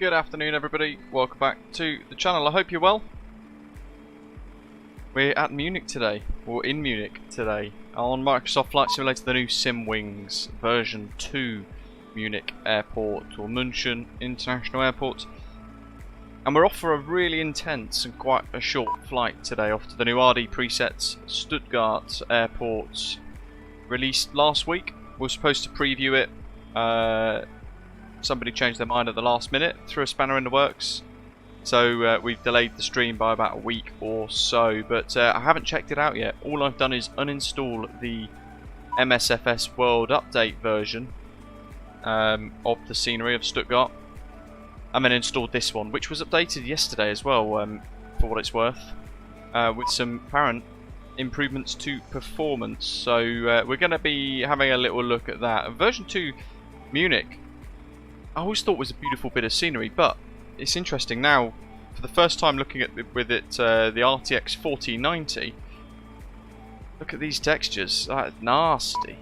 Good afternoon everybody, welcome back to the channel. I hope you're well. We're at Munich today, or in Munich today, on Microsoft Flight Simulator, the new Simwings version 2 Munich Airport, or München International Airport. And we're off for a really intense and quite a short flight today, off to the new RDPresets Stuttgart Airport, released last week. We were supposed to preview it. Somebody changed their mind at the last minute, threw a spanner in the works. So we've delayed the stream by about a week or so, but I haven't checked it out yet. All I've done is uninstall the MSFS World Update version of the scenery of Stuttgart, and then installed this one, which was updated yesterday as well, for what it's worth, with some apparent improvements to performance. So we're going to be having a little look at that. Version 2 Munich, I always thought was a beautiful bit of scenery, but it's interesting now, for the first time looking at with it, the RTX 4090. Look at these textures, that's nasty.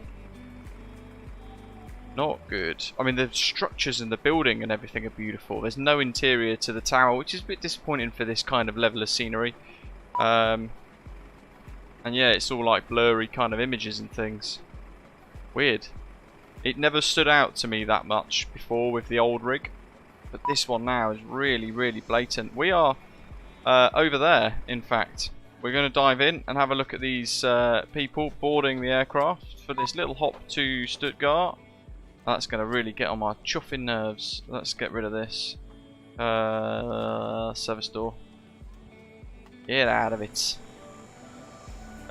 Not good. I mean, the structures and the building and everything are beautiful. There's no interior to the tower, which is a bit disappointing for this kind of level of scenery. And yeah, it's all like blurry kind of images and things. Weird. It never stood out to me that much before with the old rig, but this one now is really, really blatant. We are over there, in fact. We're going to dive in and have a look at these people boarding the aircraft for this little hop to Stuttgart. That's going to really get on my chuffing nerves. Let's get rid of this. Service door. Get out of it.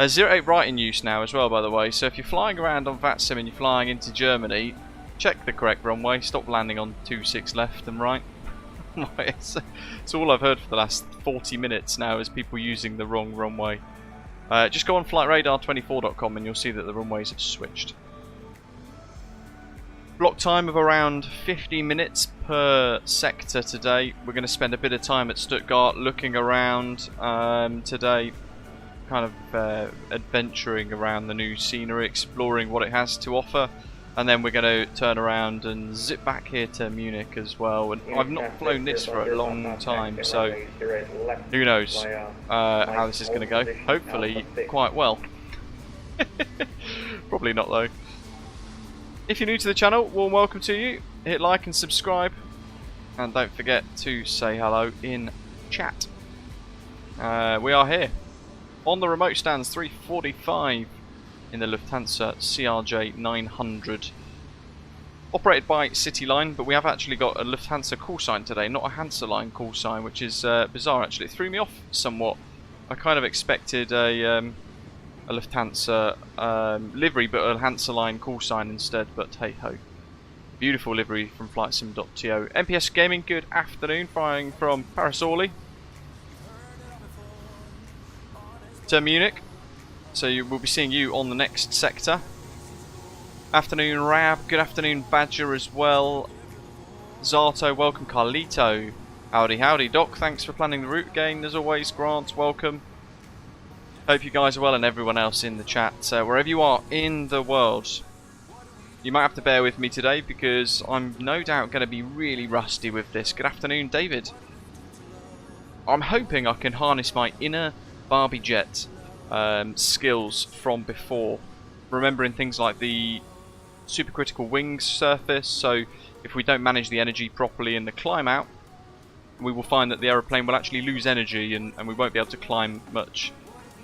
08 right in use now as well, by the way, so if you're flying around on VATSIM and you're flying into Germany, check the correct runway, stop landing on 26 left and right. It's all I've heard for the last 40 minutes now is people using the wrong runway. Just go on flightradar24.com and you'll see that the runways have switched. Block time of around 50 minutes per sector today. We're going to spend a bit of time at Stuttgart looking around today, kind of adventuring around the new scenery, exploring what it has to offer, and then we're going to turn around and zip back here to Munich as well. And I've not flown this for a long time, so who knows how this is going to go. Hopefully quite well. Probably not though. If you're new to the channel, warm welcome to you. Hit like and subscribe, and don't forget to say hello in chat. We are here on the remote stands 345 in the Lufthansa CRJ900, operated by CityLine, but we have actually got a Lufthansa call sign today, not a Hansa Line call sign, which is bizarre actually. It threw me off somewhat. I kind of expected a Lufthansa livery, but a Hansa Line call sign instead, but hey ho. Beautiful livery from flightsim.to. MPS Gaming, good afternoon, flying from Parasauli to Munich, so we'll be seeing you on the next sector. Afternoon Rab, good afternoon Badger as well. Zato, welcome. Carlito, howdy howdy. Doc, thanks for planning the route again as always. Grant, welcome. Hope you guys are well, and everyone else in the chat, wherever you are in the world. You might have to bear with me today because I'm no doubt going to be really rusty with this. Good afternoon David. I'm hoping I can harness my inner Barbie Jet skills from before, remembering things like the supercritical wings surface, so if we don't manage the energy properly in the climb out, we will find that the aeroplane will actually lose energy and we won't be able to climb much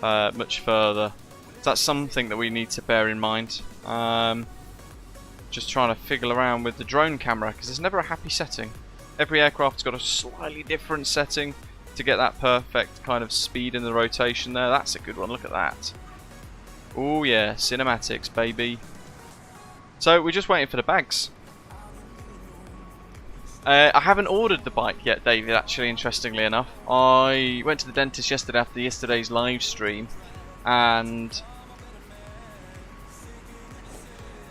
further. So that's something that we need to bear in mind. Just trying to fiddle around with the drone camera because there's never a happy setting. Every aircraft's got a slightly different setting to get that perfect kind of speed in the rotation there. That's a good one, look at that. Oh yeah, cinematics baby. So we're just waiting for the bags. I haven't ordered the bike yet, David, actually, interestingly enough. I went to the dentist yesterday after yesterday's live stream, and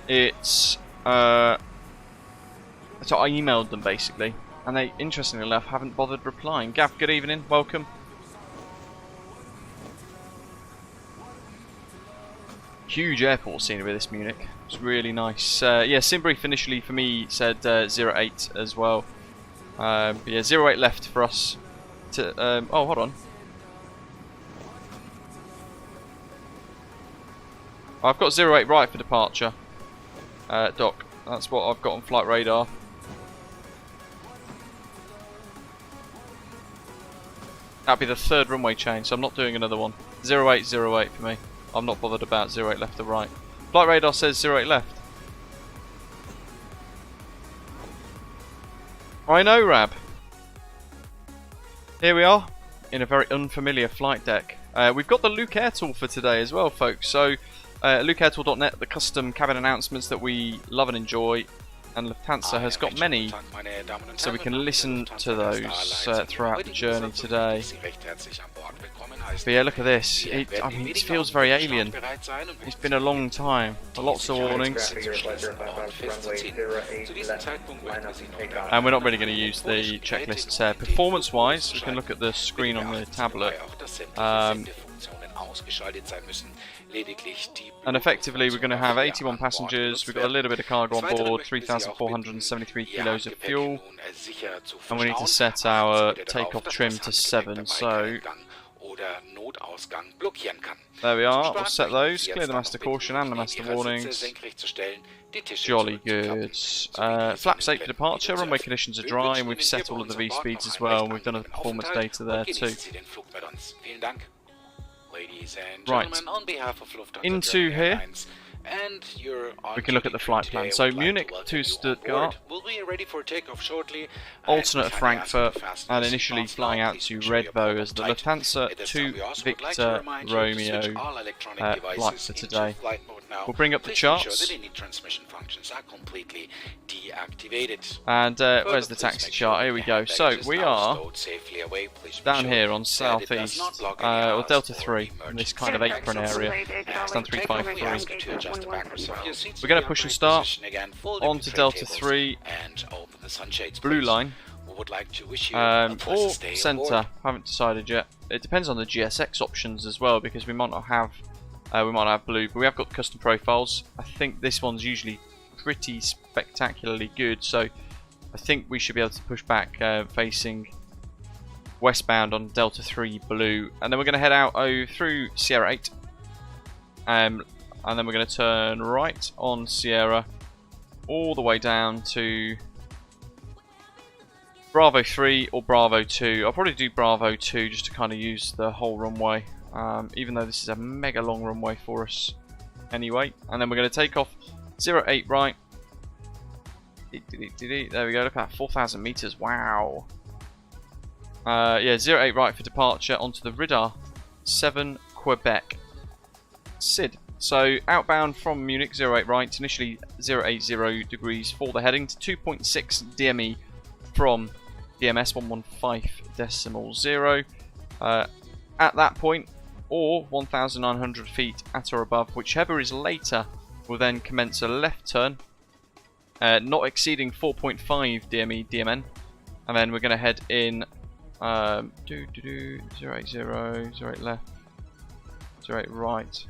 it's so I emailed them basically, and they, interestingly enough, haven't bothered replying. Gav, good evening, welcome. Huge airport scenery, this Munich. It's really nice. Yeah, Simbrief initially for me said 08 as well. But yeah, 08 left for us to... oh, hold on. I've got 08 right for departure, Doc. That's what I've got on flight radar. That'll be the third runway change, so I'm not doing another one. 08, 08 for me. I'm not bothered about 08 left or right. Flight radar says 08 left. I know, Rab. Here we are, in a very unfamiliar flight deck. We've got the Luke Air Tool for today as well, folks. So, lukeairtool.net, the custom cabin announcements that we love and enjoy. And Lufthansa has got many, so we can listen to those throughout the journey today. But yeah, look at this. I mean, it feels very alien. It's been a long time. Lots of warnings. And we're not really going to use the checklists here. Performance-wise, we can look at the screen on the tablet. And effectively we're going to have 81 passengers, we've got a little bit of cargo on board, 3,473 kilos of fuel, and we need to set our takeoff trim to 7, so there we are, we'll set those, clear the master caution and the master warnings, jolly good. Flaps 8 for departure, runway conditions are dry, and we've set all of the V-speeds as well, and we've done a performance data there too. Right, into here, we can look at the flight plan. So Munich to Stuttgart, alternate at Frankfurt, and initially flying out to Redbo as the Lufthansa to Victor Romeo flight for today. We'll bring up the charts. And where's the taxi chart? Here we go. So we are down here on southeast, or Delta 3, in this kind of apron area. Stand 353. We're going to push and start onto Delta 3, blue line, or centre. Haven't decided yet. It depends on the GSX options as well, because we might not have blue, but we have got custom profiles. I think this one's usually pretty spectacularly good, so I think we should be able to push back facing westbound on Delta 3 blue, and then we're going to head out through Sierra 8, and then we're going to turn right on Sierra all the way down to Bravo 3 or Bravo 2. I'll probably do Bravo 2 just to kind of use the whole runway, even though this is a mega long runway for us anyway. And then we're going to take off 08 right. There we go, look at that, 4,000 meters, wow. Yeah, 08 right for departure onto the Radar 7 Quebec. SID. So outbound from Munich, 08 right, initially 080 degrees for the heading to 2.6 DME from DMS 115.0. At that point, or 1,900 feet at or above, whichever is later, will then commence a left turn, not exceeding 4.5 DME DMN, and then we're going to head in 080, 08 left, 08 right.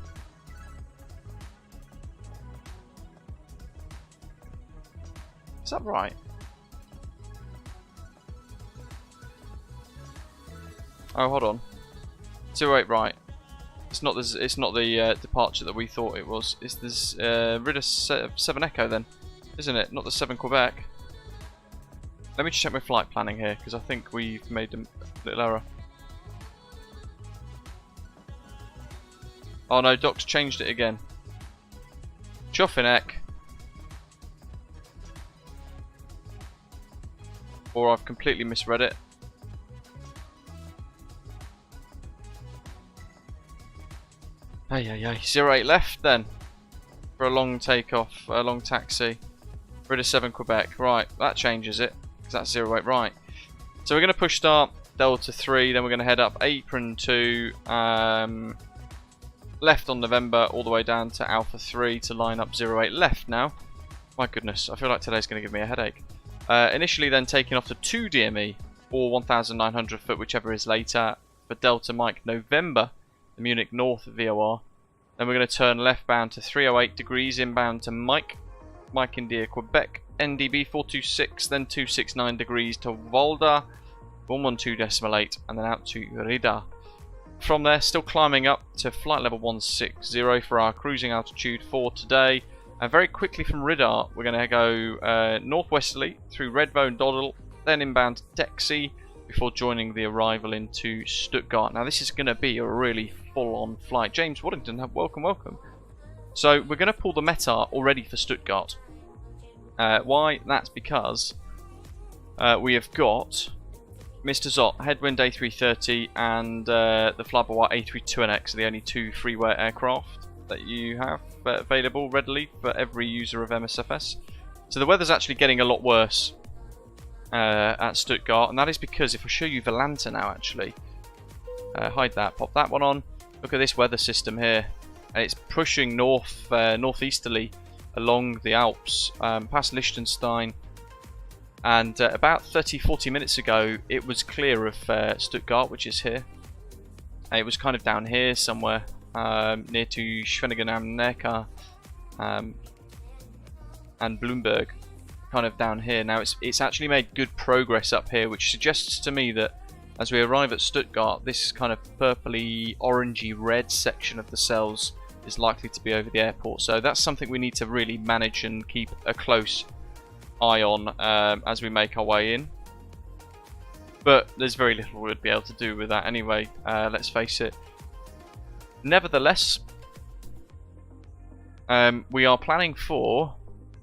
Is that right? Oh, hold on. 08 right. It's not the departure that we thought it was. It's this Ridder 7 Echo then, isn't it? Not the 7 Quebec. Let me just check my flight planning here, because I think we've made a little error. Oh no, Doc's changed it again. Choffinek. Or I've completely misread it. Ay, 08 left then for a long takeoff, a long taxi. Ridder 7 Quebec. Right, that changes it, because that's 08 right. So we're going to push start Delta 3, then we're going to head up apron 2, left on November, all the way down to Alpha 3 to line up 08 left now. My goodness, I feel like today's going to give me a headache. Initially then taking off to 2 DME, or 1,900 foot, whichever is later, for Delta Mike November, the Munich North VOR. Then we're going to turn left bound to 308 degrees inbound to Mike India Quebec NDB 426, then 269 degrees to Volda, 112.8, and then out to Rida. From there, still climbing up to flight level 160 for our cruising altitude for today. And very quickly from Rida, we're going to go northwesterly through Redvo and Doddle, then inbound to Texi, before joining the arrival into Stuttgart. Now this is going to be a really full-on flight. James Waddington, welcome. So we're going to pull the METAR already for Stuttgart. Why? That's because we have got Mr. Zott, Headwind A330, and the Flybauer A32NX are the only two freeware aircraft that you have available readily for every user of MSFS. So the weather's actually getting a lot worse at Stuttgart, and that is because if I show you Volanta now, actually, hide that, pop that one on. Look at this weather system here. It's pushing northeasterly along the Alps, past Liechtenstein. And about 30-40 minutes ago, it was clear of Stuttgart, which is here. It was kind of down here somewhere, near to Schwenningen am Neckar and Bloomberg, kind of down here. Now it's actually made good progress up here, which suggests to me that as we arrive at Stuttgart, this kind of purpley, orangey, red section of the cells is likely to be over the airport. So that's something we need to really manage and keep a close eye on as we make our way in, but there's very little we'd be able to do with that anyway, let's face it. Nevertheless, we are planning for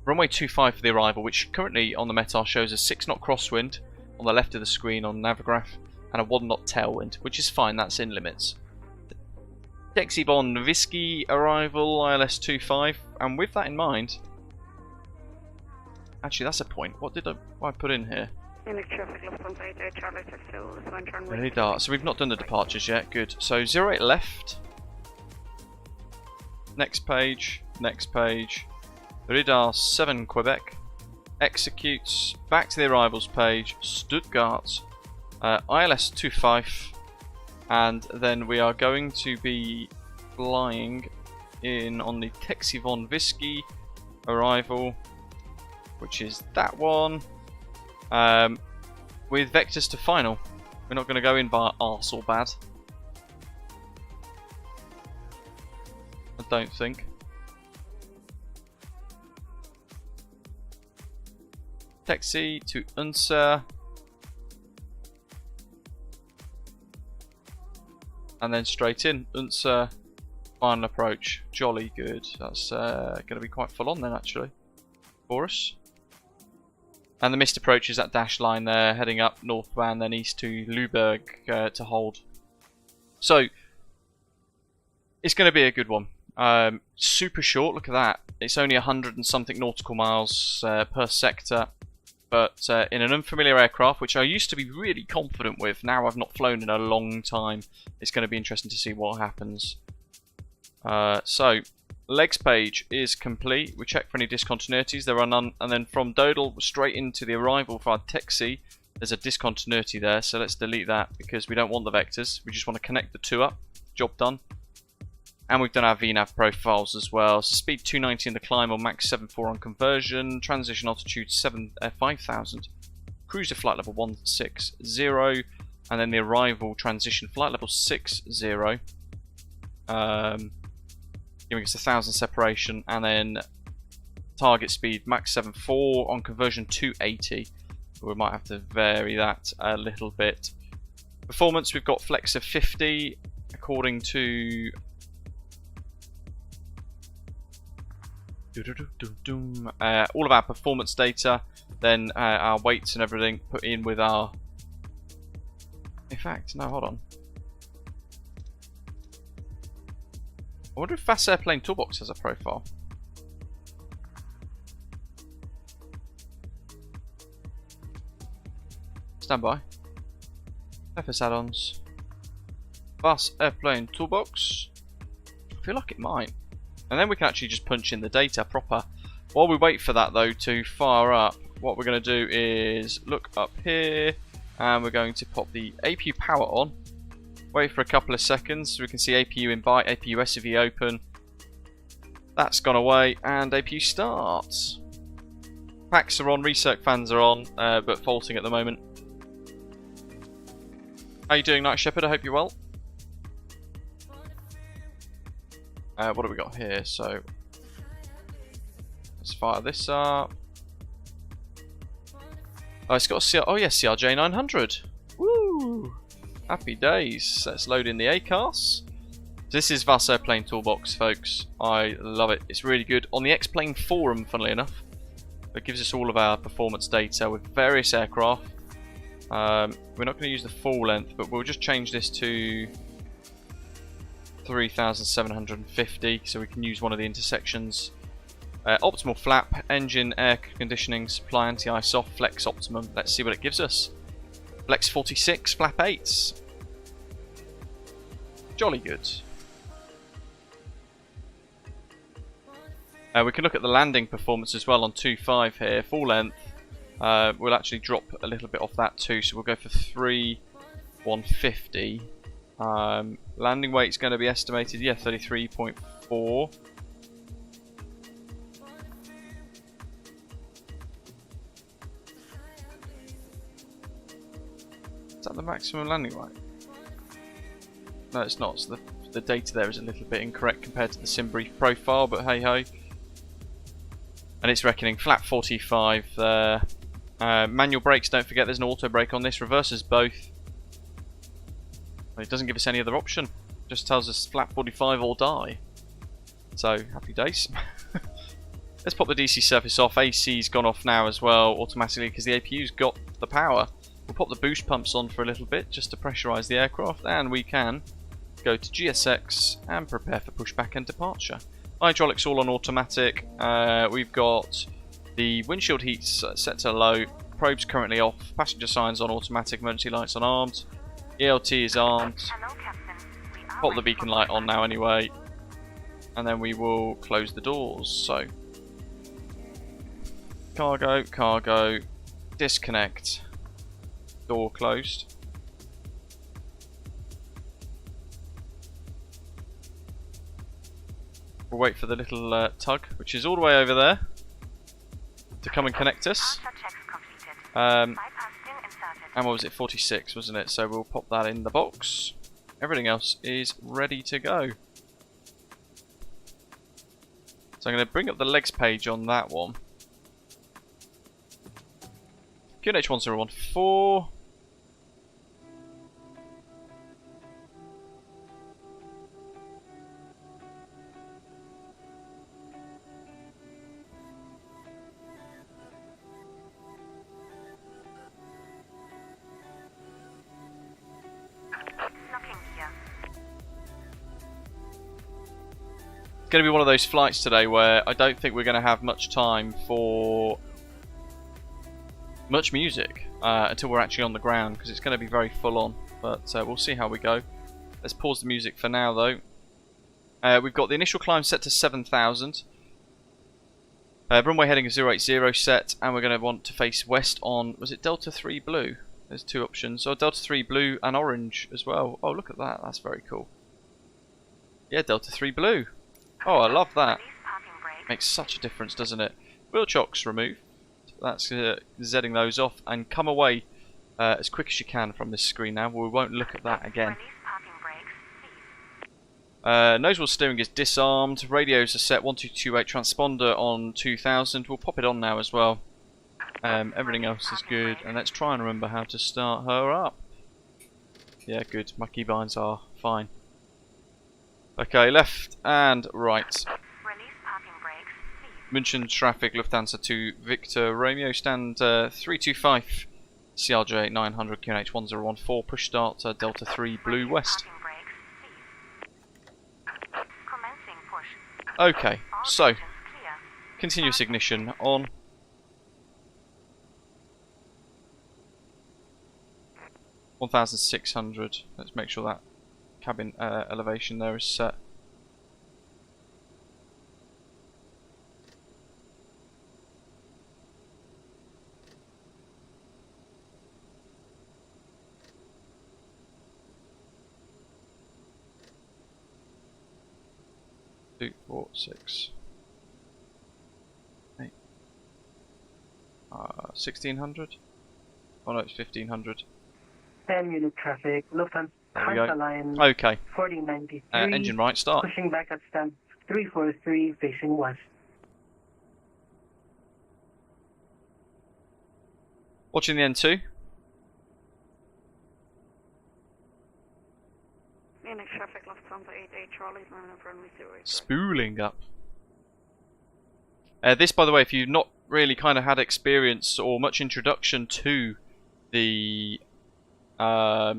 runway 25 for the arrival, which currently on the METAR shows a 6-knot crosswind on the left of the screen on Navigraph and a 1-knot tailwind, which is fine, that's in limits. Taxi Bon Whiskey arrival ILS 25, and with that in mind, actually, that's a point. What did I put in here? Radar. So we've not done the departures yet. Good. So 08 left. Next page. Next page. Radar 7 Quebec. Executes. Back to the arrivals page. Stuttgart. ILS 25. And then we are going to be flying in on the Taxi Von Whiskey arrival, which is that one, with vectors to final. We're not going to go in by arse or bad, I don't think. Taxi to Unser, and then straight in. Unser, final approach. Jolly good. That's going to be quite full on then, actually, for us. And the missed approach is that dash line there, heading up northbound, then east to Lübeck to hold. So, it's going to be a good one. Super short, look at that. It's only 100 and something nautical miles per sector. But in an unfamiliar aircraft, which I used to be really confident with, now I've not flown in a long time. It's going to be interesting to see what happens. So, legs page is complete. We check for any discontinuities. There are none. And then from Dodal straight into the arrival for our Taxi, there's a discontinuity there. So let's delete that because we don't want the vectors. We just want to connect the two up. Job done. And we've done our VNAV profiles as well. So speed 290 in the climb on Mach 7.4 on conversion. Transition altitude 5,000. Cruiser flight level 160. And then the arrival transition flight level 60. Giving us 1,000 separation. And then target speed Mach 7.4 on conversion 280. We might have to vary that a little bit. Performance, we've got flex of 50 according to all of our performance data, then our weights and everything put in with our... In fact, no, hold on. I wonder if Fast Airplane Toolbox has a profile. Stand by. FS add-ons. Fast Airplane Toolbox. I feel like it might. And then we can actually just punch in the data proper. While we wait for that though to fire up, what we're going to do is look up here and we're going to pop the APU power on. Wait for a couple of seconds so we can see APU invite, APU SUV open. That's gone away and APU starts. Packs are on, recirc fans are on, but faulting at the moment. How you doing, Night Shepherd? I hope you're well. What have we got here? So let's fire this up. Oh, it's got a CRJ900. Woo! Happy days. Let's load in the ACARS. This is VAS Airplane Toolbox, folks. I love it. It's really good. On the X-Plane forum, funnily enough, it gives us all of our performance data with various aircraft. We're not going to use the full length, but we'll just change this to 3,750 so we can use one of the intersections. Optimal flap, engine, air conditioning, supply, anti-ice, soft, flex optimum. Let's see what it gives us. Flex 46, flap 8s. Jolly good. We can look at the landing performance as well on 2.5 here, full length. We'll actually drop a little bit off that too, so we'll go for 3,150. Landing weight's going to be estimated, 33.4. Is that the maximum landing weight? No, it's not. So the data there is a little bit incorrect compared to the sim brief profile, but hey ho. And it's reckoning flat 45 there. Manual brakes, don't forget there's an auto brake on this. Reverses both. It doesn't give us any other option. Just tells us flat 45 or die. So, happy days. Let's pop the DC surface off. AC's gone off now as well automatically because the APU's got the power. We'll pop the boost pumps on for a little bit just to pressurise the aircraft, and we can go to GSX and prepare for pushback and departure. Hydraulics all on automatic. We've got the windshield heats set to low, probes currently off, passenger signs on automatic, emergency lights on armed, ELT is armed. Pop the beacon light on now anyway, and then we will close the doors. So cargo, disconnect, door closed. We'll wait for the little tug, which is all the way over there, to come and connect us. And what was it, 46, wasn't it? So we'll pop that in the box. Everything else is ready to go. So I'm going to bring up the legs page on that one. QNH1014. It's going to be one of those flights today where I don't think we're going to have much time for much music until we're actually on the ground, because it's going to be very full on, but we'll see how we go. Let's pause the music for now though. We've got the initial climb set to 7,000. Runway heading is 080 set, and we're going to want to face west on, was it Delta 3 blue? There's two options, so Delta 3 blue and orange as well. Oh, look at that, that's very cool. Yeah, Delta 3 blue. Oh, I love that. Makes such a difference, doesn't it? Wheel chocks removed. That's Zing those off and come away as quick as you can from this screen now. We won't look at that again. Nosewheel steering is disarmed. Radios are set 1228. Transponder on 2000. We'll pop it on now as well. Everything else is good. And let's try and remember how to start her up. Yeah, good. My keybinds are fine. Okay, left and right. München traffic, Lufthansa to Victor Romeo, stand 325, CRJ900, QNH1014, push start, Delta 3 Blue West. Okay, so, continuous ignition on. (1,600), let's make sure that cabin elevation there is set. Two, four, 6, 8. 1600? Oh no, it's 1500. 10 Munich traffic, There we go. line Okay. 4093. Engine right, start. Pushing back at stamp 343, facing west. Watching the N2. Munich traffic, Lufthansa 88 Charlie, runway 08. Spooling up. This, by the way, if you've not really kind of had experience or much introduction to the Aerosoft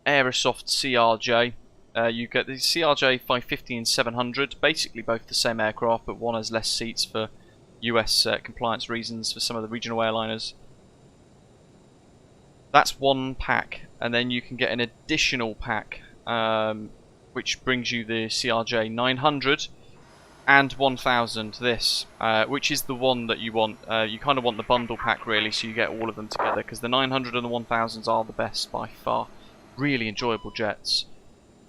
CRJ, you get the CRJ 550 and 700, basically both the same aircraft, but one has less seats for US compliance reasons for some of the regional airliners. That's one pack, and then you can get an additional pack, which brings you the CRJ900 and 1000, this, which is the one that you want. You kind of want the bundle pack really, so you get all of them together, because the 900 and the 1000s are the best by far. Really enjoyable jets.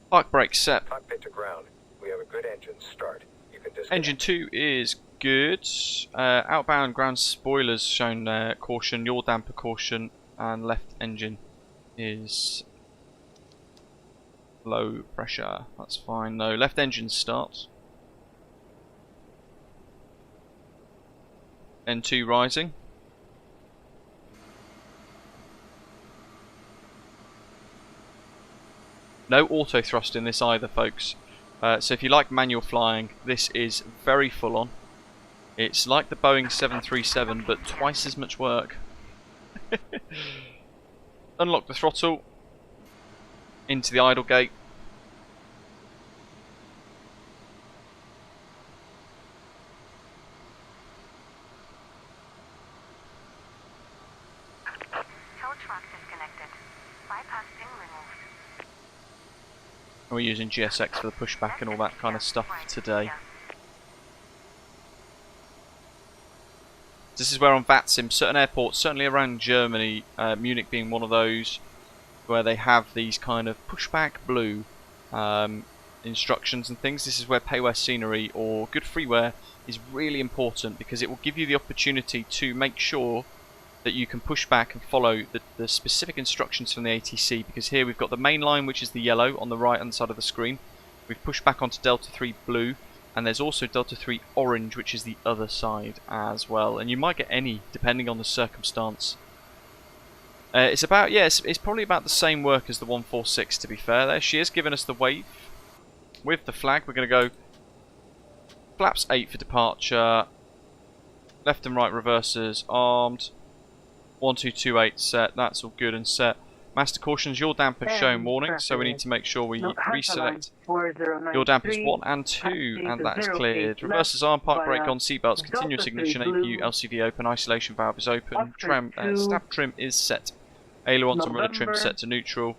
Park brake set. Cockpit to ground. We have a good engine start. You can disconnect. Engine 2 is good. Outbound ground spoilers shown caution, yaw damper caution, and left engine is low pressure. That's fine. No, left engine starts. N2 rising. No auto thrust in this either, folks. So if you like manual flying, this is very full on. It's like the Boeing 737, but twice as much work. Unlock the throttle. Into the idle gate. We're using GSX for the pushback and all that kind of stuff today. This is where on VATSIM, certain airports, certainly around Germany, Munich being one of those, where they have these kind of pushback blue instructions and things. This is where payware scenery or good freeware is really important, because it will give you the opportunity to make sure that you can push back and follow the specific instructions from the ATC, because here we've got the main line, which is the yellow on the right hand side of the screen. We've pushed back onto Delta 3 blue, and there's also Delta 3 orange, which is the other side as well, and you might get any depending on the circumstance. It's about, yes, it's probably about the same work as the 146, to be fair. There she is, giving us the wave with the flag. We're going to go flaps 8 for departure, left and right reversers armed, 1228 set, that's all good and set. Master cautions, yaw dampers showing warning, so we need to make sure we reselect yaw dampers 1 and 2, and that is cleared. Reversers armed, park brake on, seatbelts, continuous ignition, APU, LCV open, isolation valve is open, stab trim is set, ailerons and rudder trim set to neutral,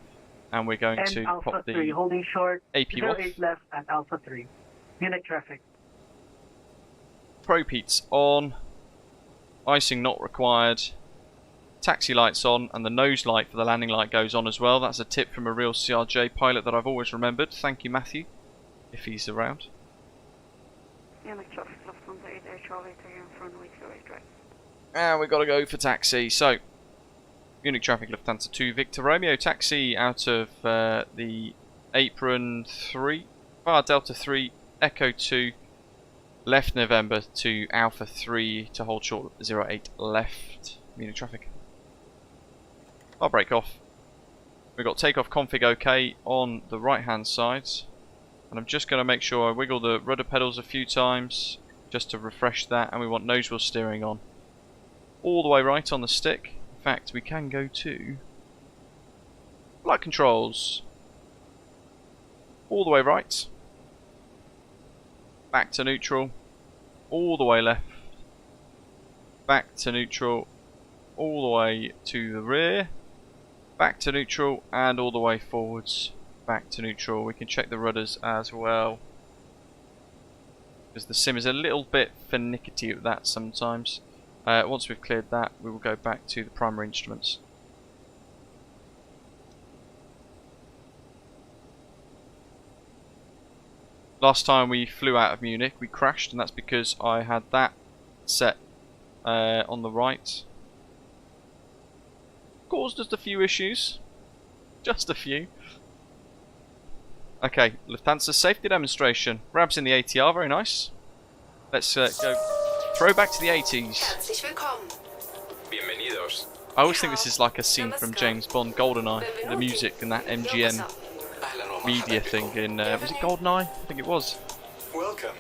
and we're going to pop the APU off. Left at Alpha 3. Munich traffic. Propeats on, icing not required. Taxi lights on, and the nose light for the landing light goes on as well. That's a tip from a real CRJ pilot that I've always remembered. Thank you, Matthew, if he's around. Munich traffic, Lufthansa 88 Charlie, taking from runway 08 right. And we've got to go for taxi. So, Munich traffic, Lufthansa 2 Victor Romeo, taxi out of the apron 3, Delta 3, Echo 2, left November to Alpha 3 to hold short 08 left, Munich traffic. I'll break off. We've got takeoff config OK on the right hand side, and I'm just going to make sure I wiggle the rudder pedals a few times just to refresh that, and we want nose wheel steering on all the way right on the stick. In fact, we can go to flight controls all the way right, back to neutral, all the way left, back to neutral, all the way to the rear, back to neutral, and all the way forwards, back to neutral. We can check the rudders as well, because the sim is a little bit finicky at that sometimes. Once we've cleared that, we will go back to the primary instruments. Last time we flew out of Munich, we crashed, and that's because I had that set on the right, caused just a few issues. Just a few. Okay, Lufthansa safety demonstration. Rabs in the ATR, very nice. Let's go throw back to the 80s. Herzlich willkommen. Bienvenidos. I always think this is like a scene from James Bond, GoldenEye. The music and that MGN media thing in, was it GoldenEye? I think it was. Welcome.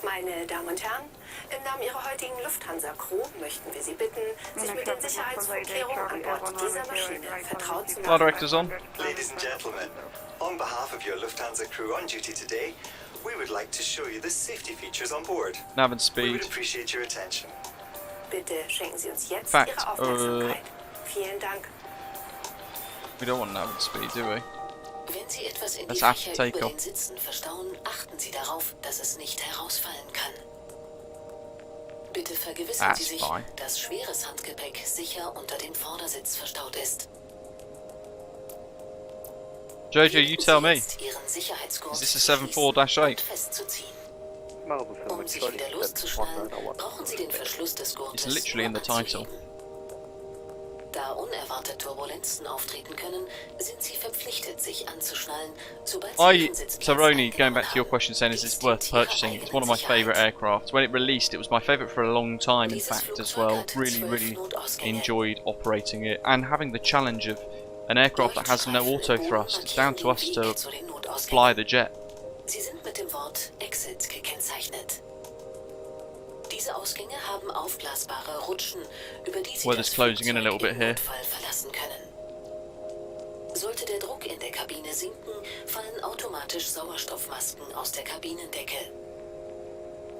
Meine Damen und Herren, im Namen Ihrer heutigen Lufthansa-Crew möchten wir Sie bitten, sich mit den Sicherheitsvorkehrungen an Bord dieser Maschine vertraut zu Flight machen. director's on. Ladies and gentlemen, on behalf of your Lufthansa crew on duty today, we would like to show you the safety features on board. Nav and We speed. would appreciate your attention. Bitte schenken Sie uns jetzt Fact, Ihre Aufmerksamkeit. Vielen Dank. We don't want nav and speed, do we? Wenn Sie etwas in die That's after Fächer über takeoff. den Sitzen verstauen, achten Sie darauf, dass es nicht herausfallen kann. Bitte vergewissern That's Sie sich, fine. dass schweres Handgepäck sicher unter dem Vordersitz verstaut ist. Jojo, you tell me. Jetzt Ihren Sicherheitsgurt Is this a zu schließen 74-8? und festzuziehen. Um sich wieder loszuschnallen, brauchen Sie den Verschluss des Gurtes It's literally in the nur title. anzulegen. Da unerwartet Turbulenzen auftreten können, sind Sie verpflichtet, sich anzuschnallen, sobald Sie Ihren Sitzplatz Saroni, going back to your eingenommen question saying is haben. this worth purchasing? It's one of my favourite aircraft. When it released, it was my favourite for a long time, in fact, as well. Really enjoyed operating it and having the challenge of an aircraft that has no auto thrust. It's down to us to fly the jet. Sie sind mit dem Wort Exit gekennzeichnet. Diese Ausgänge haben aufblasbare Rutschen, über die Sie Weather's das closing in a little Flugzeug bit im here. Notfall verlassen können. Sollte der Druck in der Kabine sinken, fallen automatisch Sauerstoffmasken aus der Kabinendecke.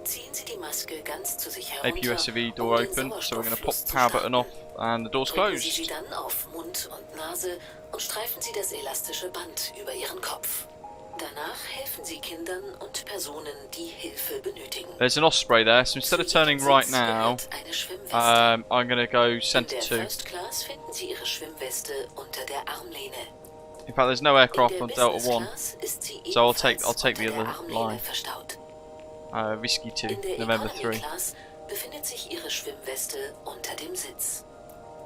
Ziehen Sie die Maske ganz zu sich herunter, APUSV door den open, so we're going to pop Sauerstofffluss the zu power button starten. off and the door's Bringen Sie sie closed. dann auf Mund und Nase und streifen Sie das elastische Band über Ihren Kopf. Danach helfen Sie Kindern und Personen, die Hilfe benötigen. There's an Osprey there, so instead of turning right now, Eine Schwimmweste. I'm going to go In centre der 2. First Class finden Sie Ihre Schwimmweste unter der Armlehne. In fact, there's no In aircraft der on Delta Business 1. Class ist sie So I'll ebenfalls take the unter der other Armlehne line. verstaut. Whiskey 2, In der November Economy 3. Class befindet sich Ihre Schwimmweste unter dem Sitz.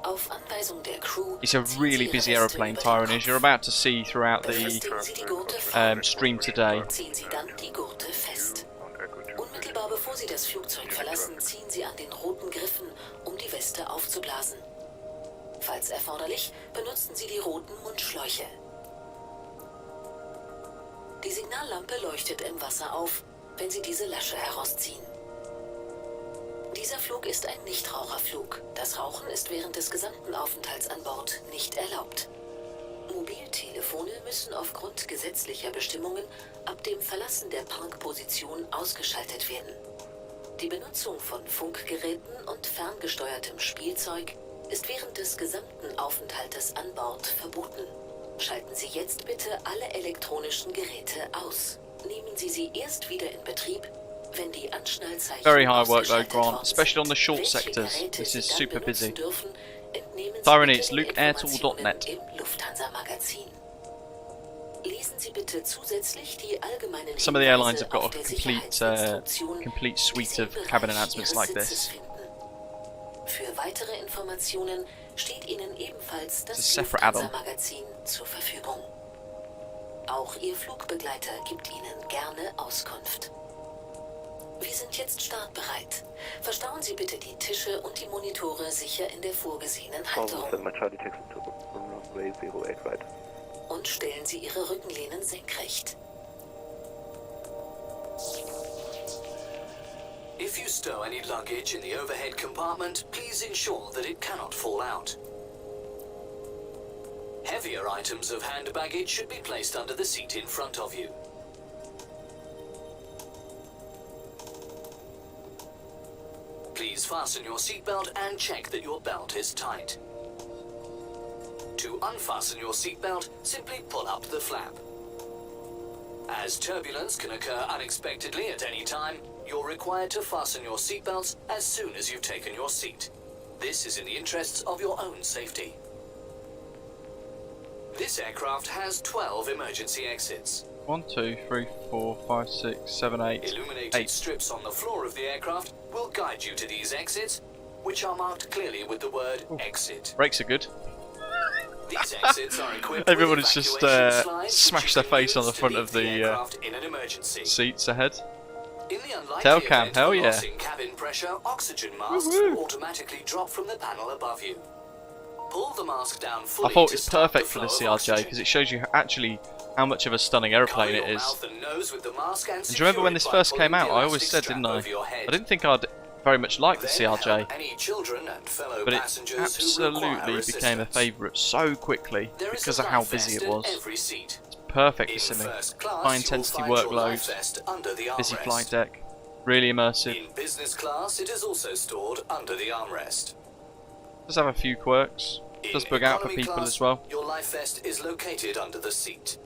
Auf Anweisung der Crew It's a ziehen really Sie Ihre busy Weste aeroplane, über den Tyrone, as Kopf. you're about to see throughout the Befestigen Sie die Gurte vorn. stream today. Ziehen Sie dann die Gurte fest. Unmittelbar bevor Sie das Flugzeug verlassen, ziehen Sie an den roten Griffen, um die Weste aufzublasen. Falls erforderlich, benutzen Sie die roten Mundschläuche. Die Signallampe leuchtet im Wasser auf, wenn Sie diese Lasche herausziehen. Dieser Flug ist ein Nichtraucherflug. Das Rauchen ist während des gesamten Aufenthalts an Bord nicht erlaubt. Mobiltelefone müssen aufgrund gesetzlicher Bestimmungen ab dem Verlassen der Parkposition ausgeschaltet werden. Die Benutzung von Funkgeräten und ferngesteuertem Spielzeug ist während des gesamten Aufenthaltes an Bord verboten. Schalten Sie jetzt bitte alle elektronischen Geräte aus. Nehmen Sie sie erst wieder in Betrieb, wenn die Anschnallzeichen Very high workload, ausgeschaltet Grant, worden especially on the sind. short Welche sectors. Geräte This Sie is dann super benutzen busy. dürfen, entnehmen Sie Tyrone, bitte it's den lukeairtool.net. Informationen im Lufthansa-Magazin. Lesen Sie bitte zusätzlich die allgemeinen Some of the airlines Hinweise have got auf a der complete, Sicherheitsinstruktion, complete die suite Sie of im Bereich cabin announcements Ihres like Sitzes this. finden. Für weitere Informationen steht Ihnen ebenfalls It's a das separate add-on. Lufthansa-Magazin zur Verfügung. Auch Ihr Flugbegleiter gibt Ihnen gerne Auskunft. Wir sind jetzt startbereit. Verstauen Sie bitte die Tische und die Monitore sicher in der vorgesehenen Halterung. Und stellen Sie Ihre Rückenlehnen senkrecht. If you stow any luggage in the overhead compartment, please ensure that it cannot fall out. Heavier items of hand baggage should be placed under the seat in front of you. Please fasten your seatbelt and check that your belt is tight. To unfasten your seatbelt, simply pull up the flap. As turbulence can occur unexpectedly at any time, you're required to fasten your seatbelts as soon as you've taken your seat. This is in the interests of your own safety. This aircraft has 12 emergency exits. 1, 2, 3, 4, 5, 6, 7, 8. Illuminated 8. strips on the floor of the aircraft will guide you to these exits, which are marked clearly with the word exit. Brakes are good. These exits are equipped Everyone with has just evacuation slides smashed which their you can face on use the to front leave of the aircraft in an emergency. seats ahead. In the unlikely Tail cam, event hell of yeah. loss in cabin pressure, oxygen masks will automatically drop from the panel above you. Pull the mask down fully I thought to it's start perfect for the flow of CRJ oxygen. because it shows you actually how much of a stunning aeroplane Cover it your is. mouth and nose with the mask and And do you remember when this secure it by first came pulling out? the I always elastic said, strap didn't I? over your head. I didn't think I'd very much like the Then CRJ, help any children and fellow but it passengers who require absolutely became a assistance. favourite so quickly There is because a of how life busy vest it at was. every seat. It's perfect In for simming. first class, High you will intensity find your life workload, vest under the busy armrest. flight deck, really immersive. In business class, it is also stored under the armrest. Does have a few quirks. Does bug out for economy people class, as well. Your life vest is located under the seat.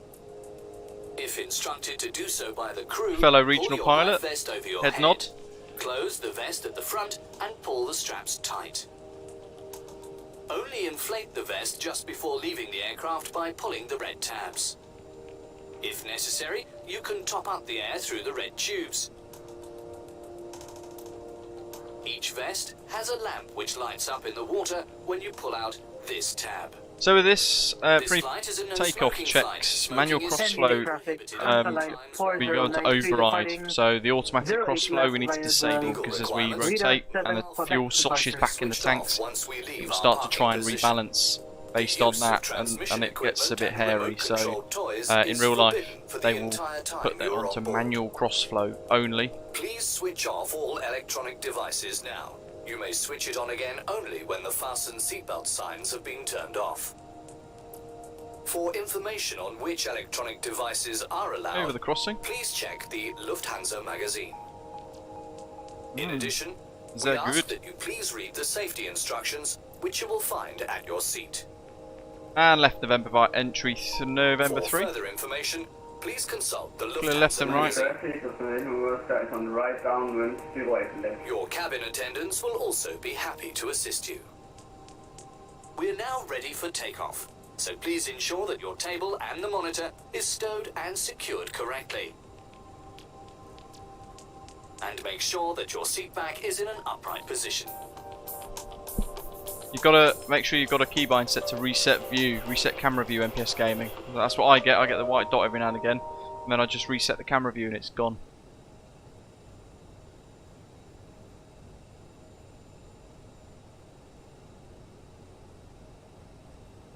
If instructed to do so by the crew, Fellow pull regional your pilot, life vest over your head nod. Close the vest at the front and pull the straps tight. Only inflate the vest just before leaving the aircraft by pulling the red tabs. If necessary, you can top up the air through the red tubes. Each vest has a lamp which lights up in the water when you pull out this tab. So with this, This pre flight is a no takeoff smoking checks, flight. manual Smoking is crossflow traffic, we go into override. So the automatic crossflow we need to disable because as we rotate and the fuel sloshes back in the tanks, once we leave it will our start to parking try and position. rebalance based on that, and it gets a bit hairy. So in real life, they will put that onto manual crossflow only. Please switch off all electronic devices now. You may switch it on again only when the fasten seatbelt signs have been turned off. For information on which electronic devices are allowed, Over the crossing. please check the Lufthansa magazine. In addition, Is we that ask good? that you please read the safety instructions, which you will find at your seat. And left November by entry to November For 3. further information, please consult the Clear Lufthansa left and right. magazine. Your cabin attendants will also be happy to assist you. We're now ready for takeoff, so please ensure that your table and the monitor is stowed and secured correctly. And make sure that your seat back is in an upright position. You've got to make sure you've got a keybind set to reset view, reset camera view MPS Gaming. That's what I get. I get the white dot every now and again, and then I just reset the camera view and it's gone.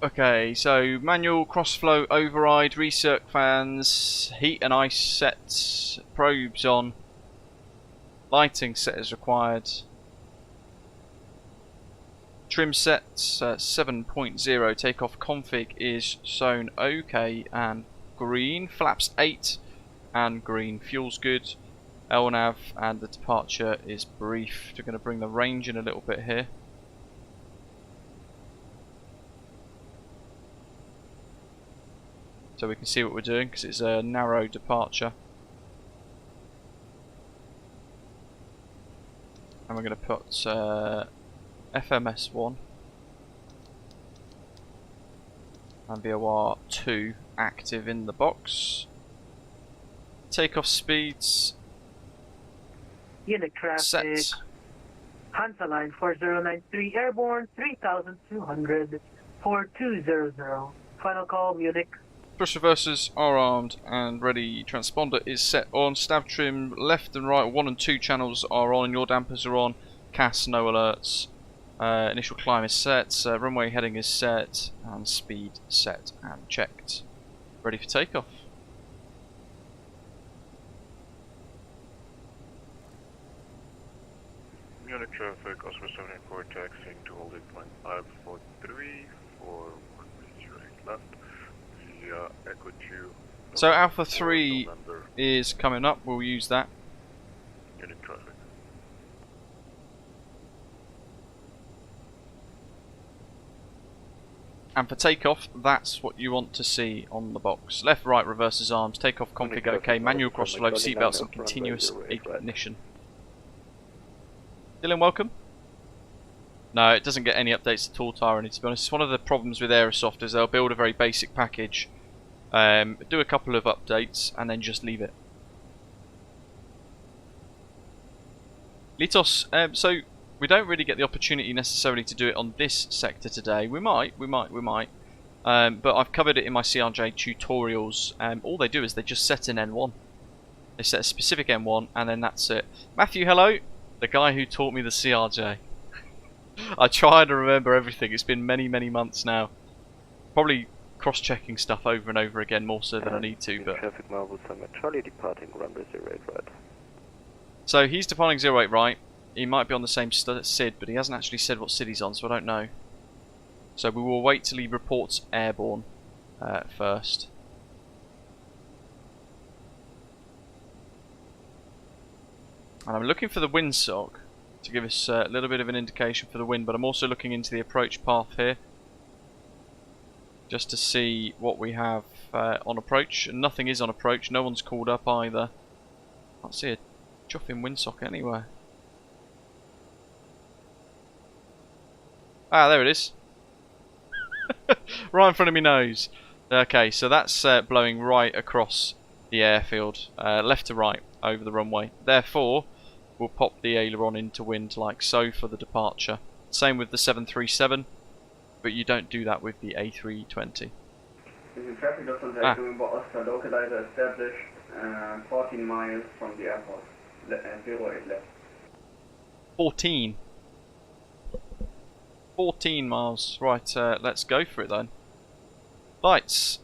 Okay, so manual crossflow override, recirc fans, heat and ice sets, probes on, lighting set as required. Trim sets 7.0, takeoff config is shown OK and green, flaps 8 and green, fuel's good, LNAV and the departure is brief. We're going to bring the range in a little bit here. So we can see what we're doing because it's a narrow departure. And we're going to put FMS1 and VOR 2 active in the box. Takeoff speeds Unit traffic. set. Hansa Line 4093 airborne 3200 4200. Final call Munich. Thrust reversers are armed and ready. Transponder is set on. Stav trim left and right 1 and 2 channels are on. Your dampers are on. CAS no alerts. Initial climb is set. Runway heading is set. And speed set and checked. Ready for takeoff. Munich traffic, Oscar 74 taxiing to hold 8.543 for 108 left. The Echo 2. So Alpha 3 November, is coming up. We'll use that. Munich traffic. And for takeoff, that's what you want to see on the box. Left, right, reverses arms, takeoff config OK, manual crossflow, seatbelts and continuous ignition. Dylan, welcome. No, it doesn't get any updates at all, Tyrone, to be honest. It's one of the problems with Aerosoft is they'll build a very basic package, do a couple of updates, and then just leave it. Litos, so We don't really get the opportunity necessarily to do it on this sector today. We might. But I've covered it in my CRJ tutorials. All they do is they just set an N1. They set a specific N1 and then that's it. Matthew, hello. The guy who taught me the CRJ. I try to remember everything. It's been many, many months now. Probably cross-checking stuff over and over again, more so than I need to. But Traffic Marvel Summit, Charlie departing runway 08 right. so he's departing 08 right. He might be on the same SID, but he hasn't actually said what SID he's on, so I don't know. So we will wait till he reports airborne first. And I'm looking for the windsock to give us a little bit of an indication for the wind, but I'm also looking into the approach path here just to see what we have on approach. And nothing is on approach, no one's called up either. Can't see a chuffing windsock anywhere. Ah, there it is. Right in front of my nose. Okay, so that's blowing right across the airfield, left to right over the runway. Therefore, we'll pop the aileron into wind like so for the departure. Same with the 737, but you don't do that with the A320. Traffic Lufthansa über Oscar localizer established 14 miles from the airport. 08 left. 14 miles. Right, let's go for it then. Lights.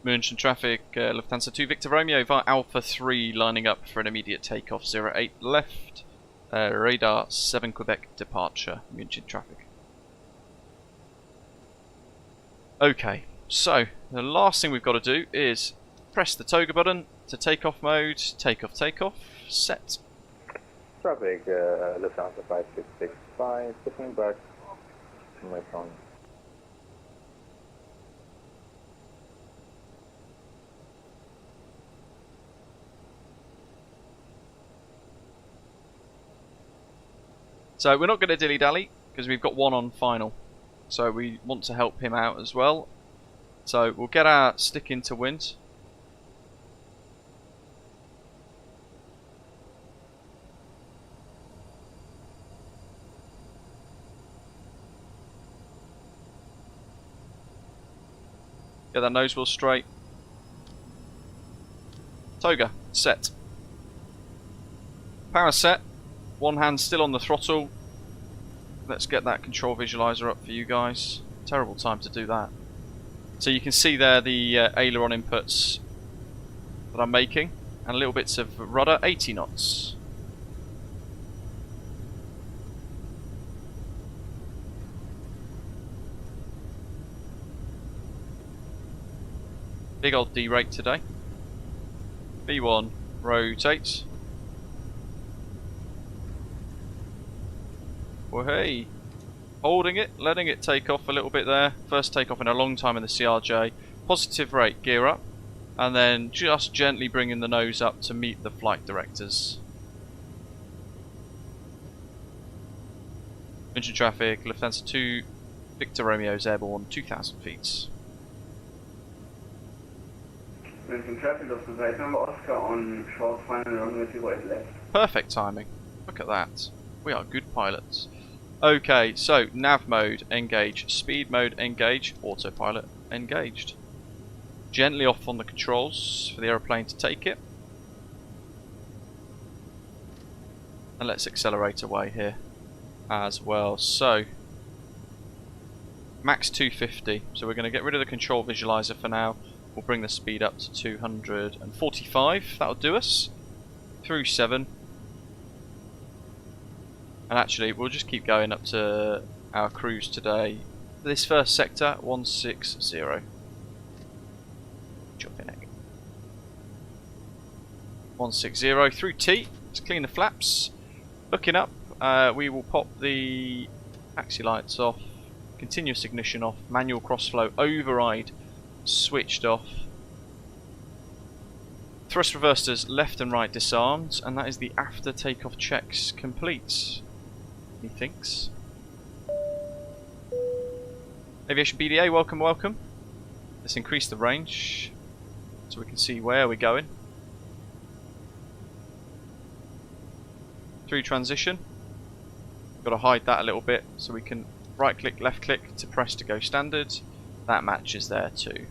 München traffic, Lufthansa 2 Victor Romeo via Alpha 3 lining up for an immediate takeoff 08 left. Radar 7 Quebec departure, München traffic. Okay, so the last thing we've got to do is press the toga button to takeoff mode, takeoff, set. Traffic, Lufthansa 5665, pushing back to my phone. So we're not going to dilly-dally because we've got one on final. So we want to help him out as well. So we'll get our stick into wind. Get that nose wheel straight. Toga, set. Power set. One hand still on the throttle. Let's get that control visualizer up for you guys. Terrible time to do that. So you can see there the aileron inputs that I'm making. And little bits of rudder, 80 knots. Big old D-rate today. V1, rotate. Well, hey, holding it, letting it take off a little bit there. First takeoff in a long time in the CRJ. Positive rate, gear up. And then just gently bringing the nose up to meet the flight directors. München traffic, Lufthansa 2, Victor Romeo's airborne, 2,000 feet. München traffic, Lufthansa number Oscar on short final runway 08 left. Perfect timing. Look at that. We are good pilots. Okay, so nav mode engage, speed mode engage, autopilot engaged. Gently off on the controls for the aeroplane to take it. And let's accelerate away here as well. So, max 250. So we're going to get rid of the control visualizer for now. We'll bring the speed up to 245. That'll do us. Through 7. And actually, we'll just keep going up to our cruise today. This first sector, 160. Jumping egg. 160 through T. Let's clean the flaps. Looking up, we will pop the taxi lights off, continuous ignition off, manual crossflow override switched off. Thrust reversers left and right disarmed, and that is the after takeoff checks complete. Methinks. Aviation BDA, welcome, welcome. Let's increase the range so we can see where we're going. through transition. Got to hide that a little bit so we can right click, left click to press to go standard. That matches there too.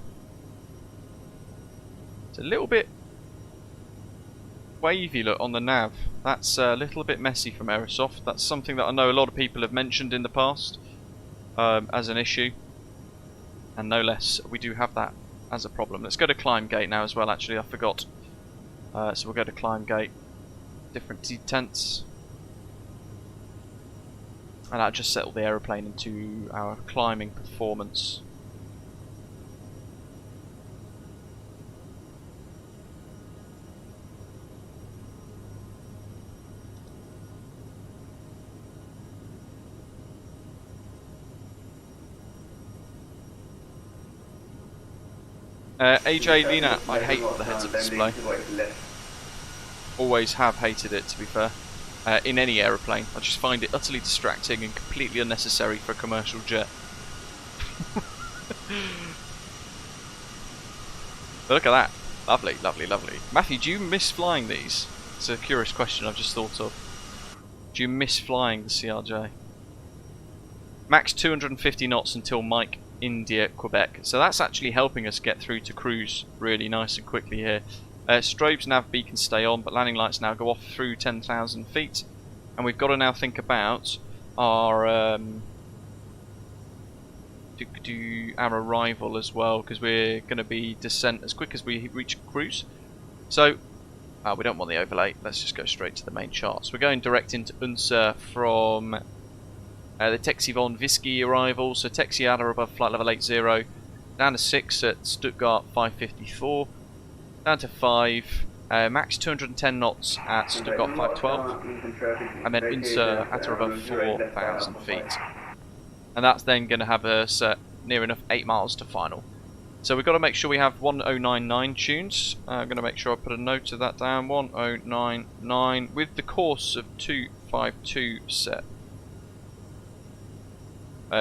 It's a little bit wavy look on the nav. That's a little bit messy from Aerosoft. That's something that I know a lot of people have mentioned in the past as an issue, and no less we do have that as a problem. Let's go to climb gate now as well. Actually, I forgot. So we'll go to climb gate, different tents, and that'll just settle the aeroplane into our climbing performance. AJ Lena, I hate the heads-up display. Always have hated it, to be fair. In any aeroplane, I just find it utterly distracting and completely unnecessary for a commercial jet. But look at that, lovely, lovely, lovely. Matthew, do you miss flying these? It's a curious question I've just thought of. Do you miss flying the CRJ? Max 250 knots until Mike India, Quebec. So that's actually helping us get through to cruise really nice and quickly here. Strobes nav beacon stay on, but landing lights now go off through 10,000 feet. And we've got to now think about our arrival as well, because we're going to be descent as quick as we reach cruise. So we don't want the overlay. Let's just go straight to the main chart. So we're going direct into Unser from the Taxi von Whiskey arrival. So taxi out above flight level 80, down to 6 at Stuttgart 554, down to 5, max 210 knots at Stuttgart 512, and then Unser at or above 4,000 feet. And that's then going to have us near enough 8 miles to final. So we've got to make sure we have 1099 tunes. I'm going to make sure I put a note of that down. 1099 with the course of 252 set.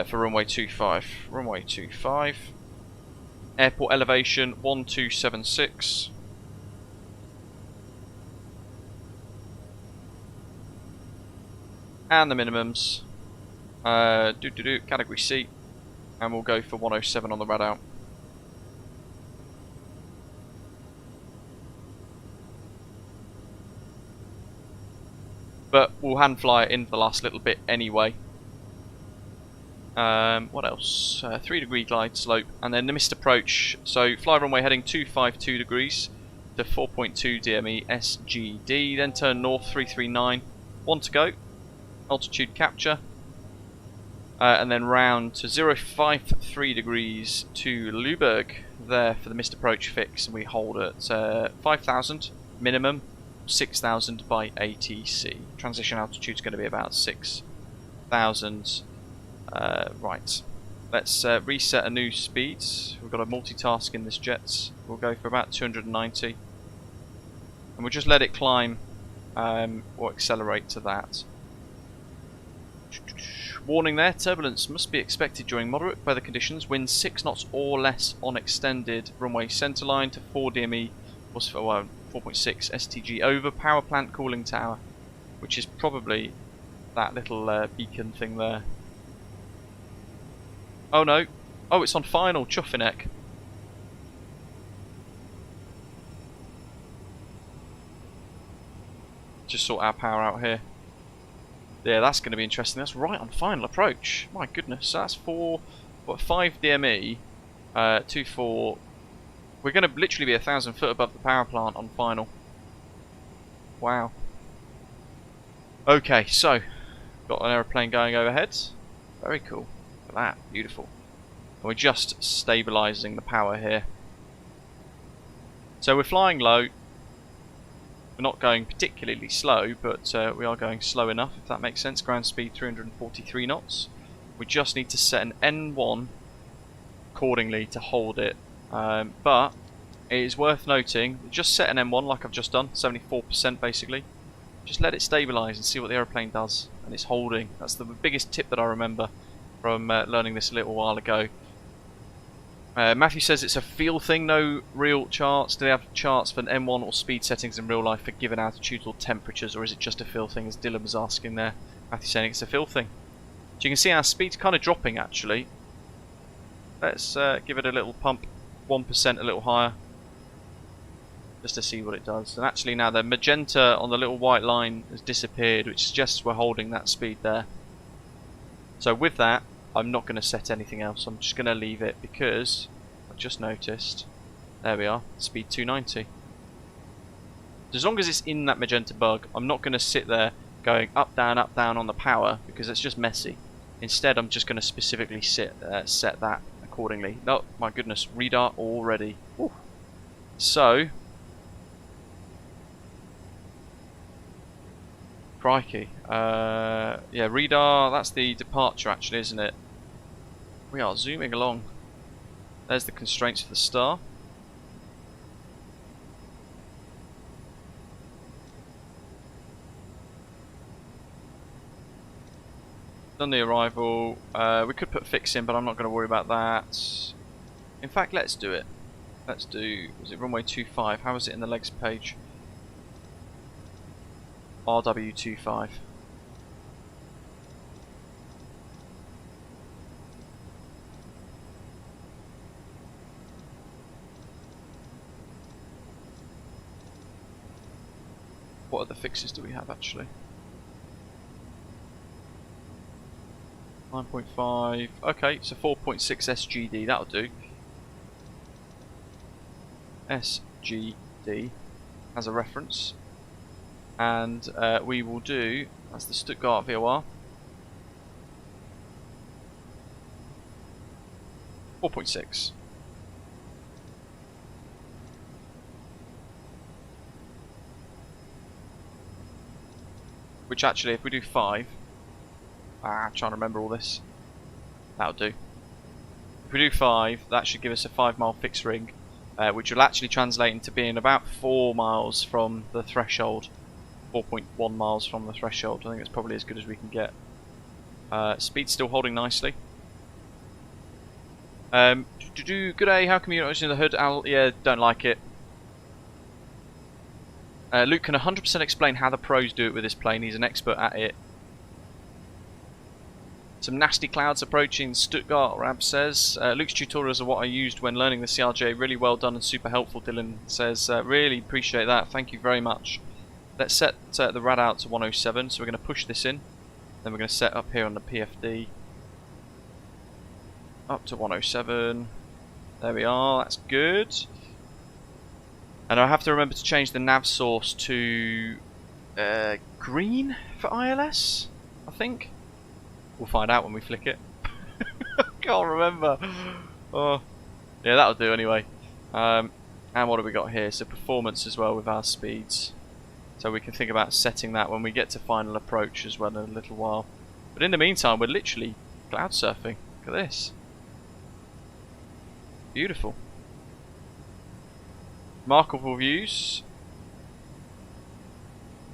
For runway 25. Runway 25. Airport elevation 1276. And the minimums. Category C. And we'll go for 107 on the rad out. But we'll hand fly it in for the last little bit anyway. What else? 3 degree glide slope, and then the missed approach. So fly runway heading 252 degrees to 4.2 DME SGD, then turn north 339, 1 to go, altitude capture, and then round to 053 degrees to Lübeck there for the missed approach fix, and we hold at 5,000 minimum, 6,000 by ATC. Transition altitude is going to be about 6,000. Right, let's reset a new speed. We've got a multitask in this jet. We'll go for about 290, and we'll just let it climb or accelerate to that. Warning there, turbulence must be expected during moderate weather conditions. Wind 6 knots or less on extended runway centerline to 4 DME plus 4.6 STG over power plant cooling tower, which is probably that little beacon thing there. Oh no. Oh, it's on final. Chuffineck. Just sort our power out here. Yeah, that's going to be interesting. That's right on final approach. My goodness. That's 5 DME. 2-4. We're going to literally be 1,000 foot above the power plant on final. Wow. Okay, so got an aeroplane going overhead. Very cool. Look at that, beautiful. And we're just stabilising the power here. So we're flying low. We're not going particularly slow, but we are going slow enough, if that makes sense. Ground speed 343 knots. We just need to set an N1 accordingly to hold it. But it is worth noting, just set an M1 like I've just done, 74% basically. Just let it stabilise and see what the aeroplane does, and it's holding. That's the biggest tip that I remember from learning this a little while ago. Matthew says it's a feel thing, no real charts. Do they have charts for an M1 or speed settings in real life for given altitudes or temperatures, or is it just a feel thing, as Dylan was asking there? Matthew saying it's a feel thing. So you can see our speed's kind of dropping actually. Let's give it a little pump, 1% a little higher, just to see what it does. And actually now the magenta on the little white line has disappeared, which suggests we're holding that speed there. So with that, I'm not going to set anything else. I'm just going to leave it because I just noticed, there we are, speed 290. As long as it's in that magenta bug, I'm not going to sit there going up down on the power, because it's just messy. Instead, I'm just going to specifically set that accordingly. Oh my goodness, radar already. Woo. So, crikey. Yeah, radar, that's the departure actually, isn't it? We are zooming along. There's the constraints for the star. Done the arrival. We could put fix in, but I'm not going to worry about that. In fact, let's do it. Let's do, was it runway 25? How was it in the legs page? RW25. What other fixes do we have actually? 9.5. Okay, so 4.6 SGD, that'll do. SGD as a reference. And we will do, that's the Stuttgart VOR. 4.6. Which actually, if we do 5, I'm trying to remember all this. That'll do. If we do 5, that should give us a 5-mile fixed ring, which will actually translate into being about 4 miles from the threshold. 4.1 miles from the threshold. I think it's probably as good as we can get. Speed's still holding nicely. Good day, how come you're not using the hood? Yeah, don't like it. Luke can 100% explain how the pros do it with this plane. He's an expert at it. Some nasty clouds approaching Stuttgart, Rab says. Luke's tutorials are what I used when learning the CRJ. Really well done and super helpful, Dylan says. Really appreciate that. Thank you very much. Let's set the rad out to 107. So we're going to push this in. Then we're going to set up here on the PFD. Up to 107. There we are. That's good. And I have to remember to change the nav source to green for ILS, I think. We'll find out when we flick it. Can't remember. Oh, yeah, that'll do anyway. And what have we got here? So performance as well with our speeds. So we can think about setting that when we get to final approach as well in a little while. But in the meantime, we're literally cloud surfing. Look at this. Beautiful. Remarkable views.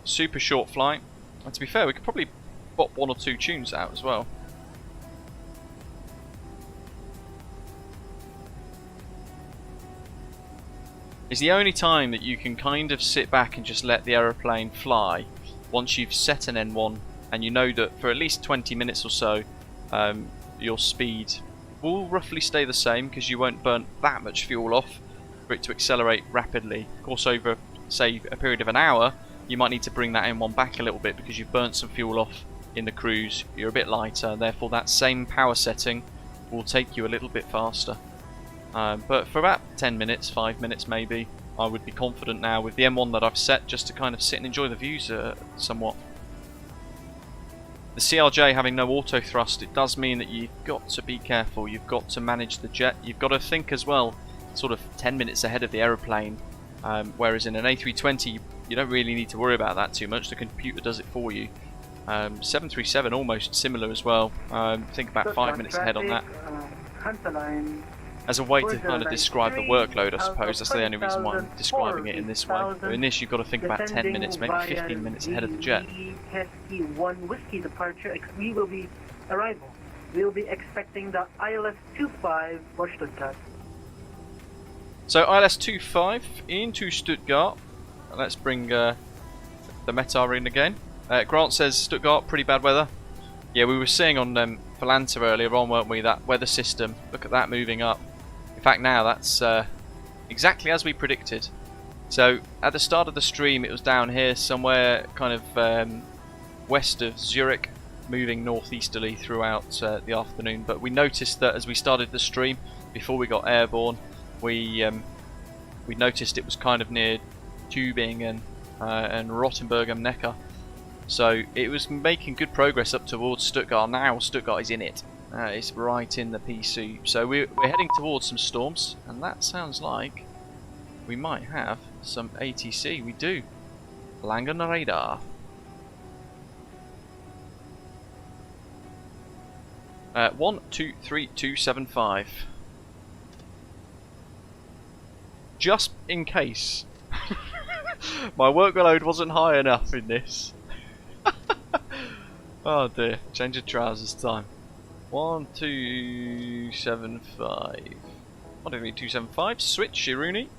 Super short flight. And to be fair, we could probably pop 1 or 2 tunes out as well. It's the only time that you can kind of sit back and just let the aeroplane fly once you've set an N1 and you know that for at least 20 minutes or so your speed will roughly stay the same because you won't burn that much fuel off for it to accelerate rapidly. Of course, over say a period of an hour you might need to bring that N1 back a little bit because you've burnt some fuel off in the cruise. You're a bit lighter, therefore that same power setting will take you a little bit faster. But for about 10 minutes, 5 minutes maybe, I would be confident now with the M1 that I've set just to kind of sit and enjoy the views somewhat. The CRJ having no auto thrust, it does mean that you've got to be careful, you've got to manage the jet, you've got to think as well, sort of 10 minutes ahead of the aeroplane, whereas in an A320 you don't really need to worry about that too much, the computer does it for you. 737 almost similar as well, think about 5 minutes ahead on that. As a way to kind of describe the workload, I suppose. That's the only reason why I'm describing it in this way. But in this, you've got to think about 10 minutes, maybe 15 minutes ahead of the jet. One whiskey departure. We will be arrival. We will be expecting the ILS 25 for Stuttgart. So ILS-25 into Stuttgart. Let's bring the METAR in again. Grant says Stuttgart, pretty bad weather. Yeah, we were seeing on Volanta earlier on, weren't we, that weather system. Look at that moving up. In fact, now that's exactly as we predicted. So at the start of the stream, it was down here somewhere kind of west of Zurich, moving northeasterly throughout the afternoon. But we noticed that as we started the stream, before we got airborne, we noticed it was kind of near Tübingen and Rottenburg am Neckar. So it was making good progress up towards Stuttgart. Now Stuttgart is in it. It's right in the PC. So we're heading towards some storms, and that sounds like we might have some ATC. We do. Langen radar. 123275. Just in case my workload wasn't high enough in this. Oh dear, change of trousers time. 1275. What do we need? 275. Switch, Shiruni.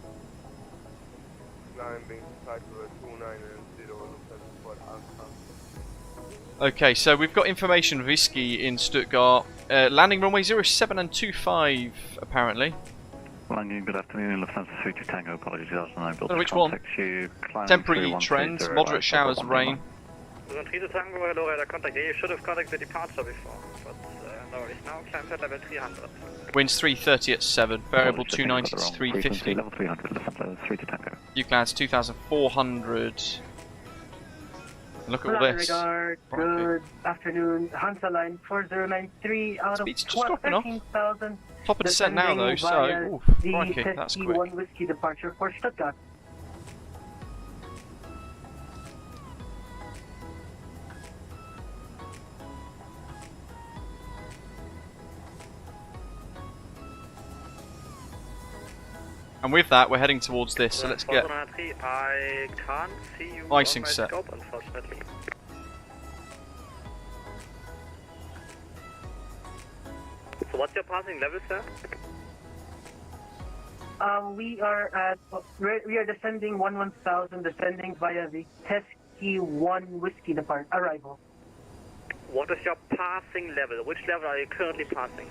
Okay, so we've got information Whiskey in Stuttgart. Landing runway 07 and 25 apparently. Landing, good afternoon, Lufthansa 32 Tango, apologies, I was unable which one? you. Temporary trends, moderate showers, rain. Tango, hello, radar contact. Yeah, you should have contacted the departure before, but no worries now. Climb flight level 300. Winds 330 at 7, variable 290 to 350. Level 300, Lufthansa 32 Tango. UCLAS 2400. Look at all this. Radar, good afternoon. Hansa line 4093 out of 13,000. Top of descent now though, so crikey, that's quick. One whiskey departure for Stuttgart. And with that, we're heading towards this, so let's get I can't see you icing on my set. scope, unfortunately. So what's your passing level, sir? We are descending 11,000, descending via the Teskey 1 whiskey depart arrival. What is your passing level? Which level are you currently passing?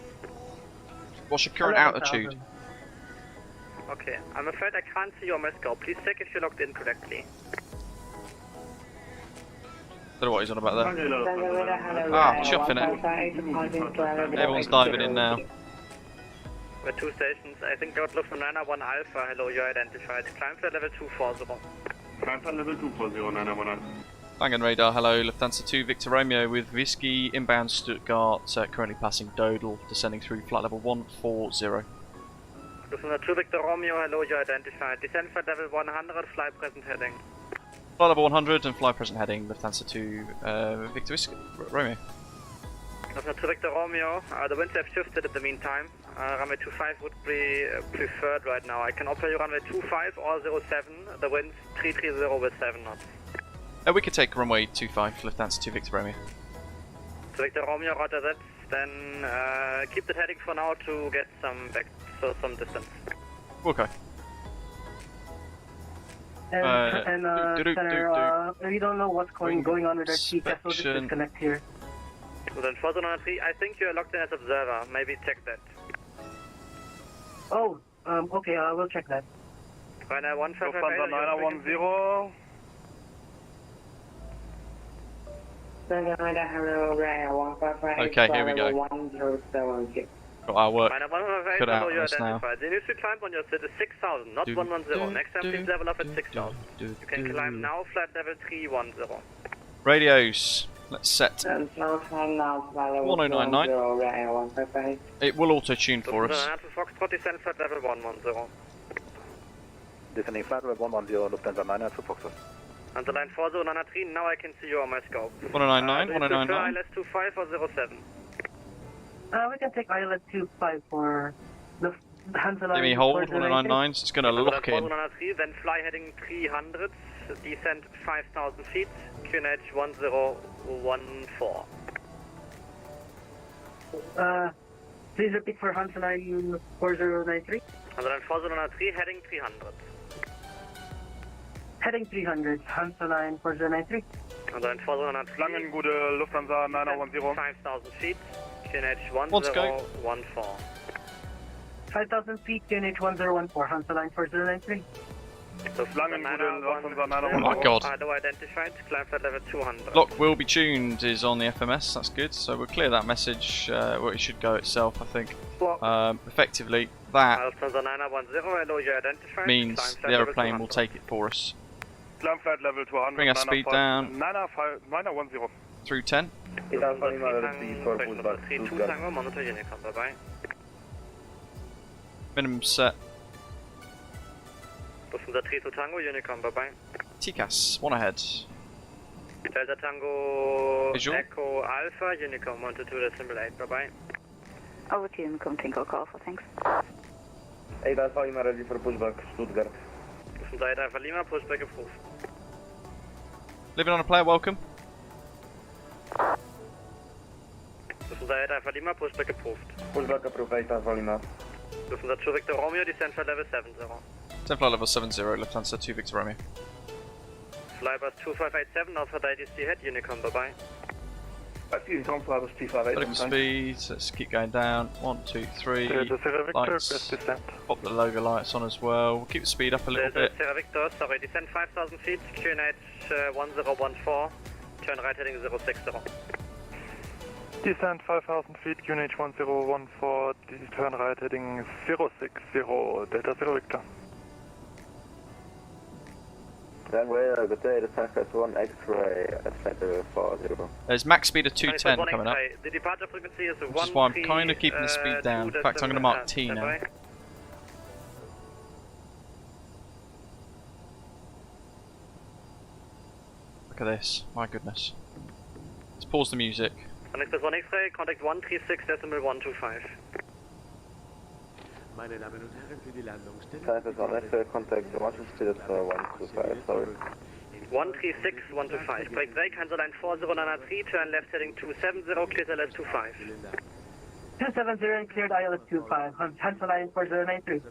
What's your current altitude? Okay, I'm afraid I can't see you on my scope. Please check if you're logged in correctly. Don't know what he's on about there. Ah, chuffing it. Everyone's diving in now. We're 2 stations. I think you're Lufthansa 1 Alpha. Hello, you're identified. Climb flight level 240. Climb flight level 240, 911. Langen radar, hello, Lufthansa 2 Victor Romeo with Whiskey, inbound Stuttgart, currently passing Dodel, descending through flight level 140. Lufthansa 2 Victor Romeo, hello, you're identified. Descend flight level 100, fly present heading. Flight level 100 and fly present heading, Lufthansa 2 Victor Whiskey, Romeo. Lufthansa 2 Victor Romeo, the winds have shifted in the meantime. Runway 25 would be preferred right now. I can offer you runway 25 or 07, the winds 330 with 7 knots. We could take runway 25, Lufthansa 2 Victor Romeo. 2 Victor Romeo, roger that. Then keep that heading for now to get some back, so some distance. Okay. Center, we don't know what's going on with our TCAS, so just disconnect here. So then 403, I think you're logged in as observer. Maybe check that. Oh, okay, we'll check that. Ryanair 1558. 910. Okay, here we go. Got our work cut out on us now. The initial climb on your set is 6,000, not 110. Next time please level up at 6,000. You can climb now, flight level 310. Radios, let's set 1099. It will auto-tune for us. Foxtrot, descend flight level 110. Descending flight level 110, Lufthansa 9 to Foxtrot. And the line 4093, now I can see you on my scope. 1099, 1099. ILS 25 or 07? We can take ILS 25 for the Hansa line. Give me hold, 1099, so it's going to lock in. 4093, then fly heading 300, descend 5,000 feet, QNH 1014. Please repeat for Hansa line 4093. Hansa line 4093, heading 300. Heading 300, Hansa line 4093. Hansa line 4093. Langen, gute Lufthansa 910. 5,000 feet, QNH Let's go. 1014. 5,000 feet, QNH 1014, Hansa line 4093. Langen, gute Lufthansa Oh 910. my god. Idle identified, climb flight level 200. Lock will be tuned is on the FMS, that's good. So we'll clear that message, well it should go itself I think. Effectively, that Lufthansa 910, LO you identified. means the aeroplane will take it for us. Climb flight level 200. Bring our speed down 910. through 10. Minimum set. Lufthansa 32 Tango, Unicom, bye-bye. TCAS, one ahead. Delta Tango, Visual. Echo Alpha, Unicom, 122.8, bye-bye. Over to Unicom, Tango Alpha, thanks. 8 Alpha Lima ready for pushback, Stuttgart. Lufthansa 8 Alpha Lima, pushback approved. Living on a player, welcome. Lufthansa 8 Alpha Lima, pushback approved. Pushback approved, 8 Alpha Lima. Lufthansa 2 Victor Romeo, descend flight level 70. 10 flight level 70, Lufthansa 2 Victor Romeo. Flybus 2587, Alpha IDC head, Unicom, bye-bye. Vertical speed, let's keep going down. 1, 2, 3. Lights. Pop the logo lights on as well. We'll keep the speed up a little bit. Sierra Victor, sorry, descend 5,000 feet, QNH 1014, turn right heading 060. Descend 5,000 feet, QNH 1014, turn right heading 060, Delta 0 Victor. Runway, good day, descent class 1 X-ray at center 40. There's max speed of 210 coming up, The departure frequency is which is why I'm kind of keeping the speed down. In fact, I'm going to mark T now. Look at this, my goodness. Let's pause the music. Connect plus 1 X-ray, contact 136.125. Meine Damen und Herren, für die Landungsstelle. Time is on X-ray, contact 125, sorry. 136.125. Break break, Hansa line 4093, turn left heading 270, clear ILS 25. 270 and cleared ILS 25, Hansa line 4093.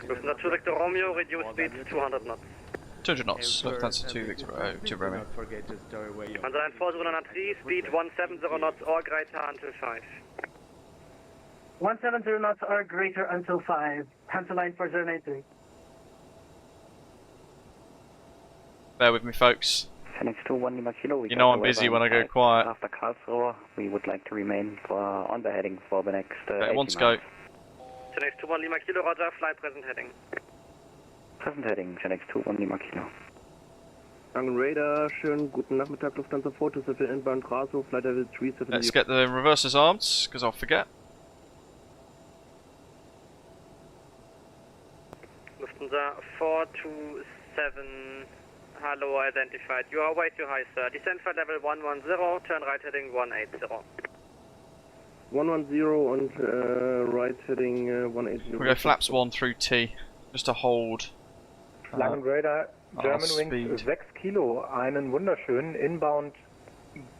Lufthansa 2 Victor Romeo, reduce speed 200 knots. 200 knots, Lufthansa 2 Victor, 2 Romeo. Hansa line 4093, speed 170 knots or greater until 5. 170 knots or greater until 5, Hansa line 4093. Bear with me, folks. Phoenix 2-1 Lima Kilo. You know I'm busy when I go quiet. After Karlsruhe, we would like to remain on the heading for the next 80 One scope. Phoenix 2-1 Lima Kilo, roger, fly present heading. Present heading, Phoenix 2-1 Lima Kilo. Langen Radar, schönen guten Nachmittag, Lufthansa 4 to Civil inbound Raso, flight level 370. Let's get the reversers armed, because I'll forget. Lufthansa 427, hello, identified. You are way too high, sir. Descend flight level 110, turn right heading 180. 110 and right heading 180. We'll go flaps 1 through T, just to hold. Langen Radar, German speed. Wings 6 Kilo, einen wunderschönen Inbound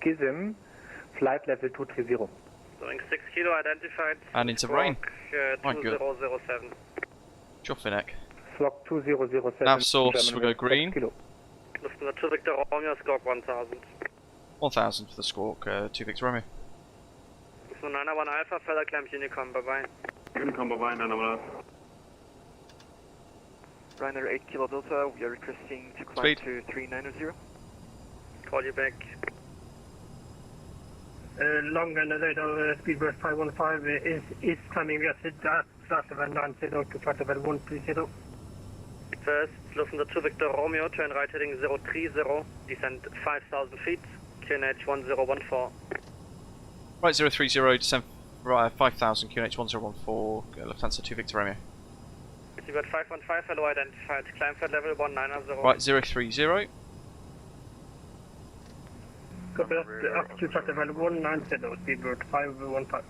GISM, Flight Level 230. Doing 6 Kilo, identified. And into rain. My good. 2007. Joffinek. Squawk 2007. Nav source will go green. Lufthansa 2 Victor Romeo, Squawk 1000. 1000 for the Squawk, 2 Victor Romeo. Lufthansa 901 Alpha, further climb Unicom, bye-bye. Unicom, bye-bye, 901. Ryanair 8 Kilo Delta, we are requesting to climb Speed. to 3900. Call you back. Long radar speedbird 515 is climbing rapid at flight level 90 to flight level 130. First, Lufthansa 2 Victor Romeo, turn right heading 030, descend 5,000 feet, QNH 1014. Right 030, descend right 5000, QNH 1014, Lufthansa 2 Victor Romeo. Seabird 515, hello, identified, climb flight level 190. Right 030. Copy that, up to flight level 190, speedbird 515.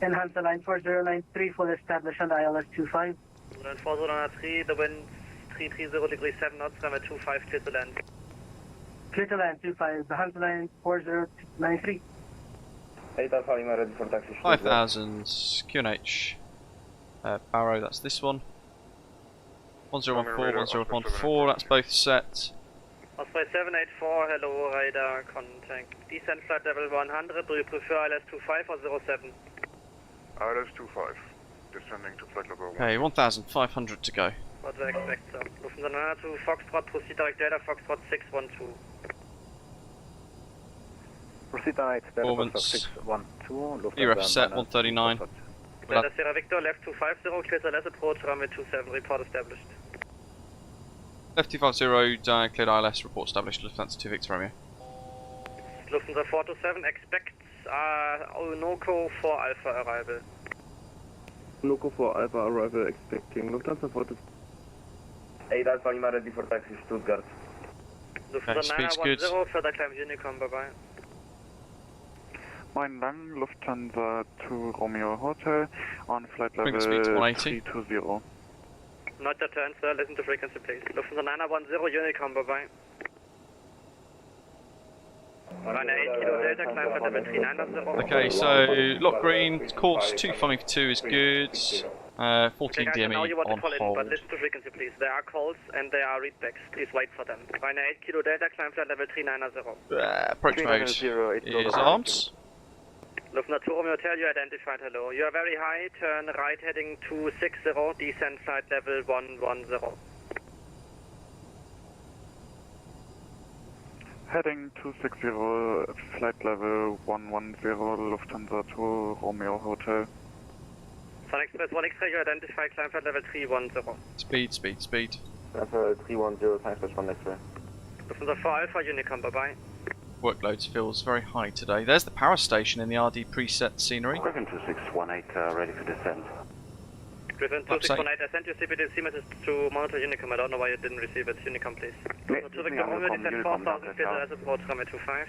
And Hansa line 4093, full established on ILS 25. Line 4093, the wind 330 degrees 7 knots, runway 25, clear to land. Clear to land 25, the Hansa line 4093. 8 Alpha Lima ready for taxi. 5000 QNH Barrow, that's this one. 1014, 1014, that's both set. Osprey 784, hello radar, contact. Descent flight level 100, do you prefer ILS-25 or 07? ILS-25, descending to flight level 1. Okay, 1500 to go. What do I expect, sir? Lufthansa 902, Foxtrot, proceed direct data, Foxtrot 612. Proceed direct data, Foxtrot Performance. 612, ERF set 139. Delta Sierra Victor, left 250, clear to less approach, runway 27, report established. Left 250, cleared ILS, report established, Lufthansa 2 Victor Romeo. Lufthansa 427, expect Noco for Alpha arrival. Noco for Alpha arrival expecting. Lufthansa 427. 8 Alpha Lima ready for taxi, Stuttgart. Lufthansa speed's good. 910, further climb Unicom, bye bye. Mein Dank, Lufthansa to Romeo Hotel on flight level Frequency speed 180. 320. Not your turn, sir. Listen to frequency, please. Lufthansa 910, Unicom, bye-bye. Runway 8 Kilo Delta, climb for level 390. Okay, so lock green, course 252 is good. 14 Okay, guys, I know DME you want on to call in, hold. but listen to frequency, please. There are calls and there are readbacks. Please wait for them. Runway 8 Kilo Delta, climb flight level 390. Approach mode is arms. Lufthansa 2 Romeo Hotel, you identified, hello. You are very high, turn right heading 260, descent flight level 110. Heading 260, flight level 110, Lufthansa to Romeo Hotel. Sun Express 1 X-ray, you identify, climb flight level 310. Speed, speed, speed. Alpha 310, Sun Express 1 X-ray. Lufthansa 4 Alpha, Unicom, bye-bye. Workloads feels very high today. There's the power station in the RD preset scenery. Griffin 2618, ready for descent. Griffin 2618, I sent you CPTC message to monitor Unicom. I don't know why you didn't receive it. Unicom, please. To Victor Romeo, descent 4000, clear to approach, runway 25.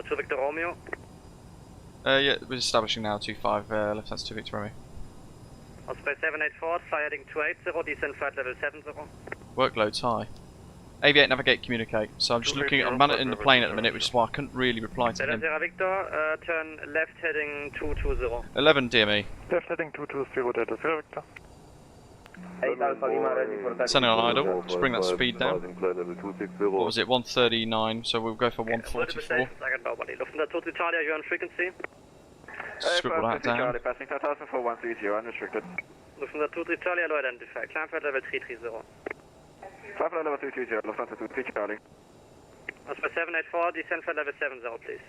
To Victor Romeo. Yeah, we're establishing now 25, Lufthansa 2 Victor Romeo. Osprey 784, fly heading 280, descent flight level 70. Workload's high. Aviate, navigate, communicate. So I'm just looking at, I'm managing the plane at the minute, which is why I couldn't really reply to him. Sierra Victor, turn left heading 220. 11 DME. Left heading 220, Delta Sierra Victor. 8 Alpha Lima ready for taxi. Sending on idle, just bring that speed down. What was it, 139, so we'll go for 144. Lufthansa 2 Charlie, are you on frequency? Scribble that down. Passing 5000 for 130, unrestricted. Lufthansa 2 Charlie, hello, identify. Climb flight level 330. Climb flight level 330, Lufthansa 2 Charlie. Osprey 784, descent flight level 70, please.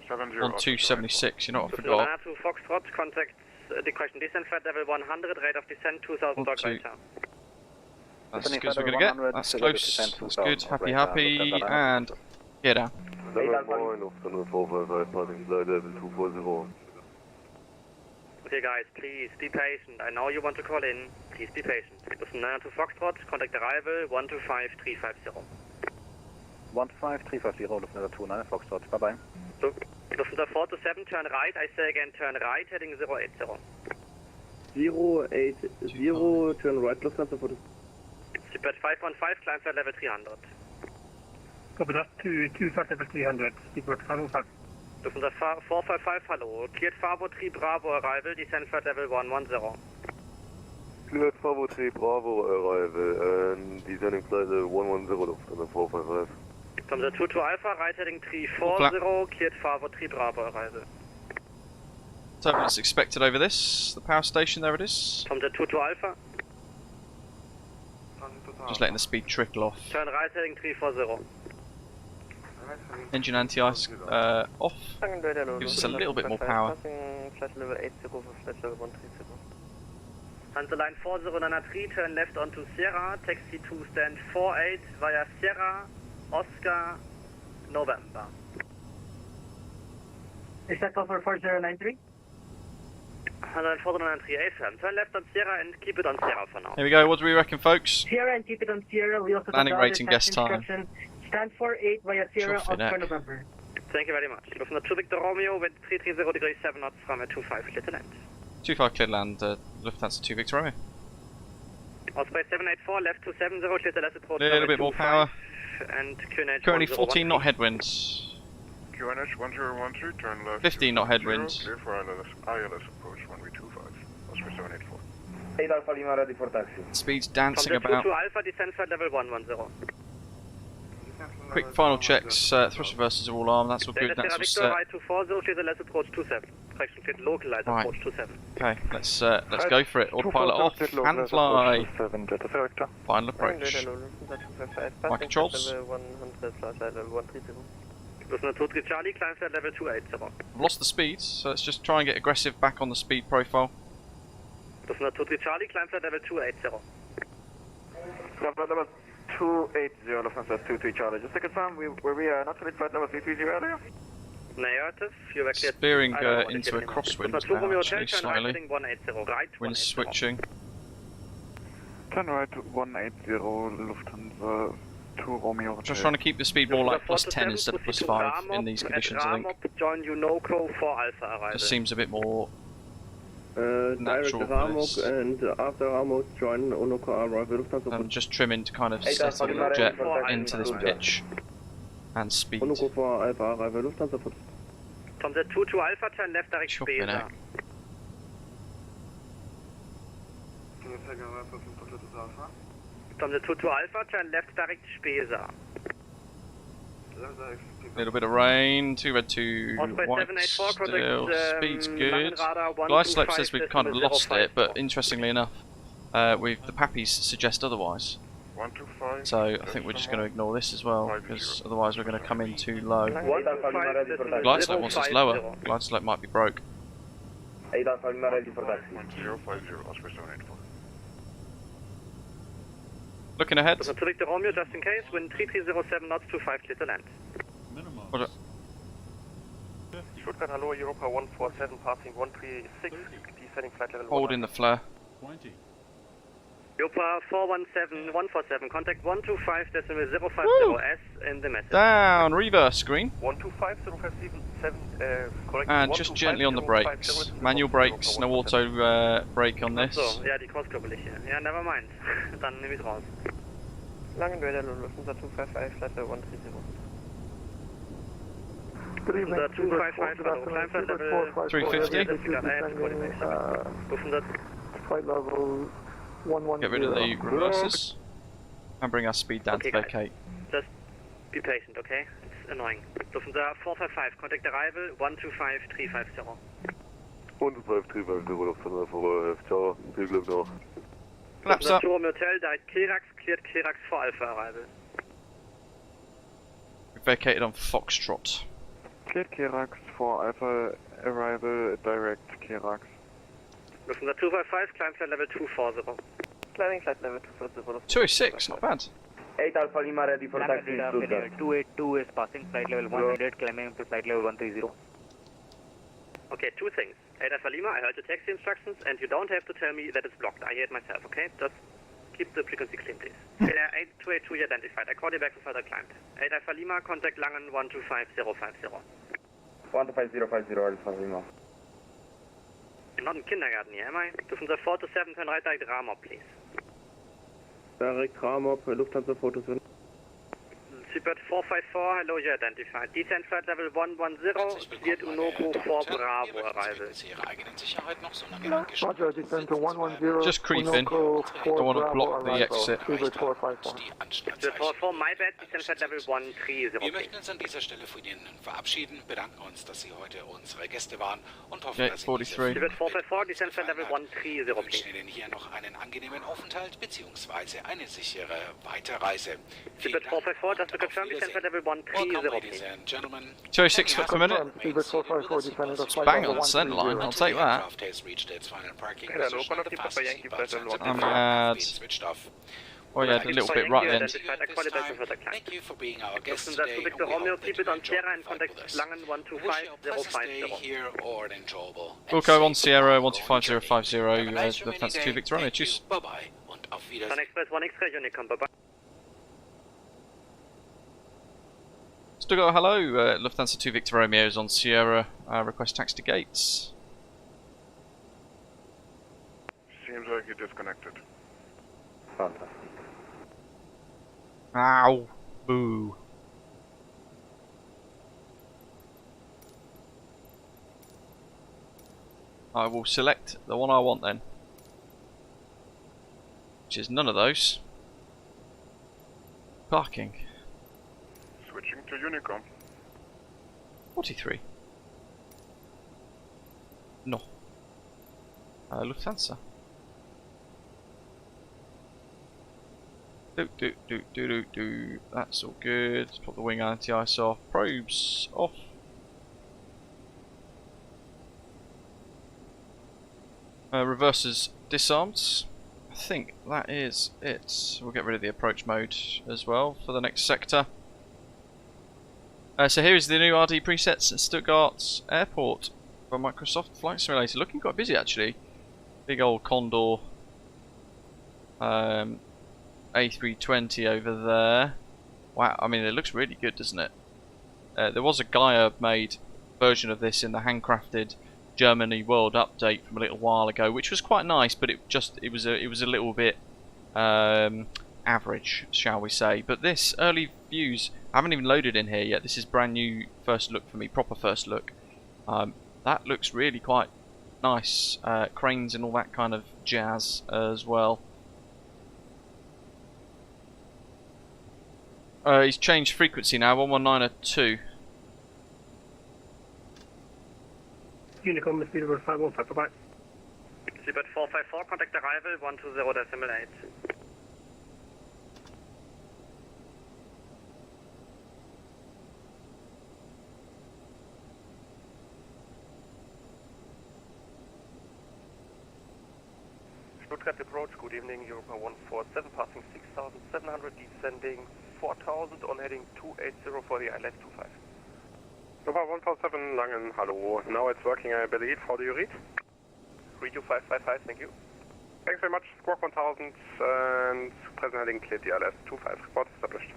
70. On 276, you know what I forgot. Lufthansa 2 Foxtrot, contact the question. Descent flight level 100, rate of descent 2000 dog later. That's as good as we're going to get. That's close. That's good. Happy, happy, and get down. Okay guys, please be patient. I know you want to call in. Please be patient. Lufthansa 902 Foxtrot, contact arrival 125350. 15350, Lufthansa 29 Foxtrot, bye bye. Lufthansa 427, turn right. I say again, turn right, heading 080. 080, turn right, Lufthansa 427. Seatbelt 515, climb flight level 300. Copy that, 2 flight level 300, seatbelt 515. Lufthansa 455, hello. Cleared Favo 3 Bravo arrival, descent flight level 110. Cleared Favo 3 Bravo arrival, and descending flight level 110, Lufthansa 455. Lufthansa 22 Alpha, right heading 340, cleared Favo 3 Bravo arrival. Turbulence expected over this, the power station, there it is. Lufthansa 22 Alpha. Just letting the speed trickle off. Turn right heading 340. Engine anti-ice off. Gives us a little bit more power. Flight level 80 for flight level 130. Hansa line 4093, turn left onto Sierra, taxi to stand 48 via Sierra, Oscar, November. Is that over 4093? Hansa line 4093, AFM. Turn left on Sierra and keep it on Sierra for now. Here we go, what do we reckon, folks? Sierra and keep it on Sierra. We also Landing rate and guest time. Stand 48 via Sierra, Chuffy Oscar, neck. November. Thank you very much. Lufthansa 2 Victor Romeo, wind 330 degrees 7 knots, runway 25, clear to land. 25 clear land, Lufthansa 2 Victor Romeo. Osprey 784, left 270, clear to left approach. A little bit more power. and QNH Currently 14 knot headwinds. QNH 1013, turn left. 15 knot headwinds. Clear for ILS approach 1325. Oscar 784. 8 Alpha Lima ready for taxi. Speed's dancing From the about. 2 Alpha, descend flight level 110. Quick final checks. Thrust reversers are all armed. That's all good. That's all set. Right to 40, clear let's approach 27. Correction, clear localize Right. approach 27. Okay, let's go for it. Autopilot off and fly. Final approach. My controls. Charlie, climb flight level 280. I've lost the speed, so let's just try and get aggressive back on the speed profile. Charlie, climb flight level 280. Flight level 280, Lufthansa 23 Charlie. Just to confirm, were we not to flight level 330 earlier? Negative, you were cleared. Steering into a crosswind now, actually, slightly. Wind switching. Turn right 180, Lufthansa 2 Romeo Hotel. Just trying to keep the speed more like +10 instead of +5 in these conditions, I think. Join Unoco for Alpha arrival. Just seems a bit more Direct natural for Ramok this. and after Ramok join Unoco arrival. I'm just trimming to kind of settle the jet into this pitch and speed. Unoco for Alpha arrival Lufthansa. From the 2 to Alpha, turn left direct Spesa. From the 2 to Alpha, turn left direct Spesa. Little bit of rain, 2 red 2 white still, speed's good. Glide slope says we've kind of lost it, but interestingly enough, the pappies suggest otherwise. 125. So I think we're just going to ignore this as well, because otherwise we're going to come in too low. Glide slope wants us lower. Glide slope might be broke. 8 Alpha Lima ready for taxi. 1050, Oscar 784. Looking ahead. Select the Romeo just in case, wind 3307 knots, 25 clear to land. Roger. Stuttgart, hello, Europa 147, passing 136, descending flight level 1. Hold in the flare. Europa 417, 147, contact 125.050S in the message. Down, reverse screen. 125.057, correct. And just gently on the brakes. Manual brakes, no auto brake on this. So, ja, die Cross-Körperliche. Ja, never mind. Dann nehme ich raus. Langenweide, Lufthansa 255, flight level 130. Lufthansa 255, climb flight level 350. Lufthansa flight level 110. Get rid of the reverses and bring our speed down to vacate. Just be patient, okay? It's annoying. Lufthansa 455, contact arrival 125350. 15350, Lufthansa 455, ciao, viel Glück noch. Flaps up. Romeo Hotel, direct Klerax, cleared Klerax for Alpha arrival. We vacated on Foxtrot. Cleared Klerax for Alpha arrival, direct Klerax. Lufthansa 255, climb flight level 240. Climbing flight level 240. 206, not bad. 8 Alpha Lima ready for taxi. 282 is passing flight level 100, climbing to flight level 130. Okay, two things. 8 Alpha Lima, I heard the taxi instructions, and you don't have to tell me that it's blocked. I hear it myself, okay? Just keep the frequency clean, please. 8282 identified. I call you back for further climb. 8 Alpha Lima, contact Langen 125050. 15050 Alpha Lima. I'm not in kindergarten here, am I? Lufthansa 4 to 7, turn right direct Ramop, please. Direct Ramop, Lufthansa 4 to 7. Seabird 454, hello, you identified. Descent flight level 110, cleared Unoco for Bravo arrival. Roger, descend to 110. Just creep in. Don't want to block the exit. Seabird 454. Seabird 44, my bad, descent flight level 130. Wir möchten uns an dieser Stelle von Ihnen verabschieden, bedanken uns, dass Sie heute unsere Gäste waren und hoffen, dass Sie Seabird 454, descent flight level 130, Wir wünschen Ihnen hier noch einen angenehmen Aufenthalt bzw. eine sichere Weiterreise. Seabird 454, just to confirm, descent flight level 130, ladies and gentlemen. 206 foot per minute. Seabird 454, descending to flight Bang level on the centre line, I'll take that. Aircraft has reached its final parking Hello, position. one of The the fasten Yankee seatbelts and flight I'm the mad. switched off. Oh yeah, a little bit right then. I call you back for further climb. Thank you for being our guest Lufthansa today. Victor We Romeo, hope that keep it you on enjoyed Sierra and the flight contact with us. Langen We wish you a pleasant stay 12550. here or an enjoyable. Wilco on Sierra 125050, Lufthansa 2 Victor Romeo, tschüss. Bye bye und auf Wiedersehen. Sun Express 1 X-Ray, Unicom, bye bye. Stuttgart, hello. Lufthansa 2 Victor Romeo is on Sierra. Request taxi to gates. Seems like you disconnected. Fantastic. Ow. Boo. I will select the one I want then, which is none of those. Parking. Switching to Unicom. 43. No. Lufthansa. Do. That's all good. Let's put the wing anti-ice off. Probes off. Reversers disarmed. I think that is it. We'll get rid of the approach mode as well for the next sector. So here is the new RDPresets at Stuttgart Airport for Microsoft Flight Simulator. Looking quite busy actually. Big old Condor A320 over there. Wow, I mean it looks really good, doesn't it? There was a Gaia made version of this in the handcrafted Germany World update from a little while ago, which was quite nice, but it was a little bit average, shall we say. But this early views, I haven't even loaded in here yet. This is brand new first look for me, proper first look. That looks really quite nice. Cranes and all that kind of jazz as well. He's changed frequency now, 119.2. Unicom, speedbird 515, bye-bye. Seabird 454, contact arrival 120.8. Stuttgart approach, good evening, Europa 147, passing 6,700, descending 4,000 on heading 280 for the ILS 25. Europa 147, Langen, hello. Now it's working, I believe. How do you read? Read you 555, thank you. Thanks very much. Squawk 1000 and present heading cleared ILS 25. Report established.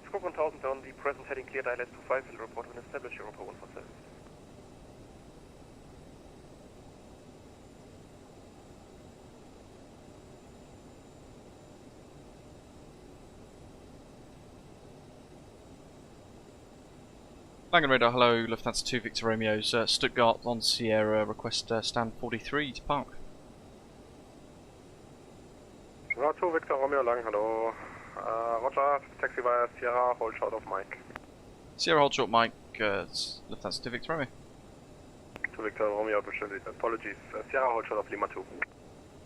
Squawk 1000 on the present heading cleared ILS 25 will report when established, Europa 147. Langen radar, hello, Lufthansa 2 Victor Romeo's Stuttgart on Sierra, request stand 43 to park. Roger 2 Victor Romeo, Langen, hello. Roger, taxi via Sierra, hold short of Mike. Sierra, hold short Mike, Lufthansa 2 Victor Romeo. 2 Victor Romeo, apologies. Sierra, hold short of Lima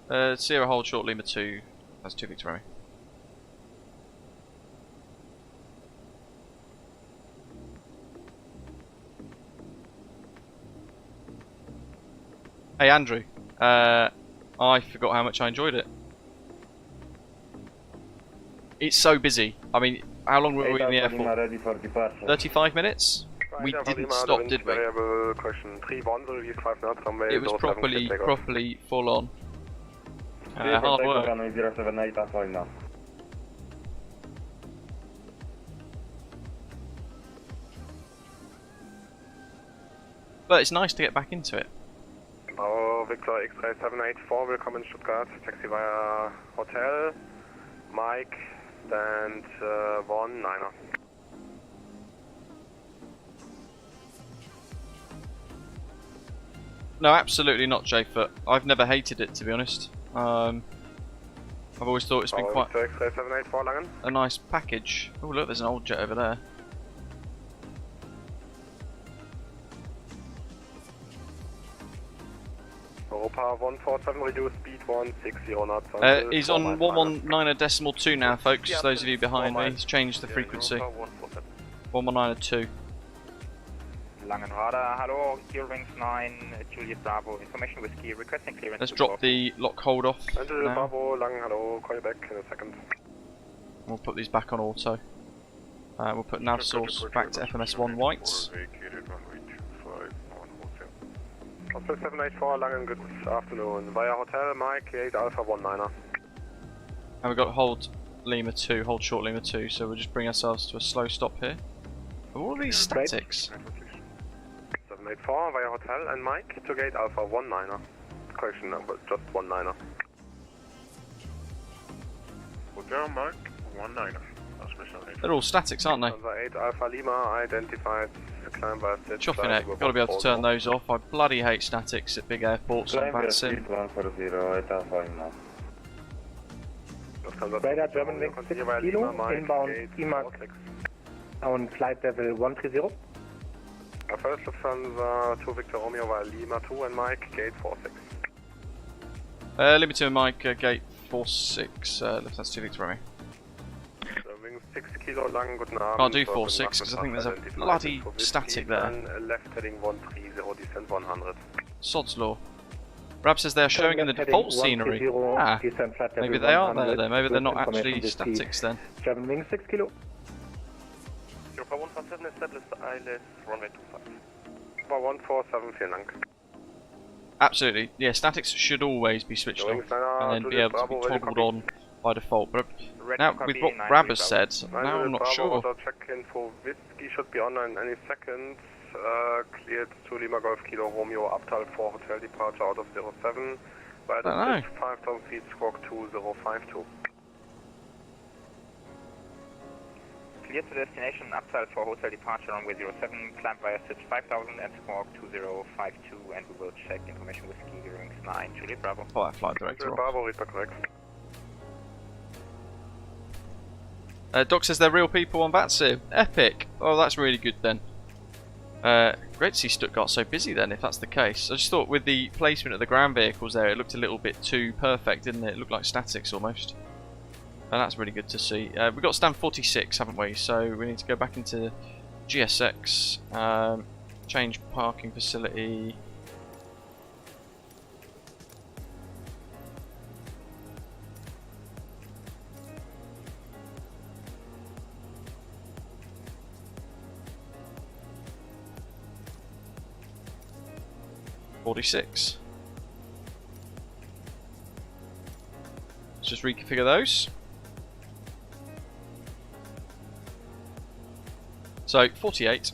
2. Sierra, hold short Lima 2, Lufthansa 2 Victor Romeo. Hey Andrew, I forgot how much I enjoyed it. It's so busy. I mean, how long were we in the airport? 35 minutes? We didn't stop, did we? It was properly full on. Hard work. But it's nice to get back into it. Bravo, Victor X-Ray 784, willkommen in Stuttgart, taxi via Hotel, Mike, stand 19er. No, absolutely not, J-Foot. I've never hated it, to be honest. I've always thought it's been quite X-Ray 784, Langen. a nice package. Oh look, there's an old jet over there. Europa 147, reduce speed 160 He's on 119.2 now, folks. Those of you behind me, he's changed the frequency. 119.2. Langen radar, hello, Eurowings 9, Juliet Bravo, information whiskey, requesting clearance. Let's drop the lock hold off. Angel Bravo, Langen, hello, call you back in a second. We'll put these back on auto. We'll put nav source back to FMS1 whites. Hotel 784, Langen, good afternoon. Via Hotel, Mike, 8 Alpha 19er. And we've got hold Lima 2, hold short Lima 2, so we'll just bring ourselves to a slow stop here. All of these statics. 784 via Hotel and Mike to gate Alpha 19er. Correction number, just 19er. Hotel Mike 19er. Transmission They're all statics, aren't they? Lufthansa 8 Alpha Lima identified climb by stitch. Chuffing it. Got to be able to turn those off. I bloody hate statics at big airports on bad sim. Radar German Wings 6 Kilo, inbound EMAC on flight level 130. First Lufthansa 2 Victor Romeo via Lima 2 and Mike, gate 46. Lima 2 and Mike, gate 46, Lufthansa 2 Victor Romeo. Wings 6 Kilo lang, guten Abend. Can't do 46 because I think there's a bloody static there. Left heading 130, descent 100. Sod's law. Rab says they are showing in the default scenery. Ah, maybe they are there then. Maybe they're not actually statics then. German Wings 6 Kilo. Europa 147 established ILS runway 25. 147, vielen Dank. Absolutely, yeah, statics should always be switched off and then be able to be toggled on by default. But now, with what Rab has said, now I'm not sure. Check-in for Whiskey should be online any second. Cleared to Lima Golf Kilo Romeo, Abtal 4 hotel departure out of 07. By the 5,000 feet, squawk 2052. Clear to destination, Abtal for hotel departure runway 07, climb via switch 5000 and squawk 2052, and we will check information whiskey Wings 9, Juliet Bravo. Oh, flight director. Bravo, read correct. Doc says they're real people on VATSIM. Epic. Oh, that's really good then. Great to see Stuttgart so busy then, if that's the case. I just thought with the placement of the ground vehicles there, it looked a little bit too perfect, didn't it? It looked like statics almost. And that's really good to see. We've got stand 46, haven't we? So we need to go back into GSX, change parking facility. Let's just reconfigure those. So 48.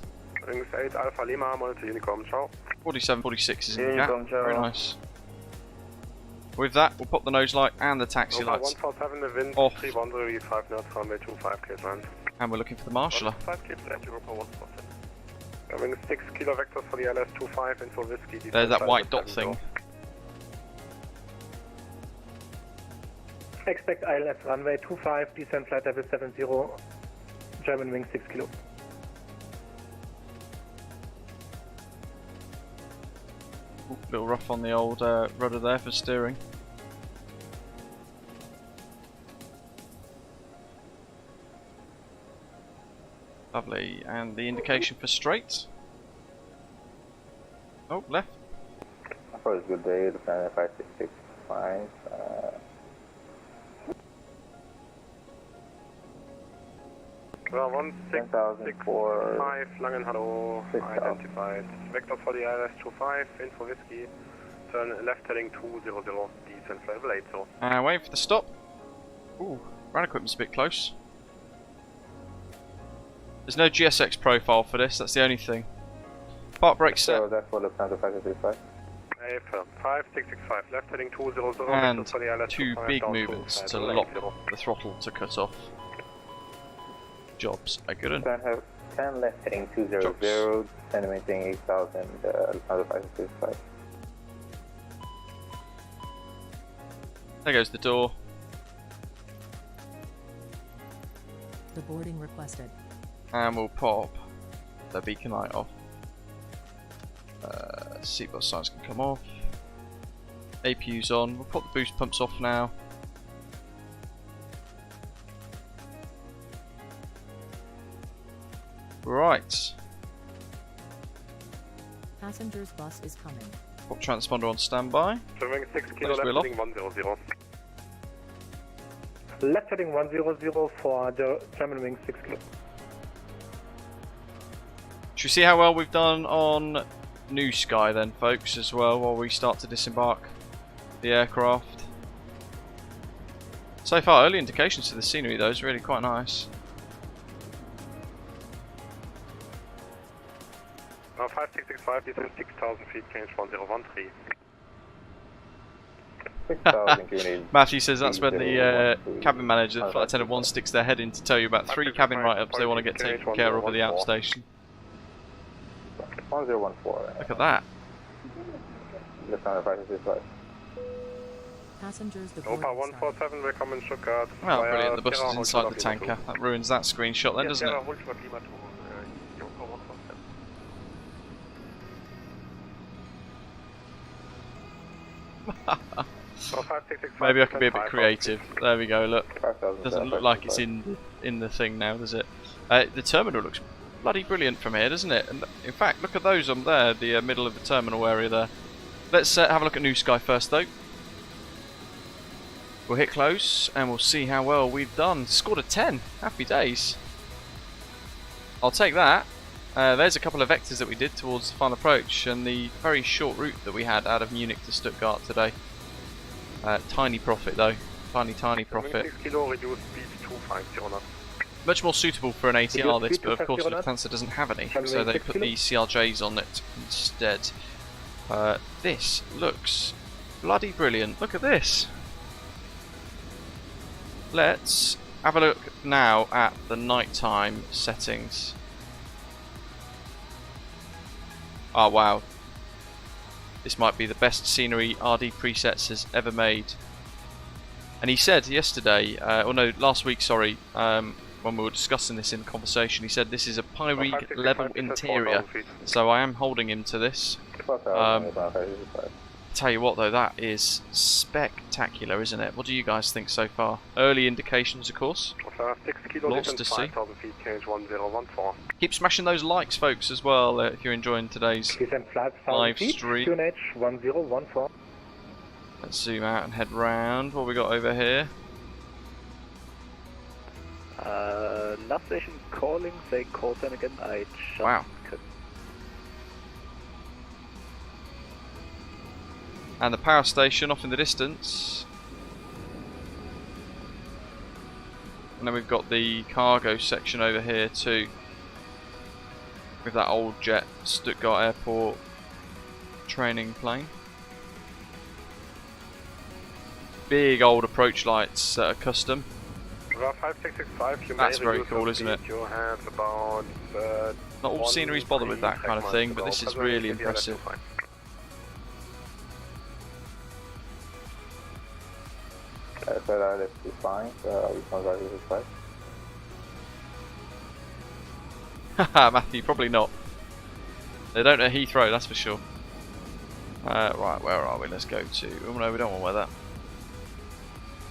Wings 8 Alpha Lima, monitor Unicom, ciao. 47, 46 is in the gap. Very nice. With that, we'll pop the nose light and the taxi lights 147, the wind off. 310, 5 knots, runway 25, clear land. And we're looking for the marshaller. 5 keep left, Europa 147. Wings 6 kilo vectors for the LS25 and for Whiskey. There's that white dot thing. Expect ILS runway 25, descent flight level 70, German Wings 6 Kilo. Ooh, little rough on the old rudder there for steering. Lovely, and the indication for straight. Oh, left. First, good day, the planet 5665. Well, 1665, Langen, hello, identified. Vector for the ILS25, info Whiskey, turn left heading 200, descent level 80. Wait for the stop. Ooh, ground equipment's a bit close. There's no GSX profile for this, that's the only thing. Park brake set. So that's for Lufthansa 565. 5665, left heading 200, and for the ILS 2 big movements to lock the throttle to cut off. Jobs are good. 10 left heading 200, estimating 8000, Lufthansa 565. There goes the door. The boarding requested. And we'll pop the beacon light off. Seatbelt signs can come off. APU's on. We'll pop the boost pumps off now. Right. Passengers bus is coming. Pop transponder on standby. Wing 6 kilo, left heading 100. Left heading 100 for the German Wings 6 Kilo. Should we see how well we've done on New Sky then, folks, as well, while we start to disembark the aircraft? So far, early indications to the scenery though is really quite nice. 5665, descent 6000 feet, change 1013. Matthew says that's when the cabin manager, flight attendant 1, sticks their head in to tell you about 3 cabin write-ups they want to get taken care of at the outstation. 1014. Look at that. Passengers Europa 147, willkommen in Stuttgart. Well, brilliant, the bus is inside the tanker. That ruins that screenshot then, doesn't it? Maybe I can be a bit creative. There we go, look. Doesn't look like it's in the thing now, does it? The terminal looks bloody brilliant from here, doesn't it? And in fact, look at those on there, the middle of the terminal area there. Let's have a look at New Sky first though. We'll hit close and we'll see how well we've done. Scored a 10. Happy days. I'll take that. There's a couple of vectors that we did towards the final approach and the very short route that we had out of Munich to Stuttgart today. Tiny profit though. Tiny profit. Much more suitable for an ATR this, but of course Lufthansa doesn't have any, so they put the CRJs on it instead. This looks bloody brilliant. Look at this. Let's have a look now at the nighttime settings. Oh wow. This might be the best scenery RDPresets has ever made. And he said yesterday, or no, last week, sorry, when we were discussing this in conversation, he said this is a Pyreeg level interior. So I am holding him to this. Tell you what though, that is spectacular, isn't it? What do you guys think so far? Early indications, of course. Lots to see. Keep smashing those likes, folks, as well, if you're enjoying today's live stream. Let's zoom out and head round. What have we got over here? Last station calling, say call them again. I just wow. And the power station off in the distance. And then we've got the cargo section over here too. With that old jet Stuttgart Airport training plane. Big old approach lights that are custom. That's very cool, isn't it? Not all sceneries bother with that kind of thing, but this is really impressive. Haha, Matthew, probably not. They don't at Heathrow, that's for sure. Right, where are we? Let's go to... Oh no, we don't want to wear that.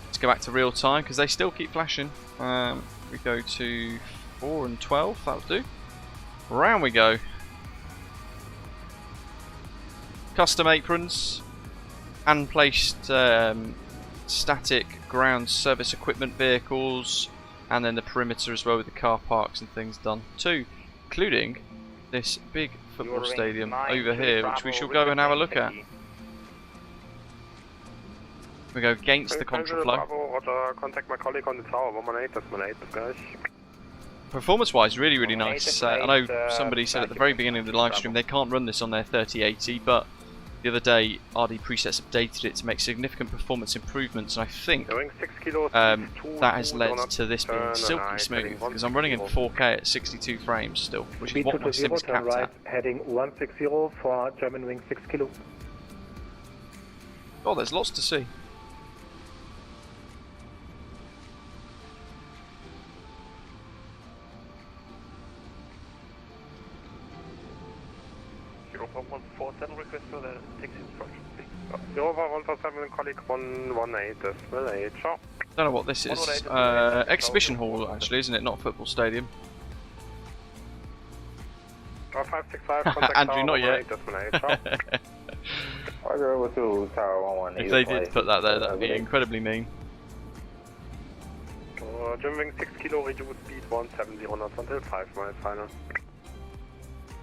Let's go back to real time, because they still keep flashing. We go to 4 and 12, that'll do. Round we go. Custom aprons. Hand-placed static ground service equipment vehicles. And then the perimeter as well with the car parks and things done too. Including this big football stadium over here, which we shall go and have a look at. We go against the contraflow. Contact my colleague on the tower, 118, that's my 8, guys. Performance-wise, really, really nice. I know somebody said at the very beginning of the live stream they can't run this on their 3080, but the other day RDPresets updated it to make significant performance improvements, and I think that has led to this being silky smooth, because I'm running in 4K at 62 frames still, which is what my sim is capped at. Heading 160 for German wing 6 kilo. Oh, there's lots to see. Europa 147 request for the taxi instructions, please. Europa 147 colleague 118, decimal 8, ciao. Don't know what this is. Exhibition hall, actually, isn't it? Not football stadium. 565, contact Andrew, not yet. If they did put that there, that would be incredibly mean. German wing 6 kilo, reduce speed 170 knots until 5 miles final.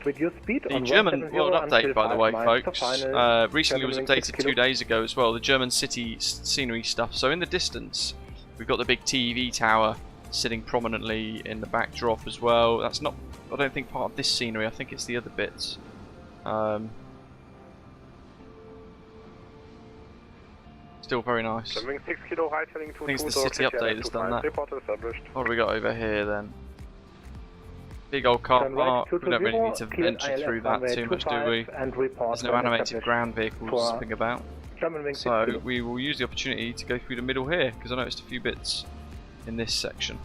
Reduce speed the German world update, by the way, folks, recently was updated 2 days ago as well. The German city scenery stuff. So in the distance, we've got the big TV tower sitting prominently in the backdrop as well. That's not, I don't think, part of this scenery. I think it's the other bits. Still very nice. Simwings 6 Kilo, right heading to I think it's the city update that's done that. Report established. What do we got over here then? Big old car park. We don't really need to venture through that too much, do we? There's no animated ground vehicles zipping about. So we will use the opportunity to go through the middle here, because I noticed a few bits in this section.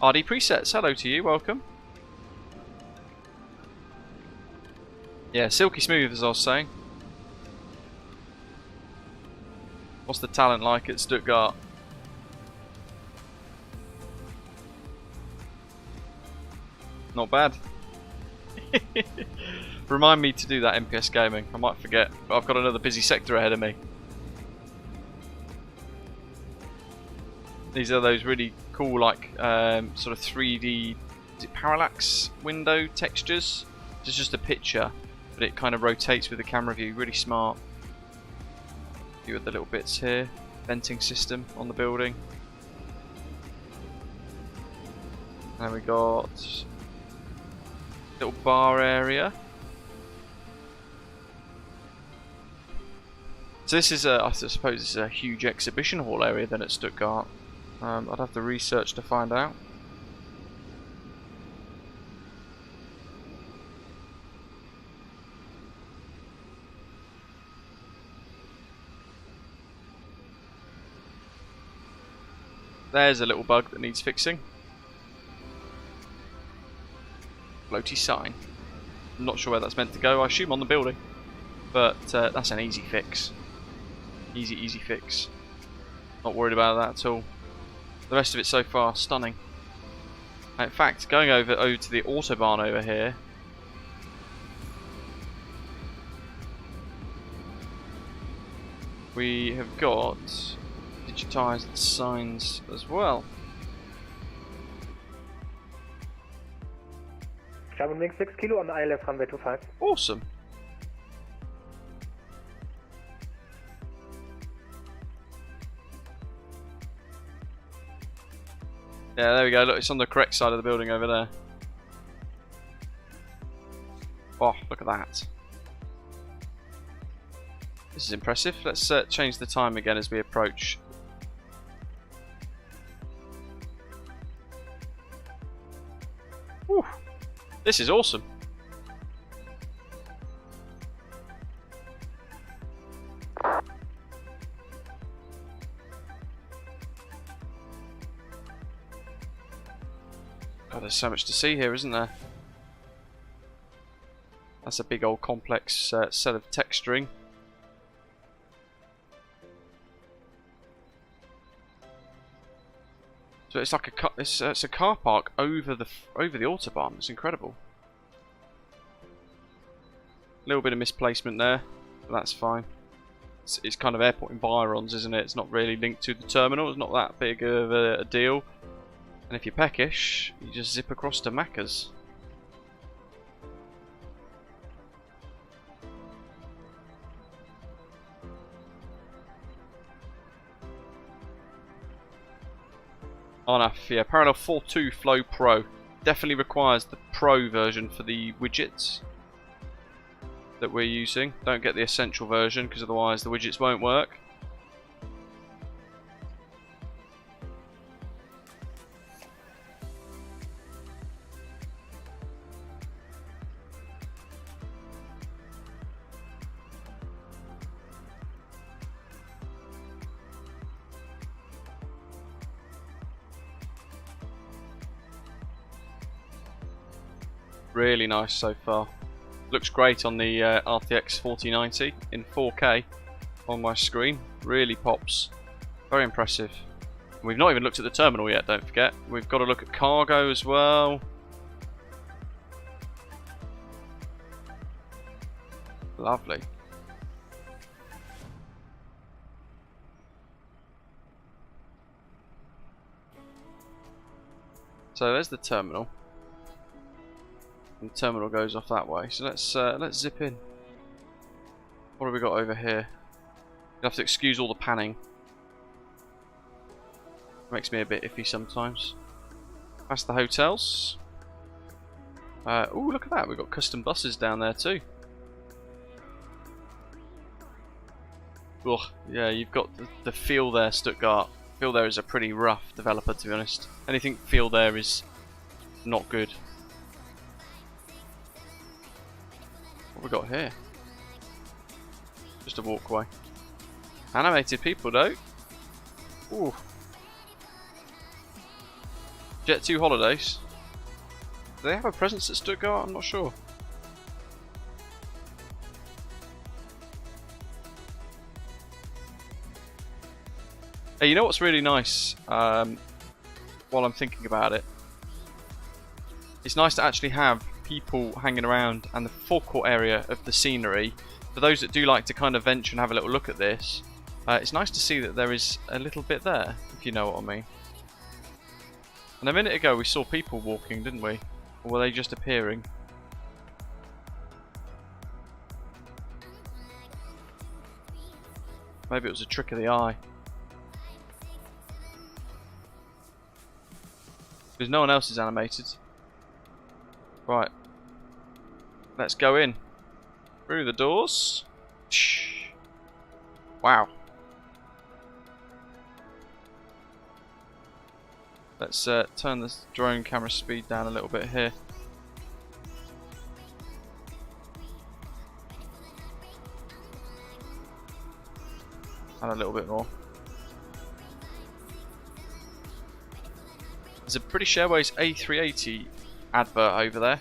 RDPresets, hello to you, welcome. Yeah, silky smooth as I was saying. What's the talent like at Stuttgart? Not bad. Remind me to do that MPS gaming. I might forget, but I've got another busy sector ahead of me. These are those really cool, like sort of 3D, is it parallax window textures? It's just a picture, but it kind of rotates with the camera view. Really smart. A few of the little bits here. Venting system on the building. And we got little bar area. So this is I suppose it's a huge exhibition hall area then at Stuttgart. I'd have to research to find out. There's a little bug that needs fixing. Floaty sign. I'm not sure where that's meant to go. I assume on the building, but that's an easy fix. Easy fix. Not worried about that at all. The rest of it so far, stunning. In fact, going over to the Autobahn over here. We have got digitised signs as well. Simwings 6 Kilo on the ILS runway 25. Awesome. Yeah, there we go. Look, it's on the correct side of the building over there. Oh, look at that. This is impressive. Let's change the time again as we approach. Whew. This is awesome. God, there's so much to see here, isn't there? That's a big old complex set of texturing. So it's like it's a car park over the Autobahn. It's incredible. A little bit of misplacement there, but that's fine. It's kind of airport environs, isn't it? It's not really linked to the terminal. It's not that big of a deal. And if you're peckish, you just zip across to Macca's. Enough, yeah. Parallel 4.2 Flow Pro definitely requires the Pro version for the widgets that we're using. Don't get the Essential version because otherwise the widgets won't work. Really nice so far. Looks great on the RTX 4090 in 4K on my screen. Really pops. Very impressive. We've not even looked at the terminal yet, don't forget. We've got to look at cargo as well. Lovely. So there's the terminal. And the terminal goes off that way. So let's zip in. What have we got over here? You have to excuse all the panning. Makes me a bit iffy sometimes. That's the hotels. Oh, look at that. We've got custom buses down there too. ugh, yeah, you've got the feel there, Stuttgart. Feel there is a pretty rough developer, to be honest. Anything feel there is not good. What have we got here? Just a walkway. Animated people, though. Ooh. Jet 2 Holidays. Do they have a presence at Stuttgart? I'm not sure. Hey, you know what's really nice? While I'm thinking about it, it's nice to actually have people hanging around and the forecourt area of the scenery. For those that do like to kind of venture and have a little look at this, it's nice to see that there is a little bit there, if you know what I mean. And a minute ago we saw people walking, didn't we? Or were they just appearing? Maybe it was a trick of the eye. Because no one else is animated. Right. Let's go in. Through the doors. Wow. Let's turn the drone camera speed down a little bit here. And a little bit more. There's a British Airways A380 advert over there.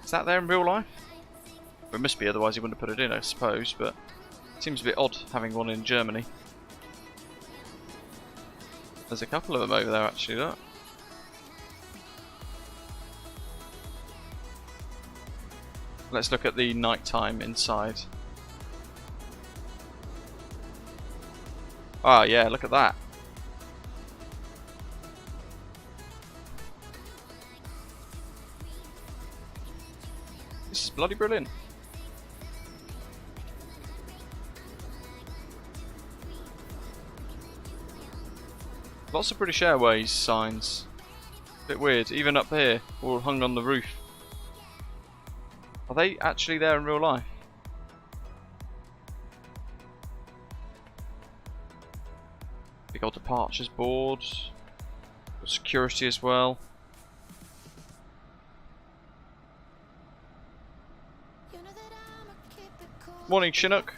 Is that there in real life? Well, it must be, otherwise he wouldn't have put it in, I suppose, but it seems a bit odd having one in Germany. There's a couple of them over there actually, look. Let's look at the nighttime inside. Ah, yeah, look at that. This is bloody brilliant. Lots of British Airways signs. Bit weird, even up here, all hung on the roof. Are they actually there in real life? Big old departures board. Got security as well. Morning, Chinook.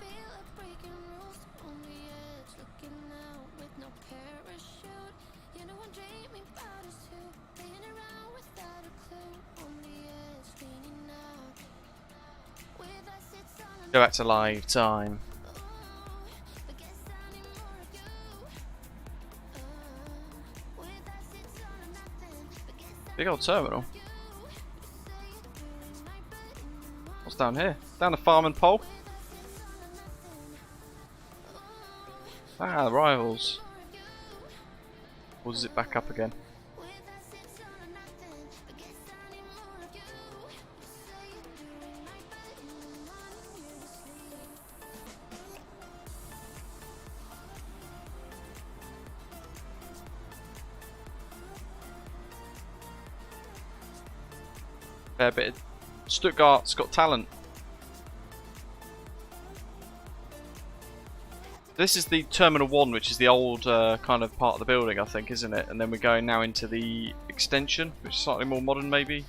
Go back to live time. Big old terminal. What's down here? Down the farm and pole. Ah, rivals. Or does it back up again? Fair bit of Stuttgart's got talent. This is the Terminal 1, which is the old kind of part of the building, I think, isn't it? And then we're going now into the extension, which is slightly more modern, maybe.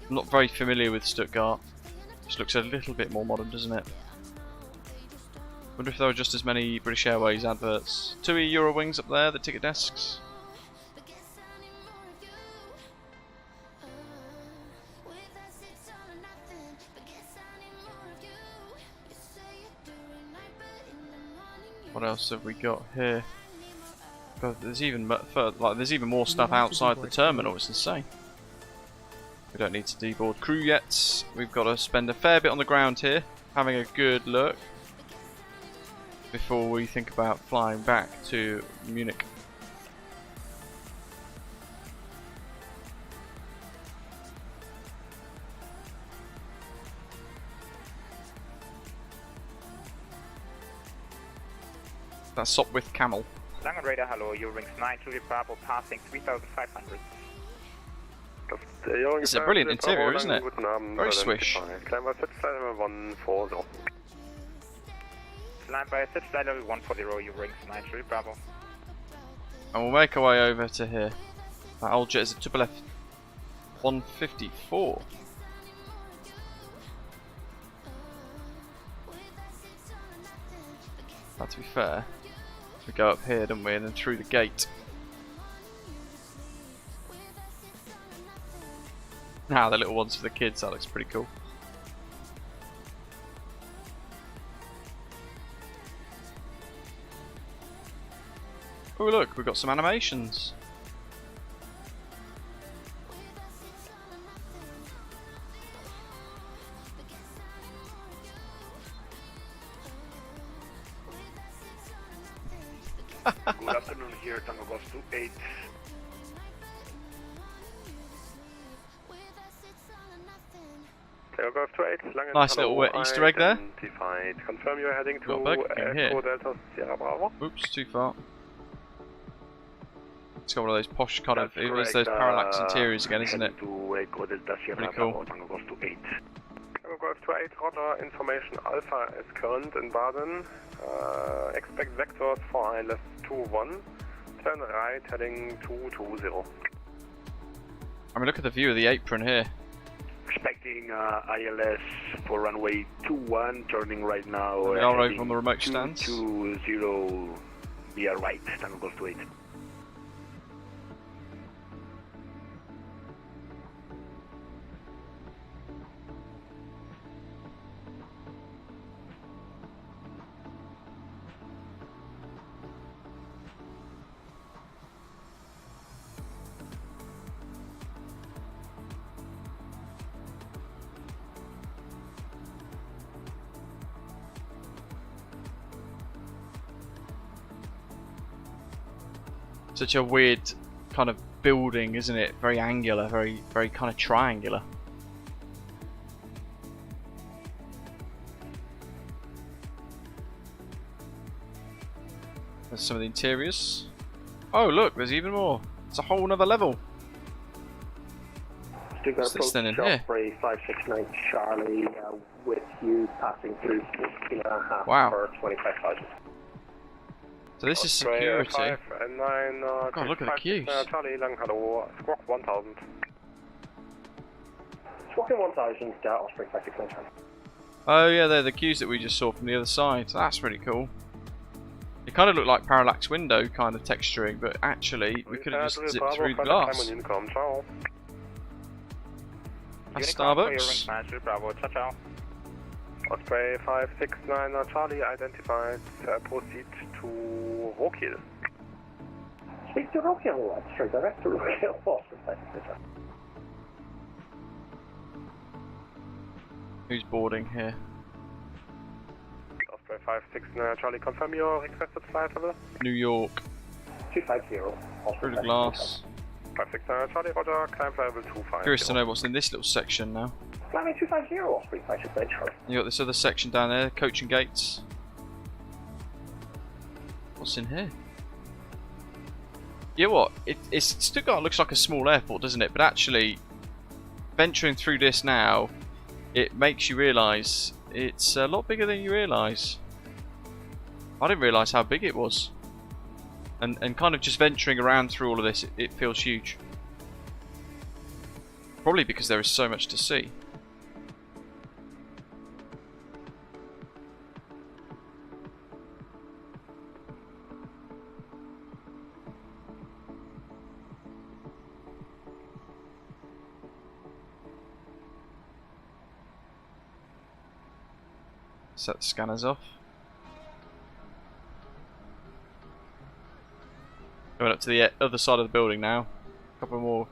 I'm not very familiar with Stuttgart. Just looks a little bit more modern, doesn't it? Wonder if there were just as many British Airways adverts. 2 Eurowings up there, the ticket desks. What else have we got here? God, there's even there's even more stuff outside the terminal. It's insane. We don't need to deboard crew yet. We've got to spend a fair bit on the ground here, having a good look before we think about flying back to Munich. That's Sopwith Camel. Langen Radar, hello, Eurowings 9, Juliet Bravo, passing 3,500. It's a brilliant interior, isn't it? Very swish. Climb by SH flight level 140, you rings 9 Juliet Bravo. And we'll make our way over to here. That old jet is a triple F 154. Now, to be fair, we go up here, don't we, and then through the gate. Now the little ones for the kids, that looks pretty cool. Oh look, we've got some animations. Good afternoon here, Tango Golf 28. Tango Golf 28, Langen Nice Hello, little Easter egg there. Identified. Confirm you're heading to Got Burger King here. Echo Delta Sierra Bravo. Oops, too far. It's got one of those posh kind of, That's it is correct, those parallax interiors again, isn't it? heading to Echo Delta Sierra Pretty Bravo, cool. Tango Golf 28. Tango Golf 28, Roger, information Alpha is current in Baden. Expect vectors for ILS 21. Turn right, heading 220. I mean, look at the view of the apron here. Expecting ILS for runway 21, turning right now. We are over on the remote stands. 220, we are right, Tango Golf 28. Such a weird kind of building, isn't it? Very angular, very kind of triangular. There's some of the interiors. Oh look, there's even more. It's a whole nother level. What's this then in here? 569 Charlie with you passing through 16.5 Wow. for 25,000. So this is security. 5 and 9, God, look at the queues. Charlie, Lang, hello, Squawk 1000. Squawking 1000, Osprey 569 Charlie. Oh yeah, they're the queues that we just saw from the other side. That's really cool. It kind of looked like parallax window kind of texturing, but actually we could have just zipped through the glass. That's Starbucks. Bravo, ciao ciao. Osprey 569 Charlie identified. Proceed to Rockhill. Speak to Rockhill, straight direct to Rockhill, Osprey 569 Charlie. Who's boarding here? Osprey 569 Charlie, confirm your requested flight level. New York. 250, Through the glass. 569 Charlie, Roger, climb level 250. Curious to know what's in this little section now. Climbing 250, Osprey 569 Charlie. You got this other section down there, coach and gates. What's in here? You know what? It's Stuttgart looks like a small airport, doesn't it? But actually, venturing through this now, it makes you realise it's a lot bigger than you realise. I didn't realise how big it was. And kind of just venturing around through all of this, it feels huge. Probably because there is so much to see. Set the scanners off. Going up to the other side of the building now. A couple more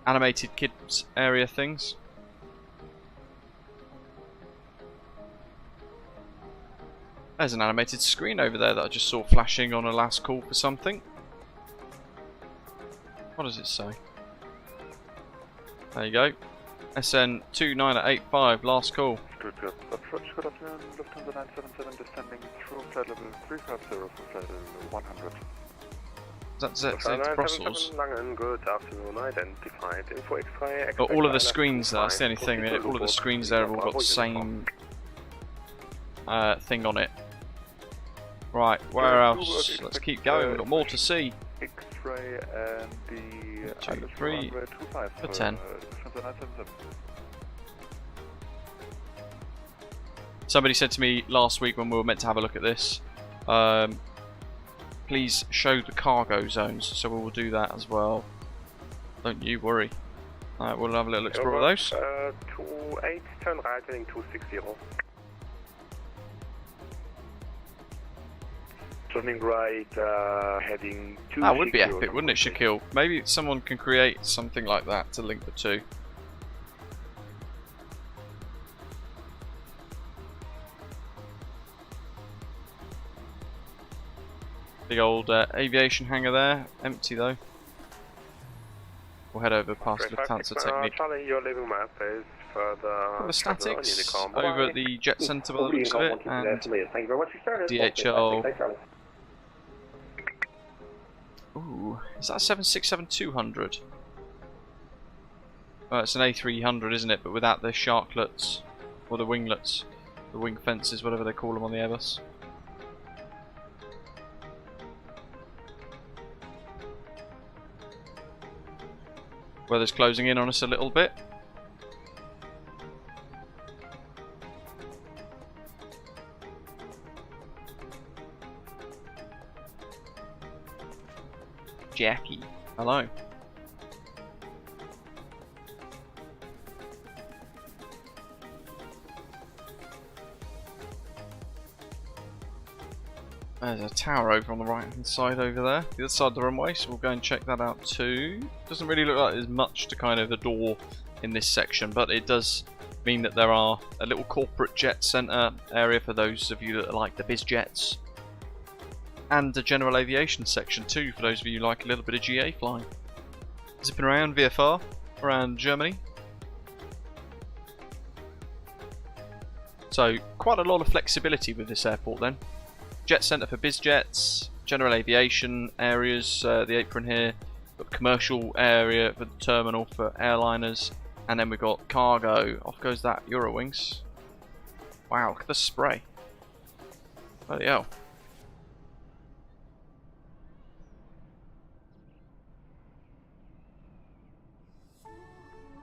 animated kids area things. There's an animated screen over there that I just saw flashing on a last call for something. What does it say? There you go. SN 2985, last call. Stuttgart approach, good afternoon, Lufthansa 977 descending through flight level 350 for flight level 100. That's Brussels. Langen, good afternoon, identified. Info X-ray. But all of the screens there, that's the only thing, all of the screens there have all got the same thing on it. Right, where else? Let's keep going, we've got more to see. X-ray and the 2, 3, for 10. Somebody said to me last week when we were meant to have a look at this, please show the cargo zones, so we will do that as well. Don't you worry. Alright, we'll have a little explore of those. 28, turn right, heading 260. Turning right, heading 260. That would be epic, wouldn't it, Shaquille? Maybe someone can create something like that to link the two. Big old aviation hangar there, empty though. We'll head over past Lufthansa Technique. Charlie, you're leaving my space for the statics over at the jet centre by the looks of it, and DHL. Ooh, is that a 767-200? Well, it's an A300, isn't it? But without the sharklets, or the winglets, the wing fences, whatever they call them on the Airbus. Weather's closing in on us a little bit. Jackie, hello. There's a tower over on the right hand side over there, the other side of the runway, so we'll go and check that out too. Doesn't really look like there's much to kind of adore in this section, but it does mean that there are a little corporate jet centre area for those of you that like the biz jets, and a general aviation section too for those of you who like a little bit of GA flying. Zipping around VFR, around Germany. So quite a lot of flexibility with this airport then. Jet centre for biz jets, general aviation areas, the apron here, got the commercial area for the terminal for airliners, and then we've got cargo. Off goes that Eurowings. Wow, look at the spray. Bloody hell.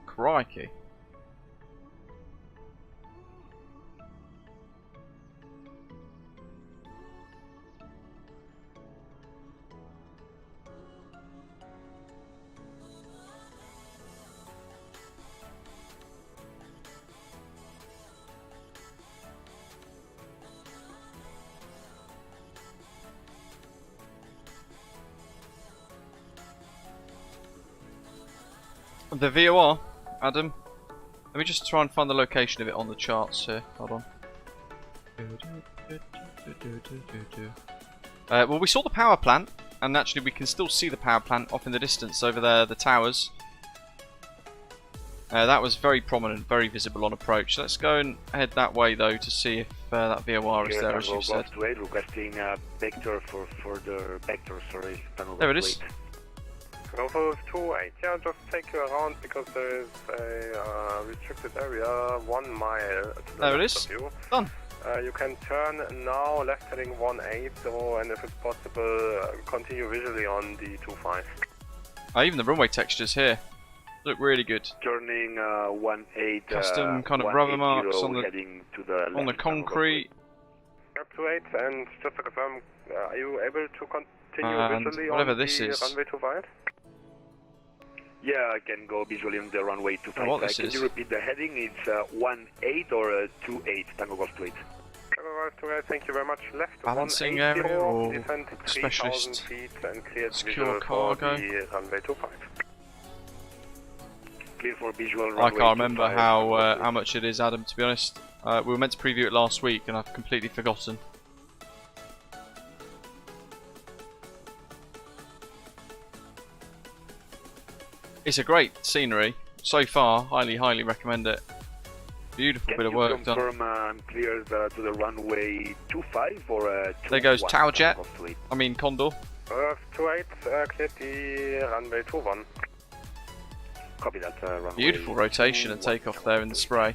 Crikey. The VOR, Adam. Let me just try and find the location of it on the charts here. Hold on. Well, we saw the power plant, and actually we can still see the power plant off in the distance over there, the towers. That was very prominent, very visible on approach. Let's go and head that way though to see if that VOR is there, as you said. Requesting vector for further vector, sorry. There it is. Golf 28, yeah, just take you around because there is a restricted area 1 mile to the there it left is. of you. Done. You can turn now, left heading 180, and if it's possible, continue visually on the 25. Even the runway textures here look really good. Turning 18. Custom kind of rubber marks on the concrete. Up to 8, and just to confirm, are you able to continue and visually whatever on this the is. runway 25? Yeah, I can go visually on the runway 25. What this can is? you repeat the heading? It's 18 or 28, Tango Golf 28. Tango Golf 28, thank you very much. Left Balancing 180, area or descend 3,000 specialist feet and cleared secure visual cargo? for the runway 25. Clear for visual I runway can't remember 25. how much it is, Adam, to be honest. We were meant to preview it last week and I've completely forgotten. It's a great scenery so far. Highly recommend it. Beautiful bit of work done. Can you confirm clear to the runway 25 or 21? There goes Tower Jet. I mean Condor. 28, cleared the runway 21. Copy that. Runway Beautiful rotation and takeoff there in the spray.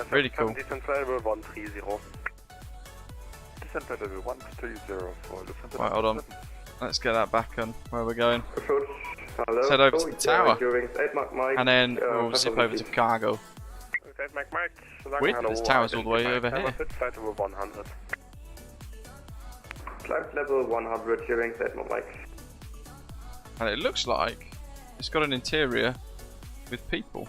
Really cool. Descent level 130. Right, hold on. Let's get that back on where we're going. Approach. Hello. Let's head over to the tower. Mike, And then we'll zip over to cargo. Weird, this tower's all the way over here. Flight level 100. Flight level 100, hearing Mike. And it looks like it's got an interior with people.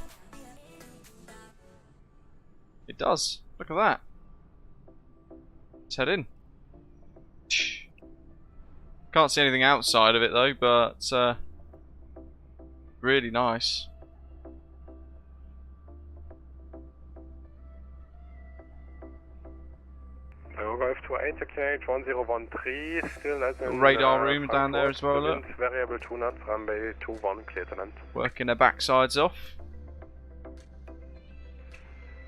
It does. Look at that. Let's head in. Can't see anything outside of it though, but really nice. F28, declinate 1013, still less than radar room down there as well, look. Variable 2 knots, runway 21, clear to land. Working their backsides off.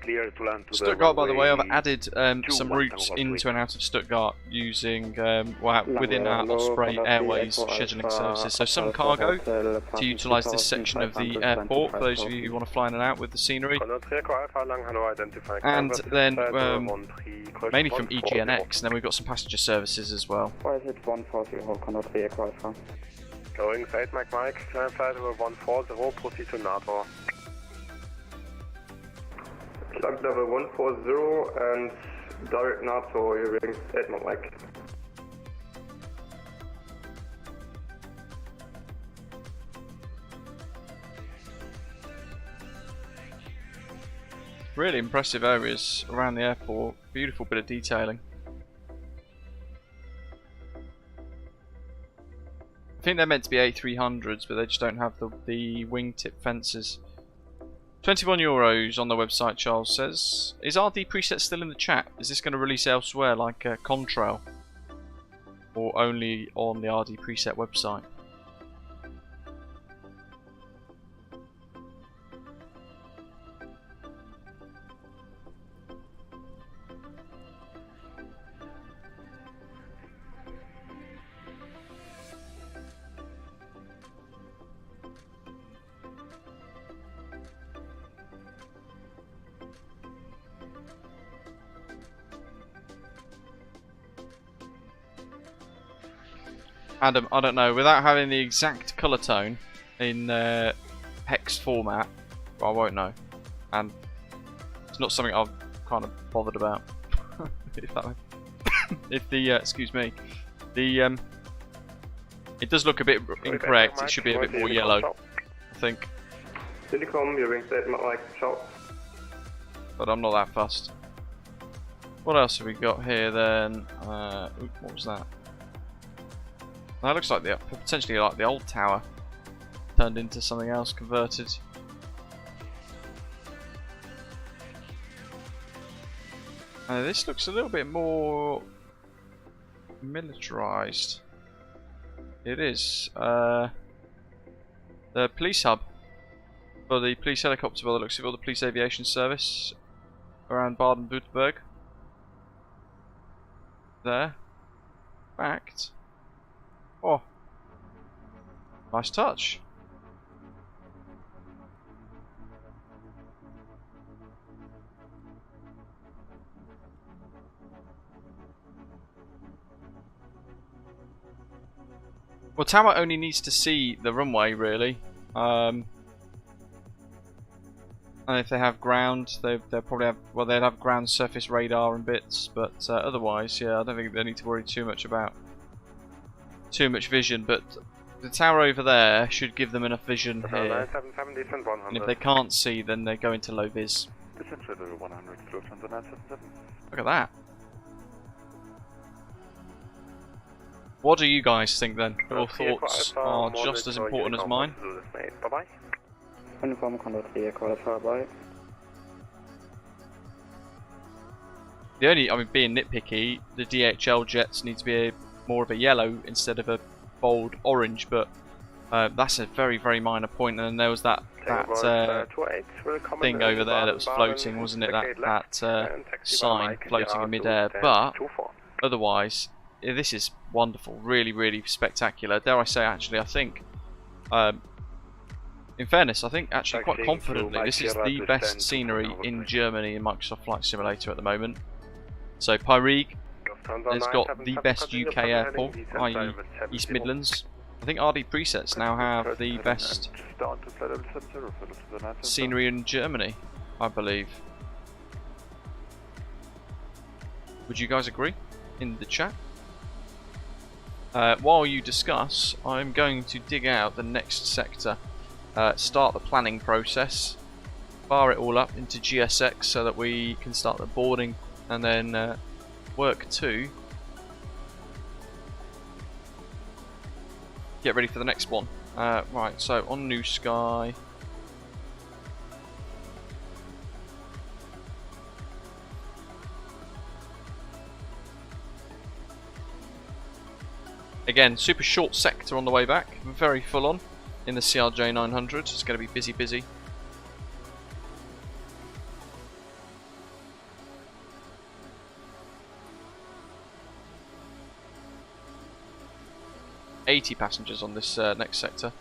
Clear to land to Stuttgart, by the way, I've added some routes into and out of Stuttgart using within our Osprey Airways scheduling services. So some cargo to utilise this section of the airport for those of you who want to fly in and out with the scenery. And then mainly from EGNX, and then we've got some passenger services as well. Why is it 140, cannot be acquired from? Going side Mike, climb flight over 140, proceed to NATO. Flight level 140 and direct NATO, hearing statement Mike. Really impressive areas around the airport, beautiful bit of detailing. I think they're meant to be A300s, but they just don't have the wingtip fences. €21 on the website, Charles says. Is RDPresets still in the chat? Is this going to release elsewhere like Contrail? Or only on the RDPreset website? Adam, I don't know, without having the exact colour tone in hex format, I won't know. And it's not something I've kind of bothered about. If the, excuse me, the, it does look a bit incorrect, it should be a bit more yellow, I think. But I'm not that fussed. What else have we got here then? What was that? That looks like potentially like the old tower turned into something else, converted. This looks a little bit more militarized. It is. The police hub for the police helicopter, by the looks of it, or the police aviation service around Baden-Württemberg. There. Fact. Oh, nice touch. Well, tower only needs to see the runway, really. And if they have ground, they'll probably have, well, they'd have ground surface radar and bits, but otherwise, yeah, I don't think they need to worry too much about too much vision, but the tower over there should give them enough vision here. And if they can't see, then they go into low vis. Look at that. What do you guys think then? Your thoughts are just as important as mine. The only, I mean, being nitpicky, the DHL jets need to be more of a yellow instead of a bold orange, but that's a very, very minor point. And then there was that thing over there that was floating, wasn't it? That sign floating in midair. But otherwise, this is wonderful, really, really spectacular. Dare I say, actually, I think, in fairness, I think actually quite confidently, this is the best scenery in Germany in Microsoft Flight Simulator at the moment. So Pyrig, has got the best UK airport, i.e. East Midlands. I think RDPresets now have the best scenery in Germany, I believe. Would you guys agree in the chat? While you discuss, I'm going to dig out the next sector, start the planning process, fire it all up into GSX so that we can start the boarding, and then work to get ready for the next one. Right, so on New Sky. Again, super short sector on the way back, very full on in the CRJ900. It's going to be busy, busy. $80 passengers on this next sector.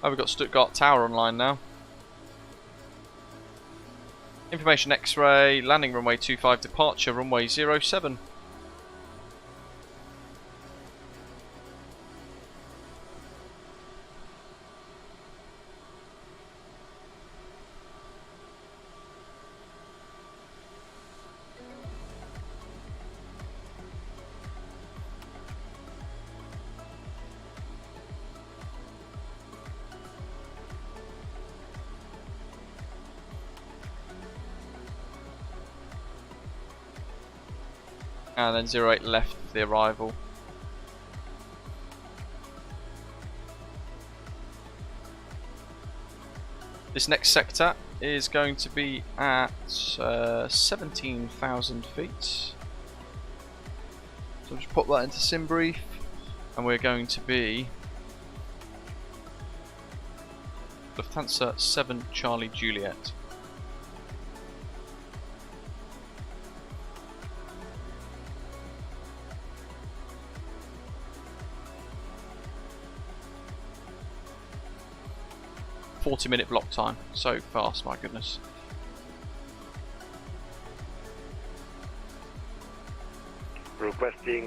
Oh, we've got Stuttgart Tower online now. Information X-ray, landing runway 25, departure runway 07. And then 08 left for the arrival. This next sector is going to be at 17,000 feet. So I'll just put that into sim brief, and we're going to be Lufthansa 7 Charlie Juliet. Minute block time. So fast, my goodness. Requesting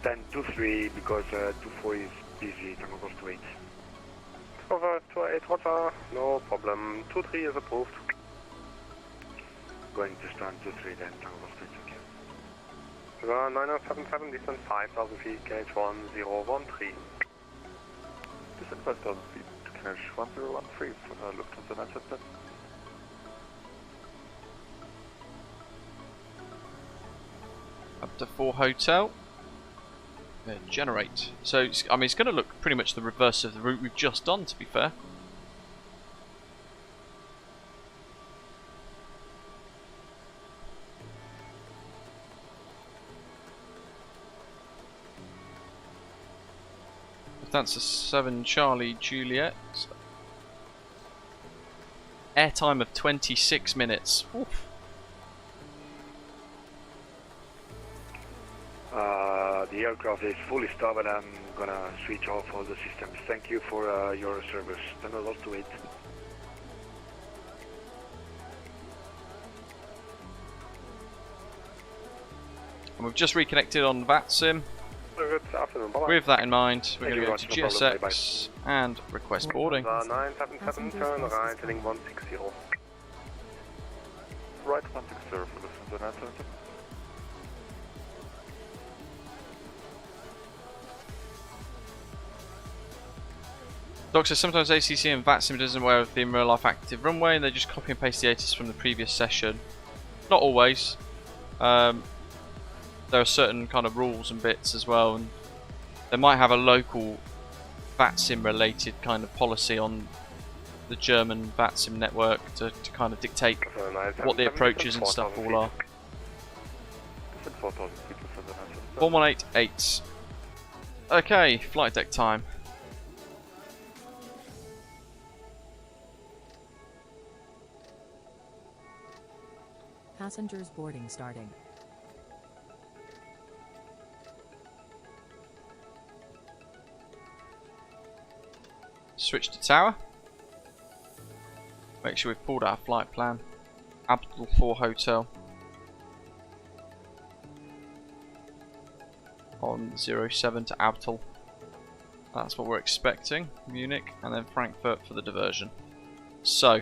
stand 2-3 because 2-4 is busy. Tango goes to 8. Over to 8, Roger. No problem. 2-3 is approved. Going to stand 2-3 then. Tango goes to 8. Okay. 9077, descent 5,000 feet, gauge 1013. Descent 5,000 feet to Cache 1013 from Lufthansa 977. Up to 4 hotel. Generate. So, I mean, it's going to look pretty much the reverse of the route we've just done, to be fair. That's a 7 Charlie Juliet. Airtime of 26 minutes. Oof. The aircraft is fully stopped and I'm gonna switch off all the systems. Thank you for your service. Tango goes to 8. And we've just reconnected on VATSIM. Good afternoon. Bye-bye. With that in mind, we're going to go to GSX and request boarding. 977, turn right, heading 160. Right 160 for Lufthansa 977. Doc says sometimes ACC and VATSIM isn't aware of the in real life active runway and they just copy and paste the ATIS from the previous session. Not always. There are certain kind of rules and bits as well, and they might have a local VATSIM related kind of policy on the German VATSIM network to kind of dictate what the approaches and stuff all are. 4188. Okay, flight deck time. Passengers boarding starting. Switch to tower. Make sure we've pulled our flight plan. Abdul 4 Hotel. On 07 to Abdul. That's what we're expecting. Munich and then Frankfurt for the diversion. So,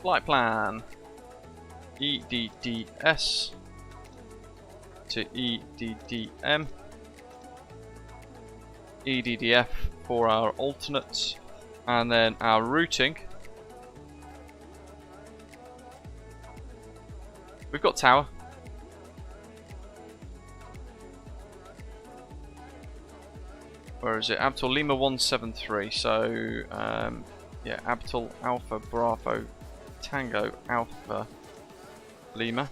flight plan. EDDS to EDDM. EDDF for our alternates. And then our routing. We've got tower. Where is it? Abdul Lima 173. So, yeah, Abdul Alpha Bravo Tango Alpha Lima.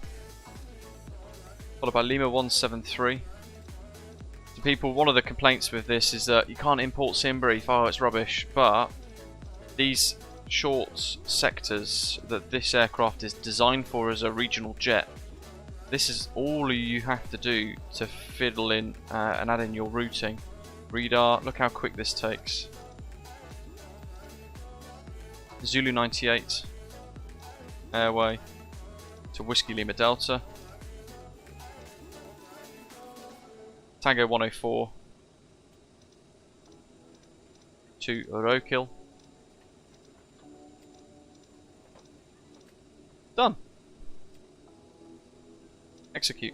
Followed by Lima 173. So people, one of the complaints with this is that you can't import SimBrief. Oh, it's rubbish. But these short sectors that this aircraft is designed for as a regional jet, this is all you have to do to fiddle in and add in your routing. Radar, look how quick this takes. Zulu 98 airway to Whiskey Lima Delta. Tango 104 to Rokill. Done. Execute.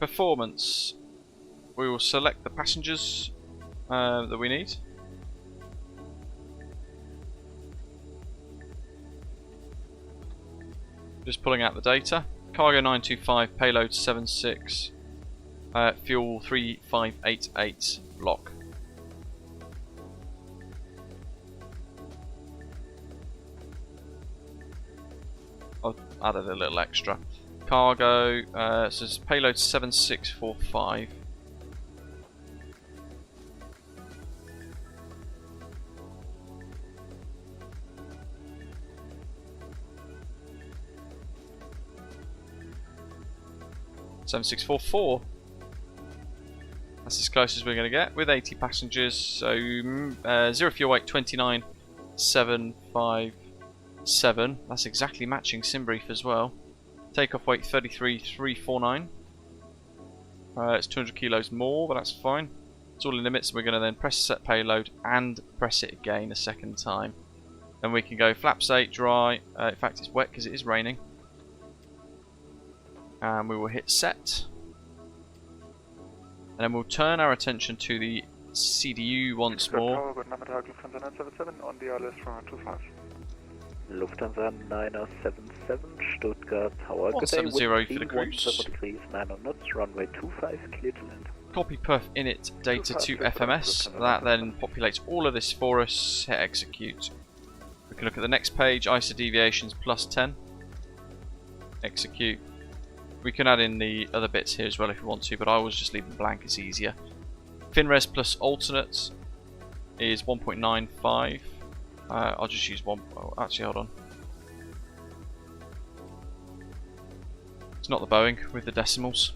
Performance. We will select the passengers that we need. Just pulling out the data. Cargo 925, payload 76, fuel 3588, block. I've added a little extra. Cargo, so it's payload 7645. (7644). That's as close as we're going to get with 80 passengers. So 0 fuel weight 29,757. That's exactly matching SimBrief as well. Takeoff weight 33,349. It's 200 kilos more, but that's fine. It's all in limits. We're going to then press set payload and press it again a second time. Then we can go flaps 8 dry. In fact, it's wet because it is raining. And we will hit set. And then we'll turn our attention to the CDU once more. On the ILS from 25. Lufthansa 977 Stuttgart Tower. 170 for the cruise. 9 knots, runway 25, clear to land. Copy perf init data to FMS. That then populates all of this for us. Hit execute. We can look at the next page. ISA deviations plus 10. Execute. We can add in the other bits here as well if we want to, but I always just leave them blank, it's easier. FinRes plus alternates is 1.95. I'll just use one. Oh, actually, hold on. It's not the Boeing with the decimals.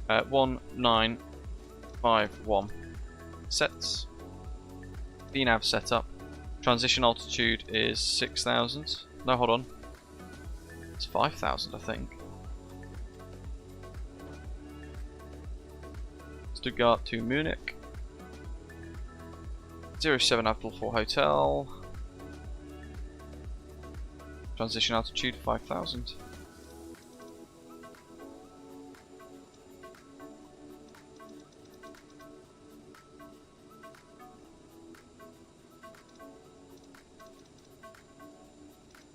1951. Sets. VNAV setup. Transition altitude is 6,000. No, hold on. It's 5,000, I think. Stuttgart to Munich. 07 Abdul 4 Hotel. Transition altitude 5,000.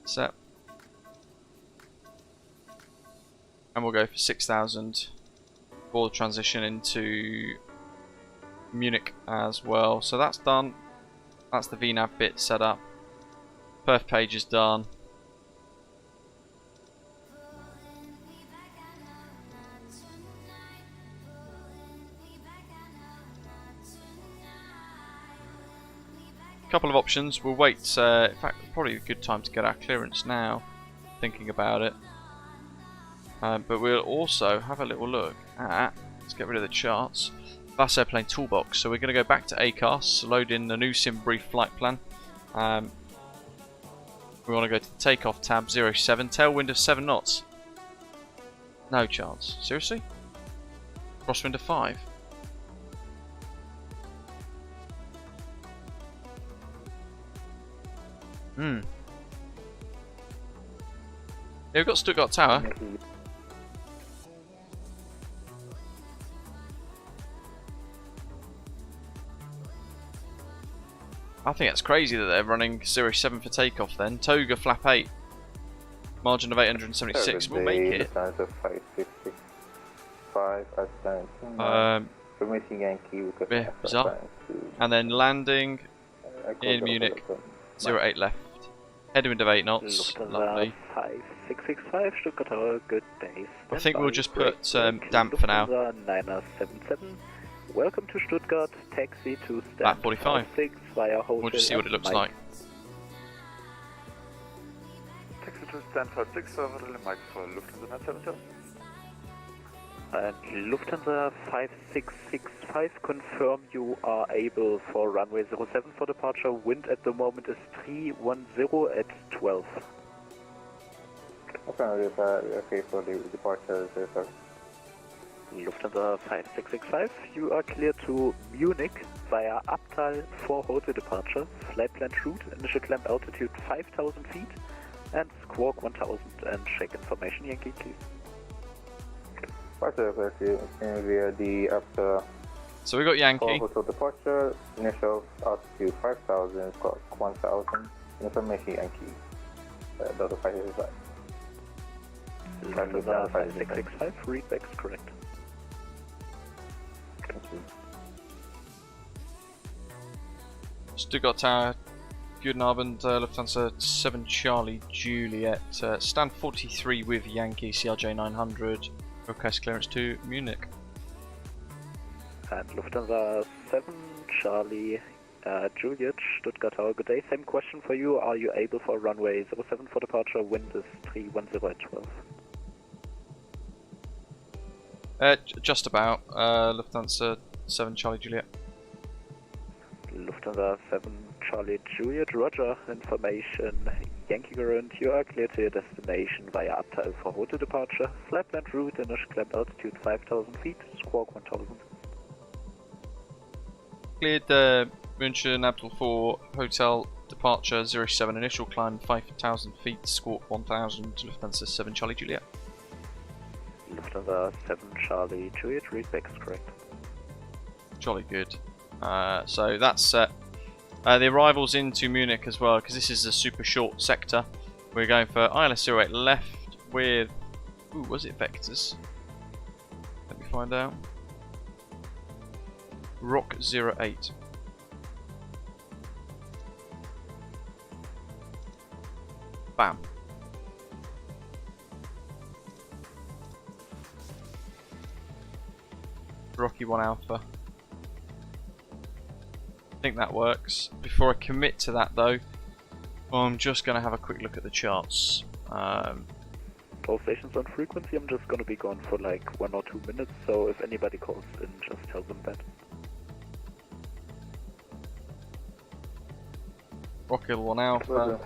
Set. And we'll go for 6,000 for the transition into Munich as well. So that's done. That's the VNAV bit set up. Perf page is done. Couple of options. We'll wait. In fact, probably a good time to get our clearance now. Thinking about it. But we'll also have a little look at. Let's get rid of the charts. bus airplane toolbox. So we're going to go back to ACAS, load in the new sim brief flight plan. We want to go to the takeoff tab 07, tailwind of 7 knots. No chance. Seriously? Crosswind of 5. Yeah, we've got Stuttgart Tower. I think it's crazy that they're running 07 for takeoff then. Toga flap 8. Margin of 876. We'll make it. Yeah, bizarre. And then landing in Munich. 08 left. Headwind of 8 knots. Lovely. 5665 Stuttgart Tower, good day. I think we'll just put damp for now. 977. Welcome to Stuttgart. Taxi to At 45. 6 via hotel. We'll just see what it looks like. Taxi to stand 56 over the Mike for Lufthansa 977. And Lufthansa 5665, confirm you are able for runway 07 for departure. Wind at the moment is 310 at 12. Okay for the departure 07. Lufthansa 5665, you are clear to Munich via Abtal for hotel departure. Flight plan route, initial climb altitude 5,000 feet and squawk 1000 and check information Yankee please. Via the after. So we got Yankee. Hotel departure, initial altitude 5,000, squawk 1000, information Yankee. Delta 565. Lufthansa 5665, readback is correct. Stuttgart Tower, Guten Abend, Lufthansa 7 Charlie Juliet, stand 43 with Yankee CRJ900, request clearance to Munich. And Lufthansa 7 Charlie Juliet, Stuttgart Tower, good day. Same question for you, are you able for runway 07 for departure, wind is 310 at 12. Just about, Lufthansa 7 Charlie Juliet. Lufthansa 7 Charlie Juliet, roger, information Yankee current, you are clear to your destination via Abteil for hotel departure, flight plan route, initial climb altitude 5,000 feet, squawk 1000. Cleared München Abdel for hotel departure 07, initial climb 5,000 feet, squawk 1000, Lufthansa 7 Charlie Juliet. Lufthansa 7 Charlie Juliet, readback is correct. Jolly good. So that's set. The arrivals into Munich as well, because this is a super short sector. We're going for ILS 08 left with, ooh, was it vectors? Let me find out. Rock 08. Bam. Rocky 1 Alpha. I think that works. Before I commit to that though, I'm just going to have a quick look at the charts. All stations on frequency, I'm just going to be gone for like 1 or 2 minutes, so if anybody calls in, just tell them that. Rocky 1 Alpha.